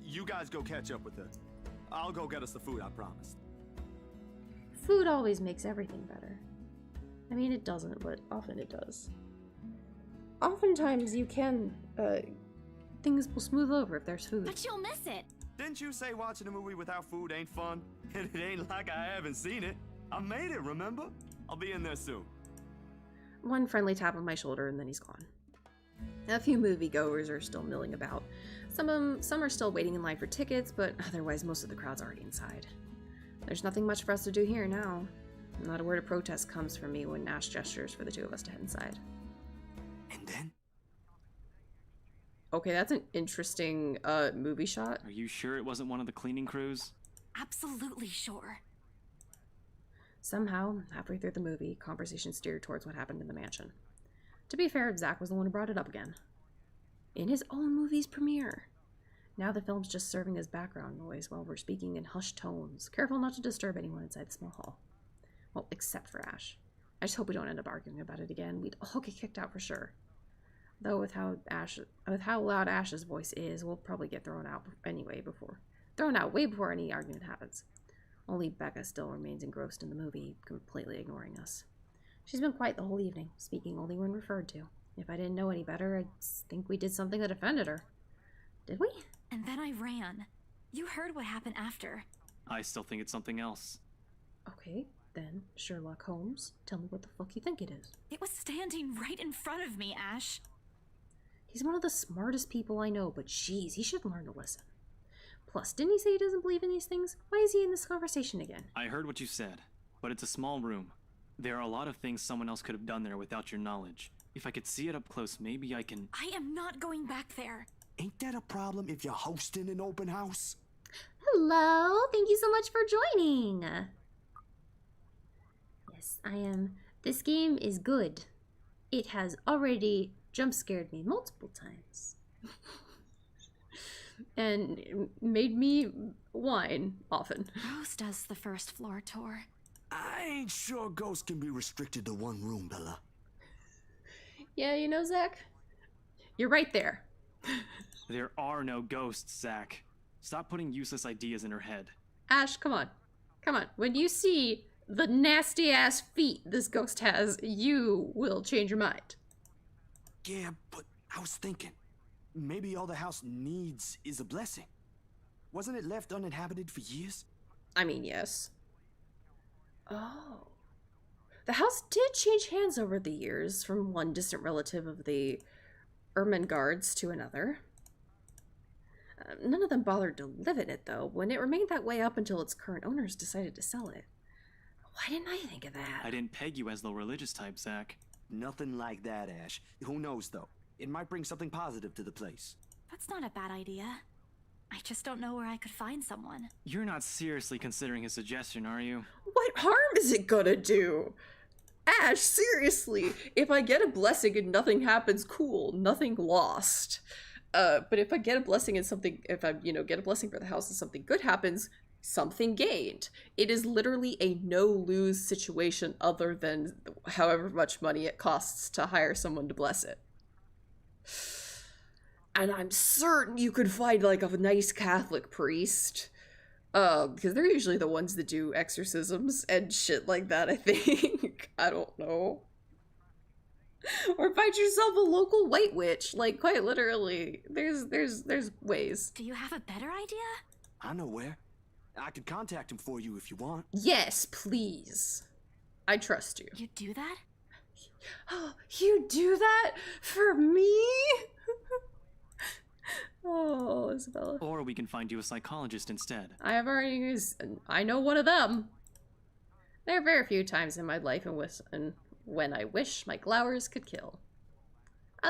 you guys go catch up with her. I'll go get us the food I promised. Food always makes everything better. I mean, it doesn't, but often it does. Oftentimes you can, things will smooth over if there's food. But you'll miss it! Didn't you say watching a movie without food ain't fun? And it ain't like I haven't seen it. I made it, remember? I'll be in there soon. One friendly tap on my shoulder and then he's gone. A few moviegoers are still milling about. Some are still waiting in line for tickets, but otherwise most of the crowd's already inside. There's nothing much for us to do here now. Not a word of protest comes from me when Ash gestures for the two of us to head inside. And then? Okay, that's an interesting movie shot. Are you sure it wasn't one of the cleaning crews? Absolutely sure. Somehow, halfway through the movie, conversation steered towards what happened in the mansion. To be fair, Zach was the one who brought it up again. In his own movie's premiere. Now the film's just serving as background noise while we're speaking in hushed tones, careful not to disturb anyone inside the small hall. Well, except for Ash. I just hope we don't end up arguing about it again. We'd all get kicked out for sure. Though with how loud Ash's voice is, we'll probably get thrown out way before any argument happens. Only Becca still remains engrossed in the movie, completely ignoring us. She's been quiet the whole evening, speaking only when referred to. If I didn't know any better, I'd think we did something that offended her. Did we? And then I ran. You heard what happened after. I still think it's something else. Okay, then, Sherlock Holmes, tell me what the fuck you think it is. It was standing right in front of me, Ash. He's one of the smartest people I know, but jeez, he should learn to listen. Plus, didn't he say he doesn't believe in these things? Why is he in this conversation again? I heard what you said, but it's a small room. There are a lot of things someone else could have done there without your knowledge. If I could see it up close, maybe I can— I am not going back there. Ain't that a problem if you're hosting an open house? Hello, thank you so much for joining. Yes, I am. This game is good. It has already jump scared me multiple times. And made me whine often. Rose does the first floor tour. I ain't sure ghosts can be restricted to one room, Bella. Yeah, you know, Zach? You're right there. There are no ghosts, Zach. Stop putting useless ideas in her head. Ash, come on. Come on. When you see the nasty-ass feet this ghost has, you will change your mind. Yeah, but I was thinking, maybe all the house needs is a blessing. Wasn't it left uninhabited for years? I mean, yes. Oh. The house did change hands over the years, from one distant relative of the Ermengardes to another. None of them bothered to live in it, though, when it remained that way up until its current owners decided to sell it. Why didn't I think of that? I didn't peg you as the religious type, Zach. Nothing like that, Ash. Who knows, though? It might bring something positive to the place. That's not a bad idea. I just don't know where I could find someone. You're not seriously considering his suggestion, are you? What harm is it gonna do? Ash, seriously, if I get a blessing and nothing happens, cool, nothing lost. But if I get a blessing and something, if I, get a blessing for the house and something good happens, something gained. It is literally a no-lose situation other than however much money it costs to hire someone to bless it. And I'm certain you could find, like, a nice Catholic priest. Because they're usually the ones that do exorcisms and shit like that, I think. I don't know. Or find yourself a local white witch. Like, quite literally. There's ways. Do you have a better idea? I know where. I could contact him for you if you want. Yes, please. I trust you. You do that? Oh, you do that for me? Oh, Isabella. Or we can find you a psychologist instead. I have already used. I know one of them. There are very few times in my life when I wish my glowers could kill.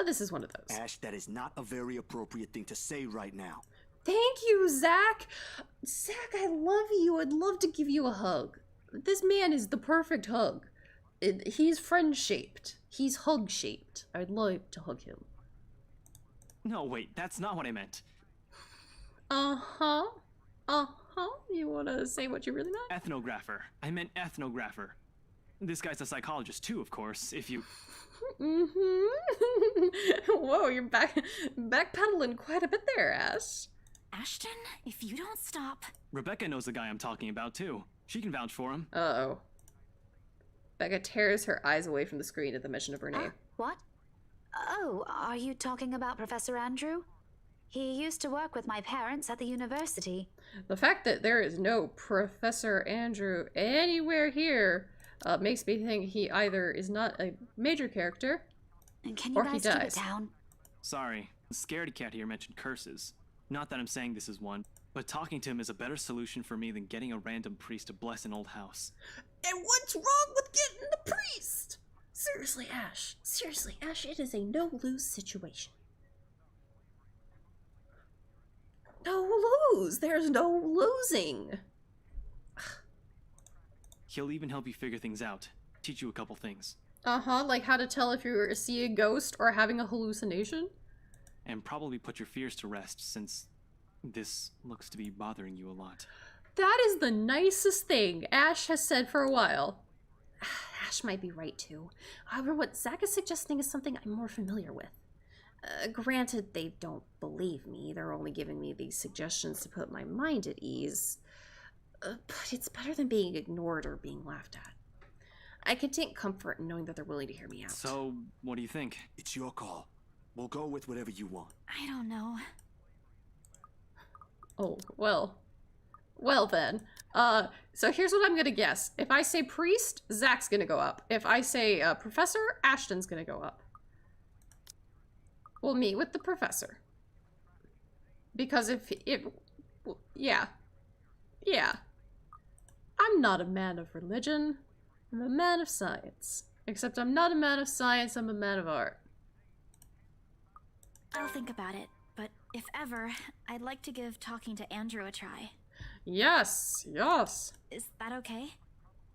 This is one of those. Ash, that is not a very appropriate thing to say right now. Thank you, Zach. Zach, I love you. I'd love to give you a hug. This man is the perfect hug. He's friend-shaped. He's hug-shaped. I'd love to hug him. No, wait, that's not what I meant. Uh-huh. Uh-huh. You want to say what you really meant? Ethnographer. I meant ethnographer. This guy's a psychologist too, of course, if you... Mm-hmm. Whoa, you're backpedaling quite a bit there, Ash. Ashton, if you don't stop... Rebecca knows the guy I'm talking about too. She can vouch for him. Uh-oh. Becca tears her eyes away from the screen at the mention of her name. What? Oh, are you talking about Professor Andrew? He used to work with my parents at the university. The fact that there is no Professor Andrew anywhere here makes me think he either is not a major character, and can you or guys he dies. keep it down? Sorry, the scaredy cat here mentioned curses. Not that I'm saying this is one, but talking to him is a better solution for me than getting a random priest to bless an old house. And what's wrong with getting the priest? Seriously, Ash. Seriously, Ash, it is a no-lose situation. No lose. There's no losing. He'll even help you figure things out. Teach you a couple things. Uh-huh, like how to tell if you're seeing a ghost or having a hallucination. And probably put your fears to rest, since this looks to be bothering you a lot. That is the nicest thing Ash has said for a while. Ash might be right, too. However, what Zach is suggesting is something I'm more familiar with. Granted, they don't believe me. They're only giving me these suggestions to put my mind at ease. But it's better than being ignored or being laughed at. I can take comfort in knowing that they're willing to hear me out. So, what do you think? It's your call. We'll go with whatever you want. I don't know. Oh, well. Well then. So here's what I'm gonna guess. If I say priest, Zach's gonna go up. If I say professor, Ashton's gonna go up. We'll meet with the professor. Because yeah. I'm not a man of religion. I'm a man of science. Except I'm not a man of science, I'm a man of art. I'll think about it, but if ever, I'd like to give talking to Andrew a try. Yes, yes. Is that okay?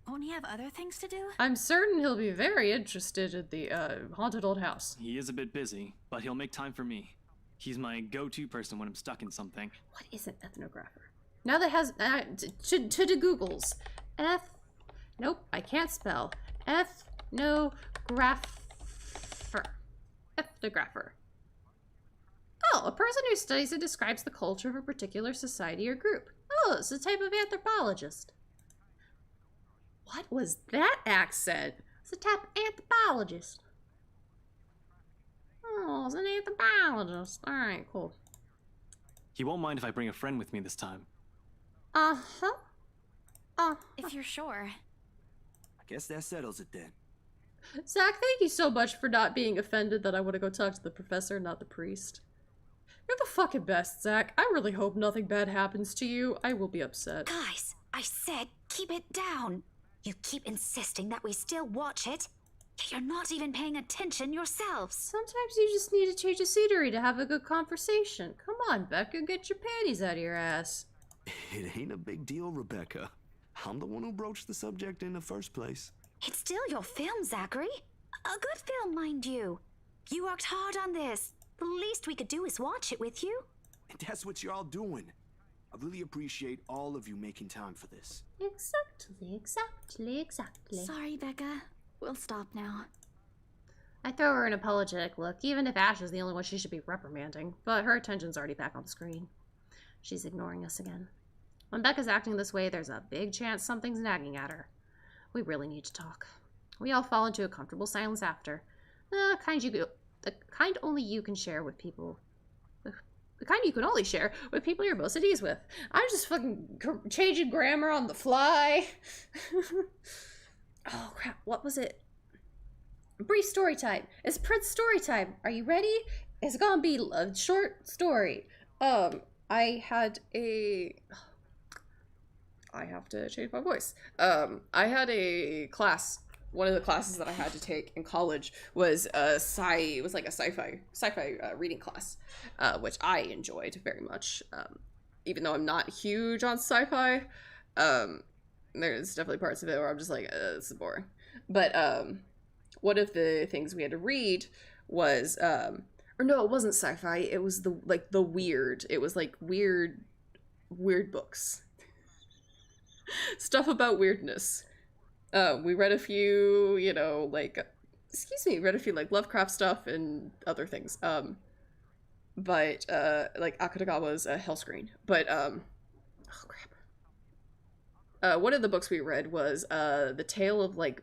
Won't he have other things to do? I'm certain he'll be very interested in the haunted old house. He is a bit busy, but he'll make time for me. He's my go-to person when I'm stuck in something. What is an ethnographer? Now that has to the Googles. Nope, I can't spell. Ethnographer. Ethnographer. Oh, a person who studies and describes the culture of a particular society or group. Oh, it's a type of anthropologist. What was that accent? It's a type of anthropologist. Oh, it's an anthropologist. Alright, cool. He won't mind if I bring a friend with me this time. Uh-huh. If you're sure. I guess that settles it then. Zach, thank you so much for not being offended that I want to go talk to the professor, not the priest. You're the fucking best, Zach. I really hope nothing bad happens to you. I will be upset. Guys, I said keep it down. You keep insisting that we still watch it, yet you're not even paying attention yourselves. Sometimes you just need to change the scenery to have a good conversation. Come on, Becca, get your panties out of your ass. It ain't a big deal, Rebecca. I'm the one who broached the subject in the first place. It's still your film, Zachary. A good film, mind you. You worked hard on this. The least we could do is watch it with you. And that's what you're all doing. I really appreciate all of you making time for this. Exactly. Sorry, Becca. We'll stop now. I throw her an apologetic look, even if Ash is the only one she should be reprimanding, but her attention's already back on the screen. She's ignoring us again. When Becca's acting this way, there's a big chance something's nagging at her. We really need to talk. We all fall into a comfortable silence after. The kind only you can share with people. The kind you can only share with people you're most at ease with. I'm just fucking changing grammar on the fly. Oh crap, what was it? brief story time. It's Prince story time. Are you ready? It's gonna be a short story. I had a... I have to change my voice. I had a class. One of the classes that I had to take in college was it was like a sci-fi reading class, which I enjoyed very much. Even though I'm not huge on sci-fi, there's definitely parts of it where I'm just like, this is boring. But one of the things we had to read was, or no, it wasn't sci-fi. It was the weird. It was like weird books. Stuff about weirdness. We read a few, read a few like Lovecraft stuff and other things. But like Akutagawa's Hellscreen. But oh crap. One of the books we read was The Tale of like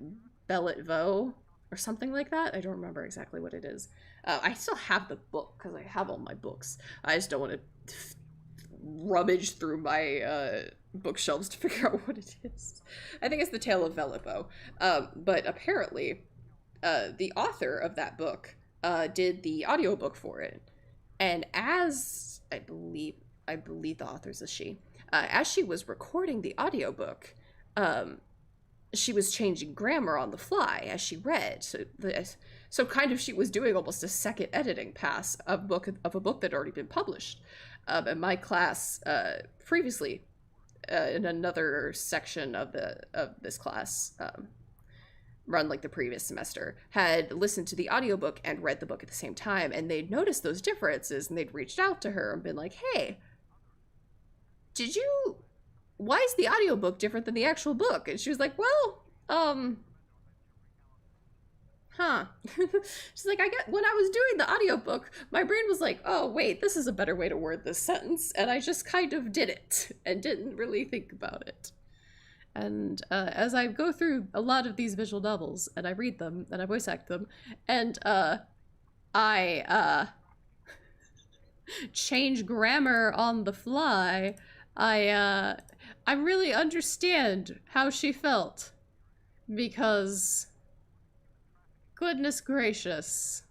Bellet Vo or something like that. I don't remember exactly what it is. I still have the book because I have all my books. I just don't want to rummage through my bookshelves to figure out what it is. I think it's The Tale of Bellet Vo. But apparently, the author of that book did the audiobook for it. And as I believe the author's is she, as she was recording the audiobook, she was changing grammar on the fly as she read. So kind of she was doing almost a second editing pass of a book that had already been published. And my class previously, in another section of this class, run like the previous semester, had listened to the audiobook and read the book at the same time, and they'd noticed those differences, and they'd reached out to her and been like, hey, why is the audiobook different than the actual book? And she was like, well, she's like, when I was doing the audiobook, my brain was like, oh wait, this is a better way to word this sentence, and I just kind of did it and didn't really think about it. And as I go through a lot of these visual novels, and I read them, and I voice act them, and I change grammar on the fly, I really understand how she felt. Because, goodness gracious,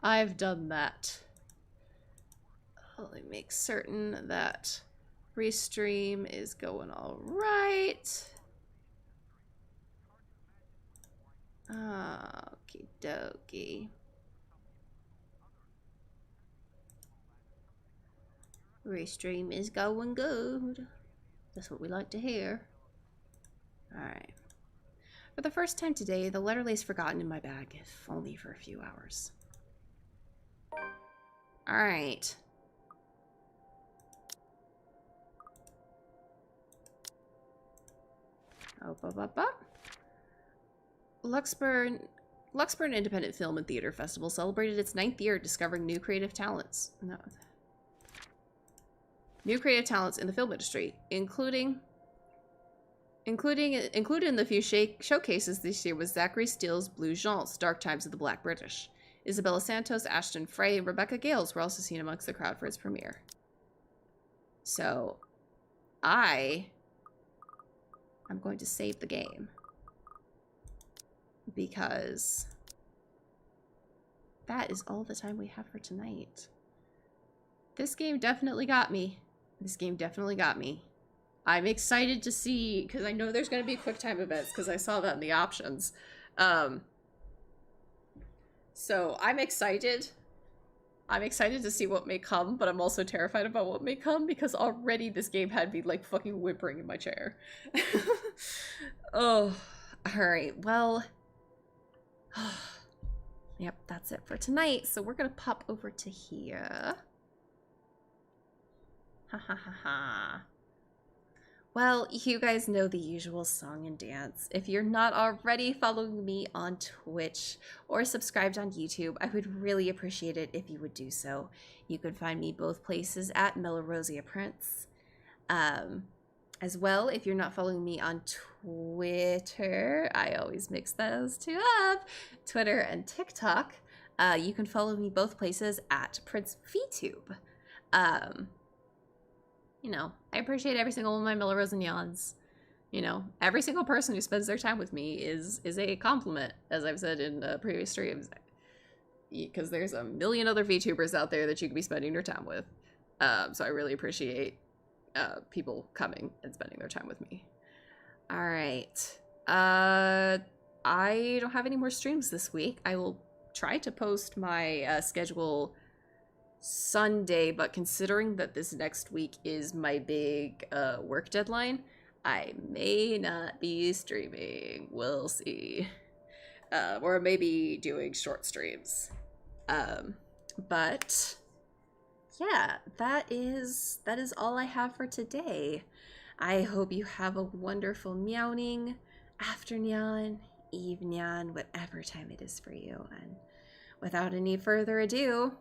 I've done that. Let me make certain that Restream is going all right. Okie dokie. Restream is going good. That's what we like to hear. Alright. For the first time today, the letter lays forgotten in my bag, if only for a few hours. Alright. Up. Luxburn Independent Film and Theater Festival celebrated its 9th year discovering new creative talents. New creative talents in the film industry, included in the few showcases this year was Zachary Steele's Blue Jeans, Dark Times of the Black British. Isabella Santos, Ashton Frey, and Rebecca Gales were also seen amongst the crowd for its premiere. So, I'm going to save the game. Because that is all the time we have for tonight. This game definitely got me. I'm excited to see, because I know there's going to be QuickTime events, because I saw that in the options. So I'm excited. I'm excited to see what may come, but I'm also terrified about what may come, because already this game had me, like, fucking whimpering in my chair. Oh, alright, well... Yep, that's it for tonight, so we're gonna pop over to here. Ha ha ha ha. Well, you guys know the usual song and dance. If you're not already following me on Twitch or subscribed on YouTube, I would really appreciate it if you would do so. You can find me both places at Melorosia Prince. As well, if you're not following me on Twitter, I always mix those two up, Twitter and TikTok, you can follow me both places at ENVtuber. You know, I appreciate every single one of my Melrose and Yawns. You know, every single person who spends their time with me is a compliment, as I've said in previous streams. Because there's a million other VTubers out there that you could be spending your time with. So I really appreciate people coming and spending their time with me. All right. I don't have any more streams this week. I will try to post my schedule Sunday, but considering that this next week is my big work deadline, I may not be streaming. We'll see. Or maybe doing short streams. But yeah, that is all I have for today. I hope you have a wonderful meowing, afternoon, evening, whatever time it is for you. And without any further ado,